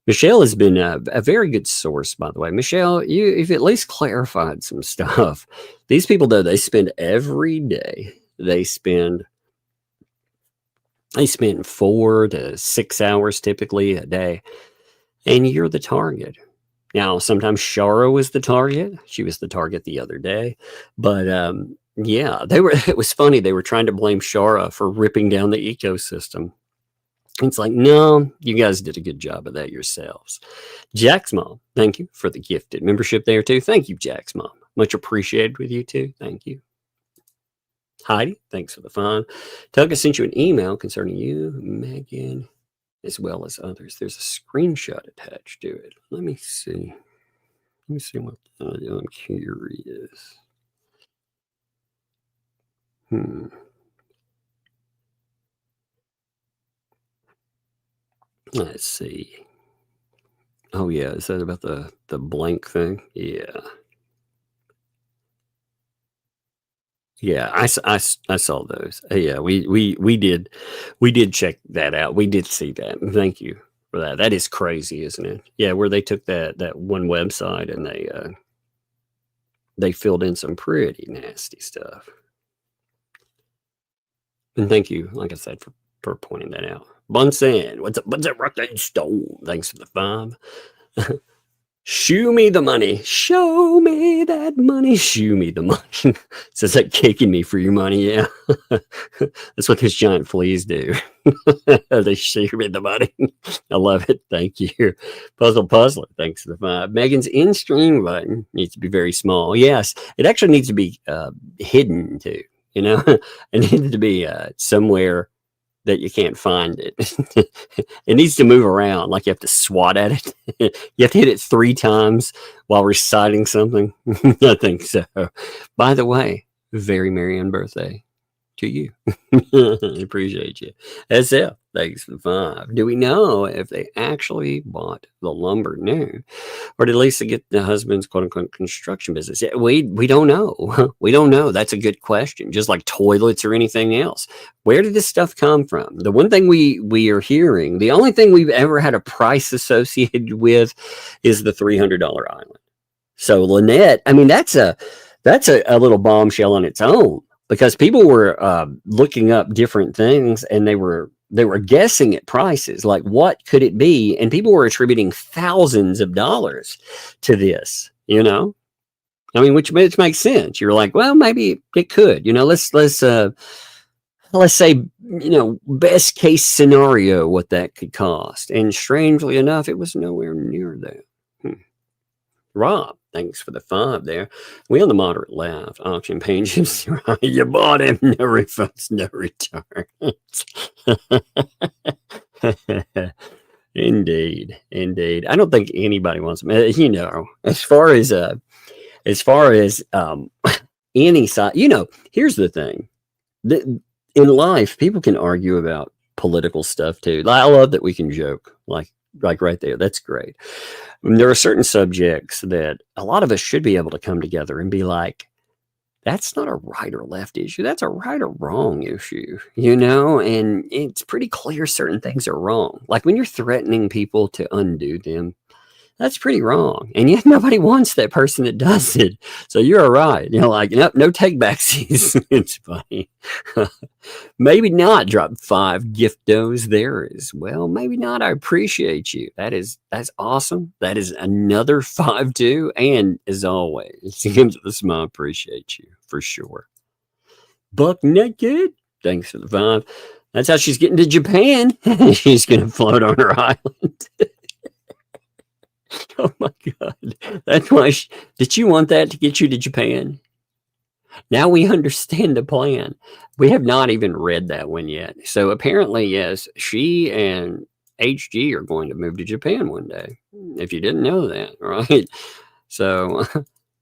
S3: Michelle has been a very good source, by the way. Michelle, you've at least clarified some stuff. These people, though, they spend every day. They spend 4 to 6 hours typically a day, and you're the target. Now, sometimes Shara was the target. She was the target the other day, but yeah, it was funny. They were trying to blame Shara for ripping down the ecosystem. It's like, no, you guys did a good job of that yourselves. Jack's mom, thank you for the gifted membership there too. Thank you, Jack's mom. Much appreciated with you too. Thank you. Heidi, thanks for the fun. Tug, I sent you an email concerning you, Megan, as well as others. There's a screenshot attached to it. Let me see. What I'm curious. Let's see. Oh yeah, is that about the blank thing? Yeah. Yeah, I saw those. Yeah, we did check that out. We did see that. Thank you for that. That is crazy, isn't it? Yeah, where they took that one website and they filled in some pretty nasty stuff. And thank you, like I said, for pointing that out. Bunsen, what's up, Rocket Stone? Thanks for the 5. Show me the money. Show me that money. Show me the money. Says that caking me for your money. Yeah. That's what those giant fleas do. They show me the money. I love it. Thank you. Puzzler. Thanks for the 5. Megan's in-stream button needs to be very small. Yes. It actually needs to be hidden too. It needs to be somewhere that you can't find it. It needs to move around, like you have to swat at it. You have to hit it 3 times while reciting something. I think so. By the way, very merry birthday to you. I appreciate you. SF, Thanks for the 5. Do we know if they actually bought the lumber new, or did Lisa get the husband's quote unquote construction business? Yeah, we don't know. We don't know. That's a good question. Just like toilets or anything else. Where did this stuff come from? The one thing we are hearing, the only thing we've ever had a price associated with is the $300 island. So Lynette, I mean, that's a little bombshell on its own, because people were looking up different things, and they were guessing at prices, like what could it be, and people were attributing thousands of dollars to this. You know, I mean, which makes sense. You're like, well, maybe it could. You know, let's say, you know, best case scenario, what that could cost, and strangely enough, it was nowhere near that. Rob, thanks for the 5 there. We on the moderate left. Auction pages. You bought him. No refunds, no returns. Indeed. I don't think anybody wants them. You know, as far as any side, you know, here's the thing. In life, people can argue about political stuff too. I love that we can joke, like right there. That's great. There are certain subjects that a lot of us should be able to come together and be like, that's not a right or left issue. That's a right or wrong issue, you know? And it's pretty clear certain things are wrong. Like when you're threatening people to undo them, that's pretty wrong. And yet nobody wants that person that does it. So you're all right. You know, like, nope, no take backsies. It's funny. Maybe not drop 5 giftos there as well. Maybe not. I appreciate you. That's awesome. That is another 5 too. And as always, it comes with a smile. Appreciate you for sure. Buck naked. Thanks for the 5. That's how she's getting to Japan. She's going to float on her island. Oh my God. That's why did you want that to get you to Japan? Now we understand the plan. We have not even read that one yet. So apparently, yes, she and HG are going to move to Japan one day. If you didn't know that, right? So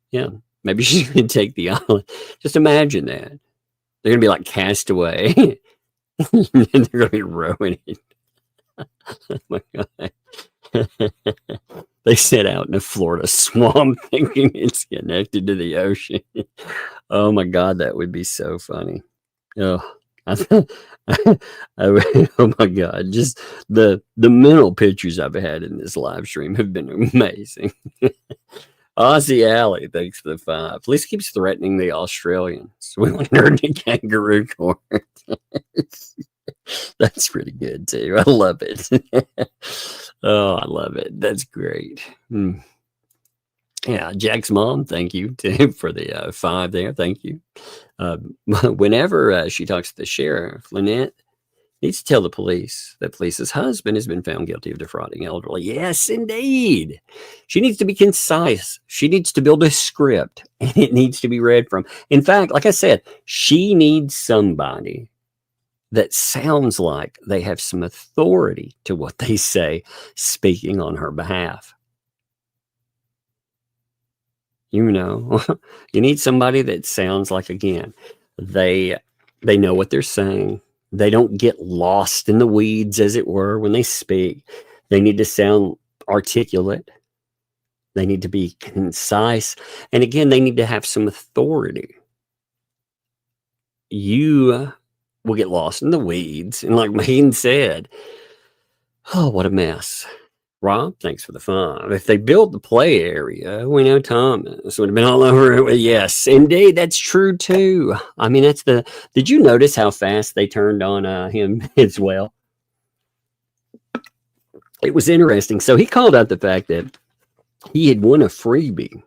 S3: yeah, maybe she's going to take the island. Just imagine that. They're going to be like Castaway. And they're going to be rowing it. Oh my God. They set out in a Florida swamp thinking it's connected to the ocean. Oh my God, that would be so funny. Oh, oh my God, just the mental pictures I've had in this live stream have been amazing. Aussie Alley, thanks for the 5. At least keeps threatening the Australians. We want her in kangaroo court. That's pretty good too. I love it. Oh, I love it. That's great. Yeah, Jack's mom, thank you for the 5 there. Thank you. Whenever she talks to the sheriff, Lynette needs to tell the police that Lisa's husband has been found guilty of defrauding elderly. Yes, indeed. She needs to be concise. She needs to build a script, and it needs to be read from. In fact, like I said, she needs somebody that sounds like they have some authority to what they say, speaking on her behalf. You know, you need somebody that sounds like, again, they know what they're saying. They don't get lost in the weeds, as it were, when they speak. They need to sound articulate. They need to be concise. And again, they need to have some authority. You will get lost in the weeds. And like Megan said, oh, what a mess. Rob, thanks for the 5. If they built the play area, we know Thomas would have been all over it. Yes, indeed, that's true too. I mean, did you notice how fast they turned on him as well? It was interesting. So he called out the fact that he had won a freebie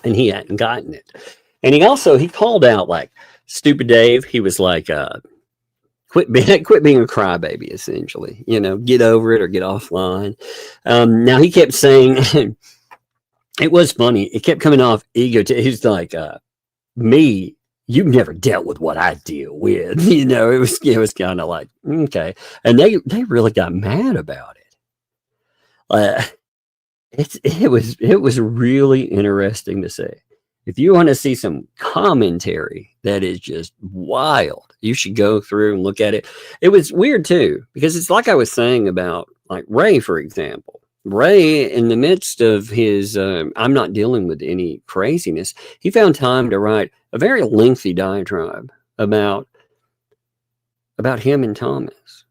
S3: and he hadn't gotten it. And he called out like Stupid Dave. He was like, quit being a crybaby, essentially. You know, get over it or get offline. Now he kept saying, it was funny. It kept coming off ego. He's like, me, you've never dealt with what I deal with. You know, it was kind of like, okay. And they really got mad about it. It was really interesting to see. If you want to see some commentary that is just wild, you should go through and look at it. It was weird too, because it's like I was saying about like Ray, for example. Ray, in the midst of his, I'm not dealing with any craziness, he found time to write a very lengthy diatribe about him and Thomas.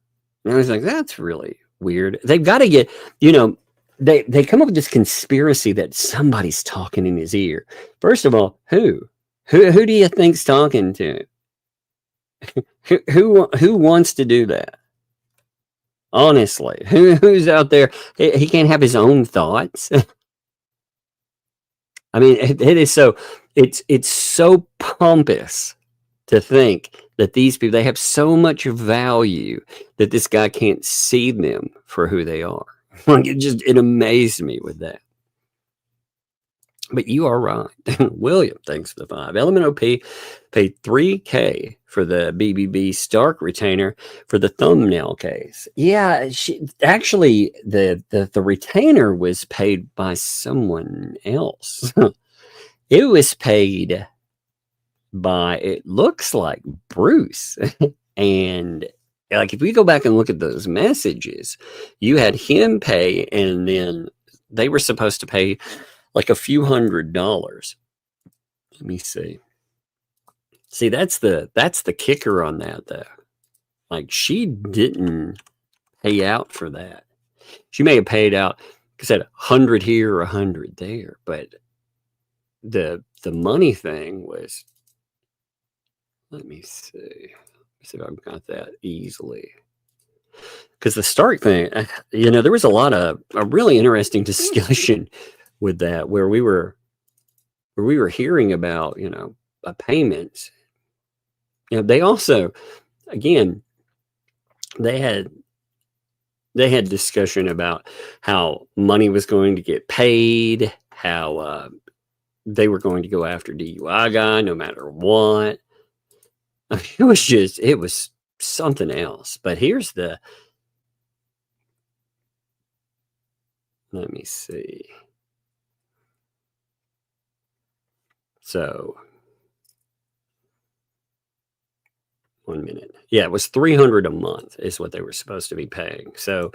S3: And I was like, that's really weird. They've got to get, you know, they come up with this conspiracy that somebody's talking in his ear. First of all, who do you think's talking to him? Who wants to do that? Honestly, who's out there? He can't have his own thoughts. I mean, it is so. It's so pompous to think that these people, they have so much value that this guy can't see them for who they are. Like it amazed me with that. But you are right. William, thanks for the 5. Element OP paid $3K for the BBB Stark retainer for the thumbnail case. Yeah, actually, the retainer was paid by someone else. It was paid by, it looks like, Bruce. And like, if we go back and look at those messages, you had him pay, and then they were supposed to pay like a few $100s. Let me see. See, that's the kicker on that, though. Like, she didn't pay out for that. She may have paid out, like I said, 100 here or 100 there, but the money thing was, let me see. Let's see if I've got that easily. Because the Stark thing, you know, there was a really interesting discussion with that, where we were hearing about, you know, payments. You know, they also, again, they had discussion about how money was going to get paid, how they were going to go after DUI guy no matter what. I mean, it was something else. But here's let me see. So, 1 minute. Yeah, it was $300 a month is what they were supposed to be paying. So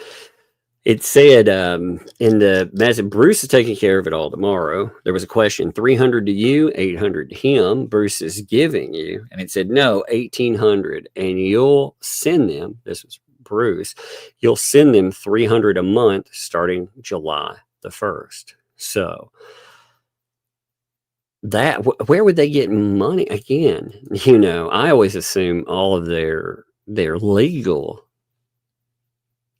S3: it said in the message, Bruce is taking care of it all tomorrow. There was a question, $300 to you, $800 to him. Bruce is giving you, and it said no, $1,800, and you'll send them. This was Bruce. You'll send them $300 a month starting July the 1st. So that, where would they get money? Again, you know, I always assume all of their legal,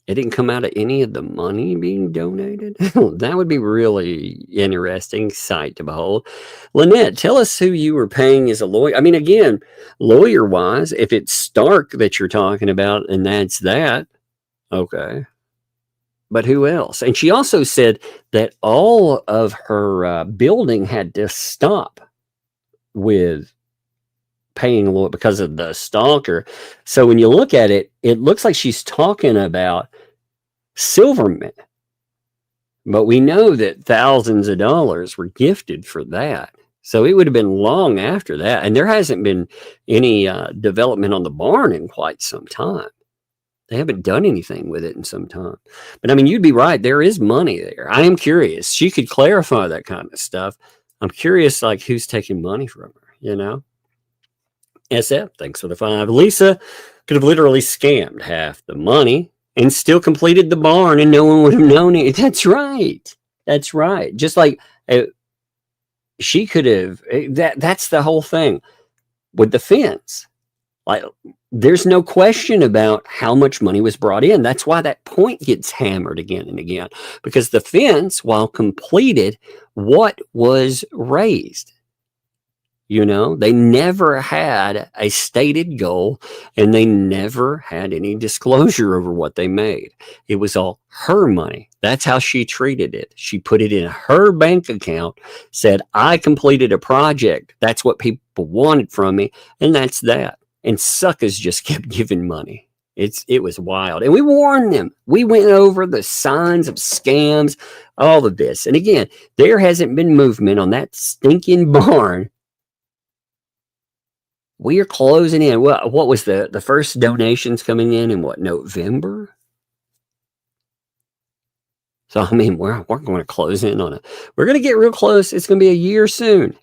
S3: it didn't come out of any of the money being donated. That would be really interesting sight to behold. Lynette, tell us who you were paying as a lawyer. I mean, again, lawyer wise, if it's Stark that you're talking about and that's that, okay. But who else? And she also said that all of her building had to stop with paying a lawyer because of the stalker. So when you look at it, it looks like she's talking about Silverman. But we know that thousands of dollars were gifted for that. So it would have been long after that. And there hasn't been any development on the barn in quite some time. They haven't done anything with it in some time. But I mean, you'd be right. There is money there. I am curious. She could clarify that kind of stuff. I'm curious, like, who's taking money from her, you know? SF, thanks for the 5. Lisa could have literally scammed half the money and still completed the barn and no one would have known it. That's right. That's right. Just like she could have, that's the whole thing with the fence. Like, there's no question about how much money was brought in. That's why that point gets hammered again and again, because the fence, while completed, what was raised? You know, they never had a stated goal and they never had any disclosure over what they made. It was all her money. That's how she treated it. She put it in her bank account, said, I completed a project. That's what people wanted from me. And that's that. And suckers just kept giving money. It was wild. And we warned them. We went over the signs of scams, all of this. And again, there hasn't been movement on that stinking barn. We are closing in. What was the first donations coming in what, November? So, I mean, we're going to close in on it. We're going to get real close. It's going to be a year soon.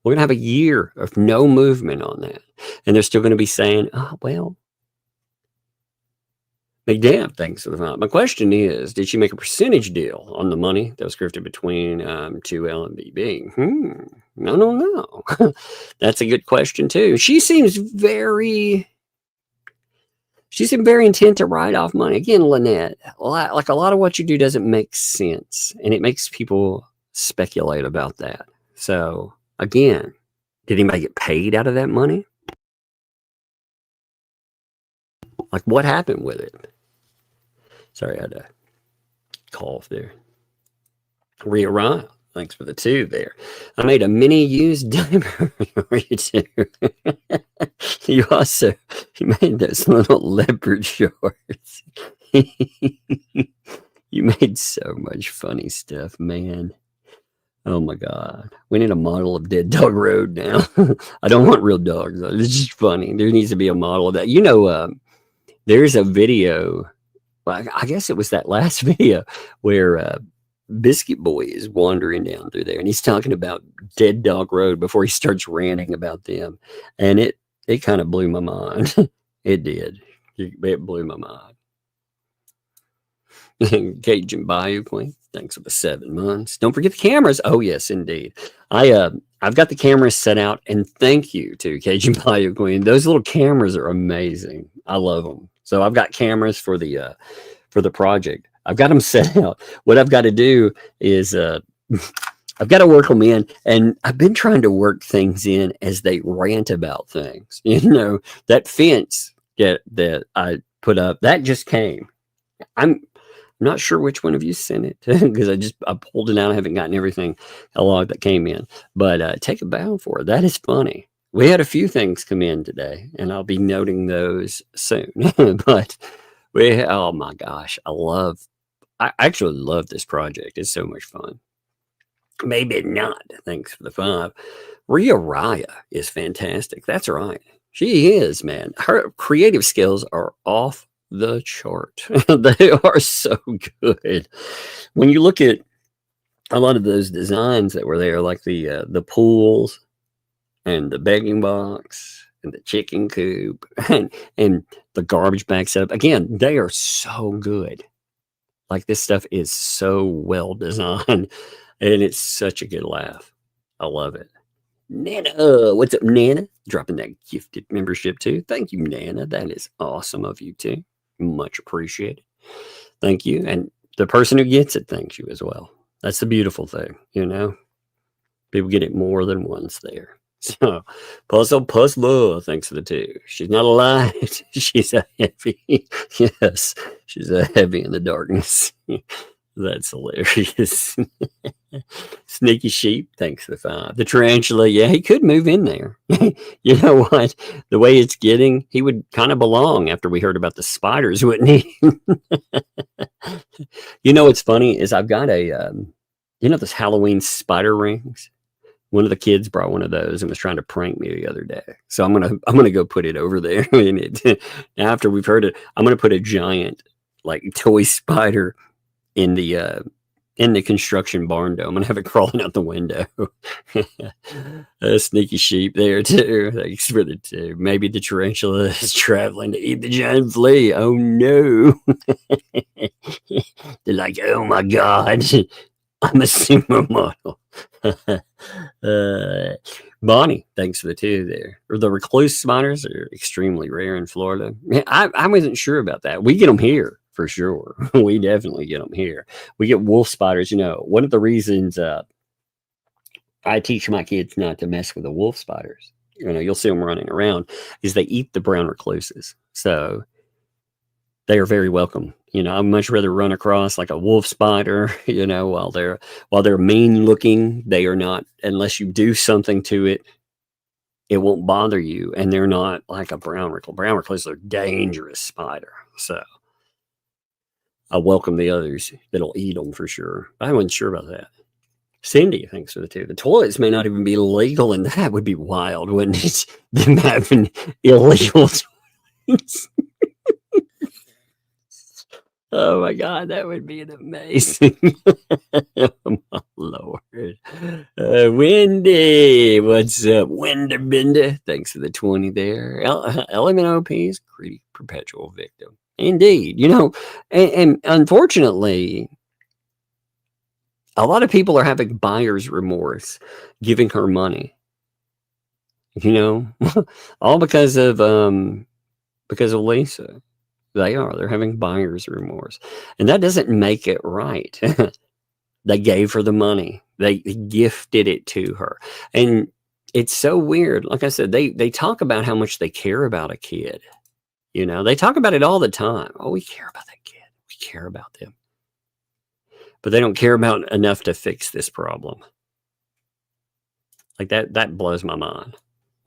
S3: We're going to have a year of no movement on that. And they're still going to be saying, oh, well, McDam, thanks for the fund. My question is, did she make a percentage deal on the money that was grifted between 2L and BB? No. That's a good question, too. She seemed very intent to write off money. Again, Lynette, like a lot of what you do doesn't make sense. And it makes people speculate about that. So, again, did anybody get paid out of that money? Like, what happened with it? Sorry, I had to cough there. Rhea Ryle, thanks for the 2 there. I made a mini used diaper for you too. You made those little leopard shorts. You made so much funny stuff, man. Oh my God. We need a model of Dead Dog Road now. I don't want real dogs. It's just funny. There needs to be a model of that. You know, there's a video. Well, I guess it was that last video where Biscuit Boy is wandering down through there and he's talking about Dead Dog Road before he starts ranting about them. And it kind of blew my mind. It did. It blew my mind. Cajun Bayou Queen, thanks for the 7 months. Don't forget the cameras. Oh, yes, indeed. I've got the cameras set out, and thank you to Cajun Bayou Queen. Those little cameras are amazing. I love them. So I've got cameras for the project. I've got them set out. What I've got to do is I've got to work them in, and I've been trying to work things in as they rant about things. You know, that fence that I put up, that just came. I'm not sure which one of you sent it because I pulled it out. I haven't gotten everything a log that came in, but take a bow for it. That is funny. We had a few things come in today, and I'll be noting those soon. But oh my gosh, I actually love this project. It's so much fun. Maybe not. Thanks for the 5. Rhea Raya is fantastic. That's right. She is, man. Her creative skills are off the chart. They are so good. When you look at a lot of those designs that were there, like the pools and the begging box and the chicken coop and the garbage bag setup, again, they are so good. Like, this stuff is so well designed, and it's such a good laugh. I love it. Nana, what's up, Nana? Dropping that gifted membership too. Thank you, Nana. That is awesome of you too. Much appreciated. Thank you. And the person who gets it thanks you as well. That's the beautiful thing, you know. People get it more than once there. So, Puzzle, thanks for the 2. She's not a light. She's a heavy. Yes, she's a heavy in the darkness. That's hilarious. Sneaky Sheep, thanks for the 5. The tarantula, yeah, he could move in there. You know what? The way it's getting, he would kind of belong after we heard about the spiders, wouldn't he? You know what's funny is I've got those Halloween spider rings. One of the kids brought one of those and was trying to prank me the other day. So I'm gonna go put it over there. After we've heard it, I'm gonna put a giant like toy spider in the construction barn dome and have it crawling out the window. A sneaky sheep there too. Thanks for the 2. Maybe the tarantula is traveling to eat the giant flea. Oh no. They're like, oh my God, I'm a supermodel. Bonnie, thanks for the 2 there. The recluse spiders are extremely rare in Florida. I wasn't sure about that. We get them here for sure. We definitely get them here. We get wolf spiders. You know, one of the reasons I teach my kids not to mess with the wolf spiders, you know, you'll see them running around, is they eat the brown recluses. So they are very welcome. You know, I'd much rather run across like a wolf spider, you know, while they're mean looking. They are not, unless you do something to it, it won't bother you, and they're not like a brown recluse. Brown recluse are a dangerous spider. So I welcome the others that'll eat them for sure. I wasn't sure about that. Cindy, thanks for the two. The toilets may not even be legal, and that would be wild, wouldn't it? Them having illegal toilets. Oh my God, that would be an amazing. Oh my Lord. Wendy, what's up? Wenderbender, thanks for the 20 there. LMNOP's greedy perpetual victim. Indeed, you know, and unfortunately, a lot of people are having buyer's remorse giving her money. You know, all because of Lisa. They're having buyer's remorse. And that doesn't make it right. They gave her the money. They gifted it to her. And it's so weird. Like I said, they talk about how much they care about a kid. You know, they talk about it all the time. Oh, we care about that kid. We care about them. But they don't care about enough to fix this problem. Like that blows my mind.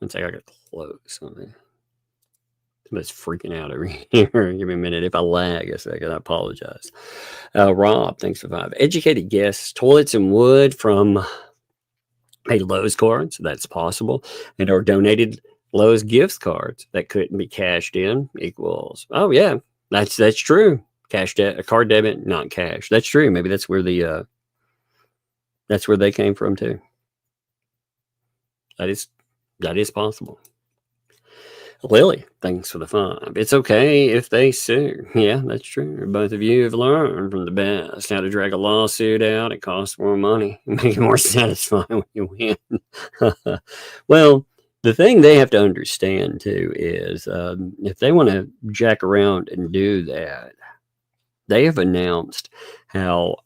S3: One second, I got to close something. Somebody's freaking out over here. Give me a minute. If I lag a second, I apologize. Rob, thanks for 5. Educated guests, toilets and wood from a Lowe's card, so that's possible, and or donated Lowe's gift cards that couldn't be cashed in equals. Oh yeah, that's true. A card debit, not cash. That's true. Maybe that's where they came from too. That is possible. Lily, thanks for the 5. It's okay if they sue. Yeah, that's true. Both of you have learned from the best how to drag a lawsuit out. It costs more money. Make it more satisfying when you win. Well, the thing they have to understand too is if they want to jack around and do that, they have announced how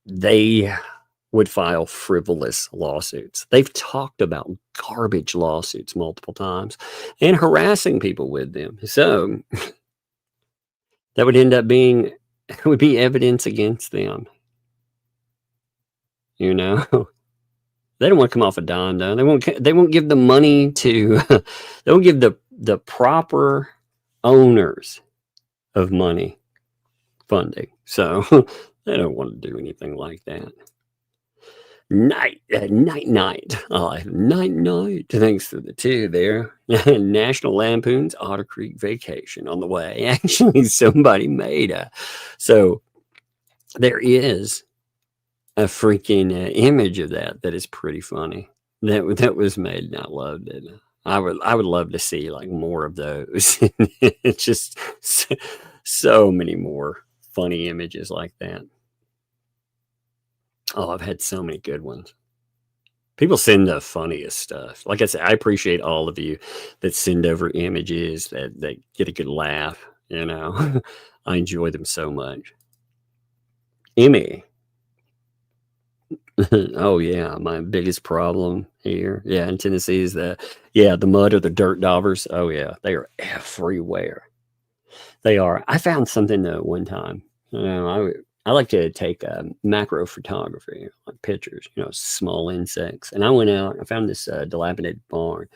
S3: they would file frivolous lawsuits. They've talked about garbage lawsuits multiple times and harassing people with them. So that would end up being, it would be evidence against them. You know, they don't want to come off a dime though. They won't give the money to, they won't give the proper owners of money funding. So they don't want to do anything like that. Night. Oh, night. Thanks to the 2 there. National Lampoon's Otter Creek Vacation on the way. Actually, somebody made a. So there is a freaking image of that is pretty funny. That was made, and I loved it. I would love to see like more of those. It's just so many more funny images like that. Oh, I've had so many good ones. People send the funniest stuff. Like I said, I appreciate all of you that send over images that get a good laugh. You know, I enjoy them so much. Emmy. Oh yeah, my biggest problem here, yeah, in Tennessee is the mud or the dirt daubers. Oh yeah, they are everywhere. They are. I found something though one time. You know, I like to take macro photography, like pictures, you know, small insects. And I went out, I found this dilapidated barn,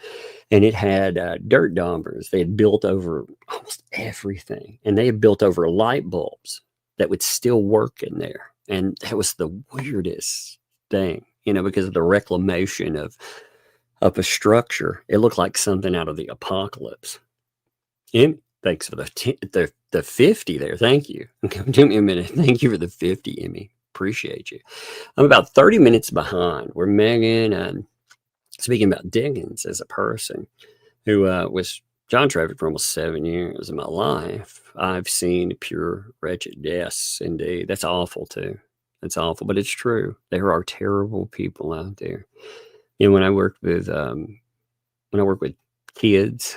S3: and it had dirt daubers. They had built over almost everything, and they had built over light bulbs that would still work in there. And that was the weirdest thing, you know, because of the reclamation of a structure. It looked like something out of the apocalypse. And thanks for the 50 there. Thank you. Give me a minute. Thank you for the 50, Emmy. Appreciate you. I'm about 30 minutes behind where Megan, speaking about Dickens as a person who was John Trafford for almost 7 years of my life. I've seen pure wretched deaths. Indeed. That's awful too. That's awful, but it's true. There are terrible people out there. You know, when I work with kids,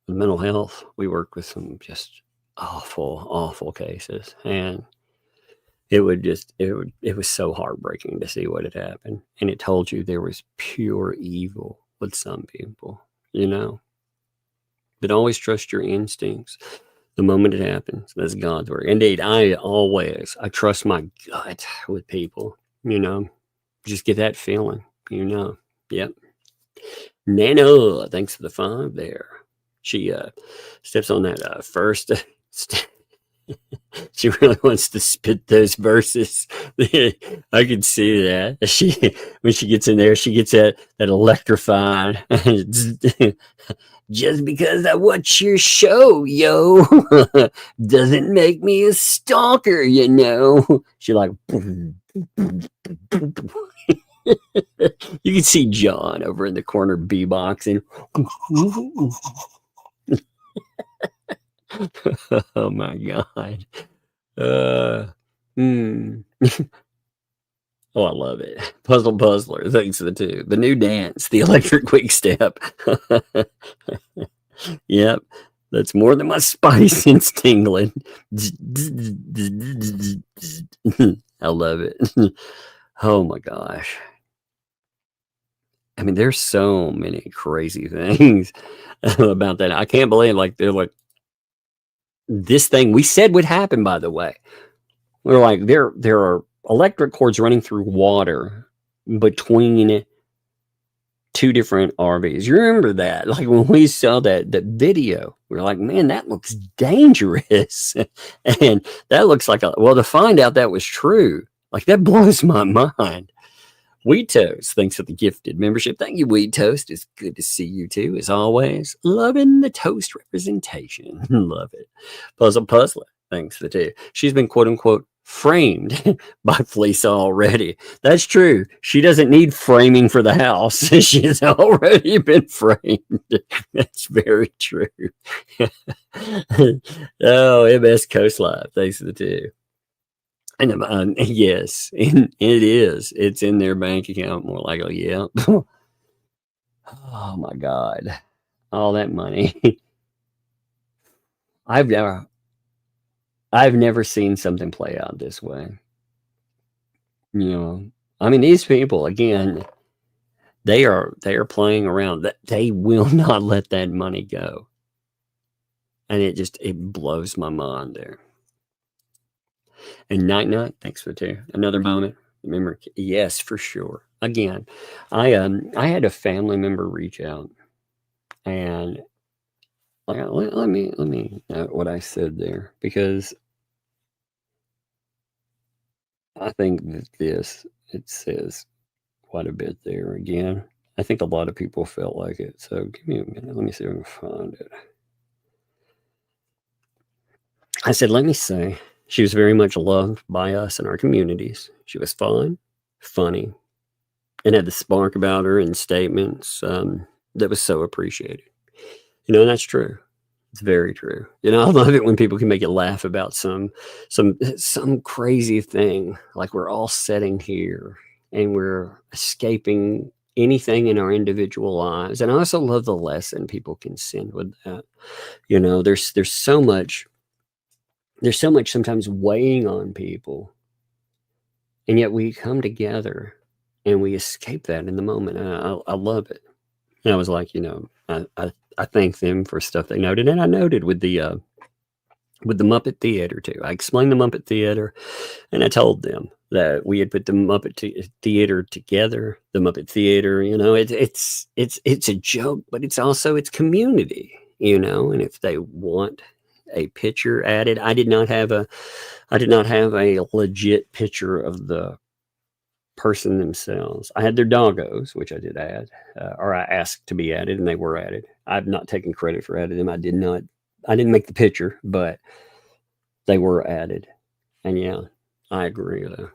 S3: mental health, we work with some just awful cases, and it was so heartbreaking to see what had happened. And it told you there was pure evil with some people, you know. But always trust your instincts the moment it happens. That's God's work. Indeed, I trust my gut with people, you know. Just get that feeling, you know. Yep. Nano, thanks for the 5 there. She steps on that first. She really wants to spit those verses. I can see that. When she gets in there, she gets that electrified. Just because I watch your show, yo, doesn't make me a stalker, you know. She like. You can see John over in the corner beatboxing. Oh my God. Oh, I love it. Puzzler. Thanks for the 2. The new dance, the electric quick step. Yep. That's more than my spice sense tingling. I love it. Oh my gosh. I mean, there's so many crazy things about that. I can't believe they're like this thing we said would happen, by the way. We're like, there are electric cords running through water between 2 different RVs. You remember that? Like when we saw that video, we were like, man, that looks dangerous. And that looks like to find out that was true, like that blows my mind. Wheat Toast, thanks for the gifted membership. Thank you, Wheat Toast. It's good to see you too, as always. Loving the toast representation. Love it. Puzzler, thanks for the 2. She's been quote unquote framed by Fleece already. That's true. She doesn't need framing for the house. She's already been framed. That's very true. Oh, MS Coast Live, thanks for the 2. And yes, it is. It's in their bank account. More like, oh yeah. Oh my God, all that money. I've never seen something play out this way. You know, I mean, these people again, they are playing around. They will not let that money go, and it blows my mind there. And Night, thanks for 2. Another moment. Remember, yes, for sure. Again, I had a family member reach out, and let me note what I said there, because I think that it says quite a bit there. Again, I think a lot of people felt like it. So give me a minute. Let me see if I can find it. I said, let me say, she was very much loved by us in our communities. She was fun, funny, and had the spark about her and statements that was so appreciated. You know, and that's true. It's very true. You know, I love it when people can make you laugh about some crazy thing, like we're all sitting here and we're escaping anything in our individual lives. And I also love the lesson people can send with that. You know, there's so much sometimes weighing on people, and yet we come together and we escape that in the moment. I love it. And I was like, you know, I thank them for stuff they noted, and I noted with the Muppet Theater too. I explained the Muppet Theater, and I told them that we had put the Muppet Theater together. The Muppet Theater, you know, it's a joke, but it's community, you know. And if they want a picture added, I did not have a legit picture of the person themselves. I had their doggos, which I did add, or I asked to be added, and they were added. I've not taken credit for adding them. I didn't make the picture, but they were added. And yeah, I agree though.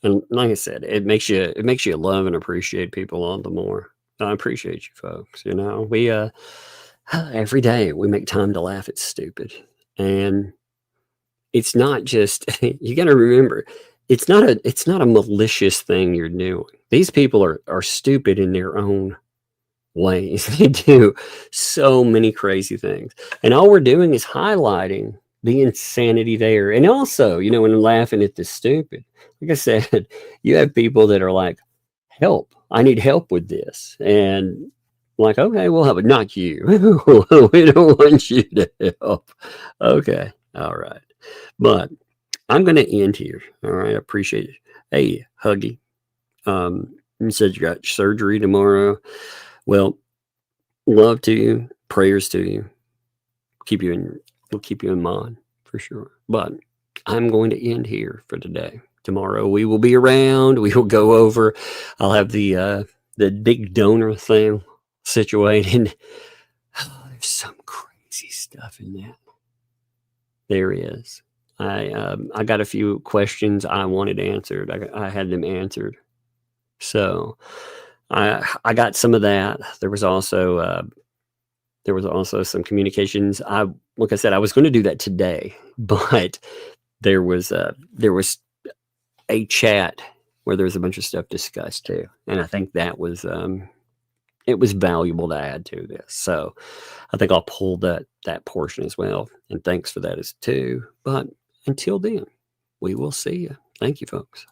S3: And like I said, it makes you love and appreciate people all the more. I appreciate you folks. You know, we every day we make time to laugh at stupid, and it's not just you got to remember. It's not a malicious thing you're doing. These people are stupid in their own ways. They do so many crazy things. And all we're doing is highlighting the insanity there. And also, you know, when I'm laughing at the stupid, like I said, you have people that are like, help, I need help with this. And like, okay, we'll help, but not you. We don't want you to help. Okay. All right. But I'm going to end here. All right. I appreciate it. Hey, Huggy. You said you got surgery tomorrow. Well, love to you, prayers to you. We'll keep you in mind for sure. But I'm going to end here for today. Tomorrow we will be around. We will go over. I'll have the big donor thing situated. There's some crazy stuff in that. There is. I got a few questions I wanted answered. I had them answered. So I got some of that. There was also some communications. Like I said, I was going to do that today, but there was a chat where there was a bunch of stuff discussed too, and I think that was it was valuable to add to this. So I think I'll pull that portion as well. And thanks for that as too. But until then, we will see you. Thank you, folks.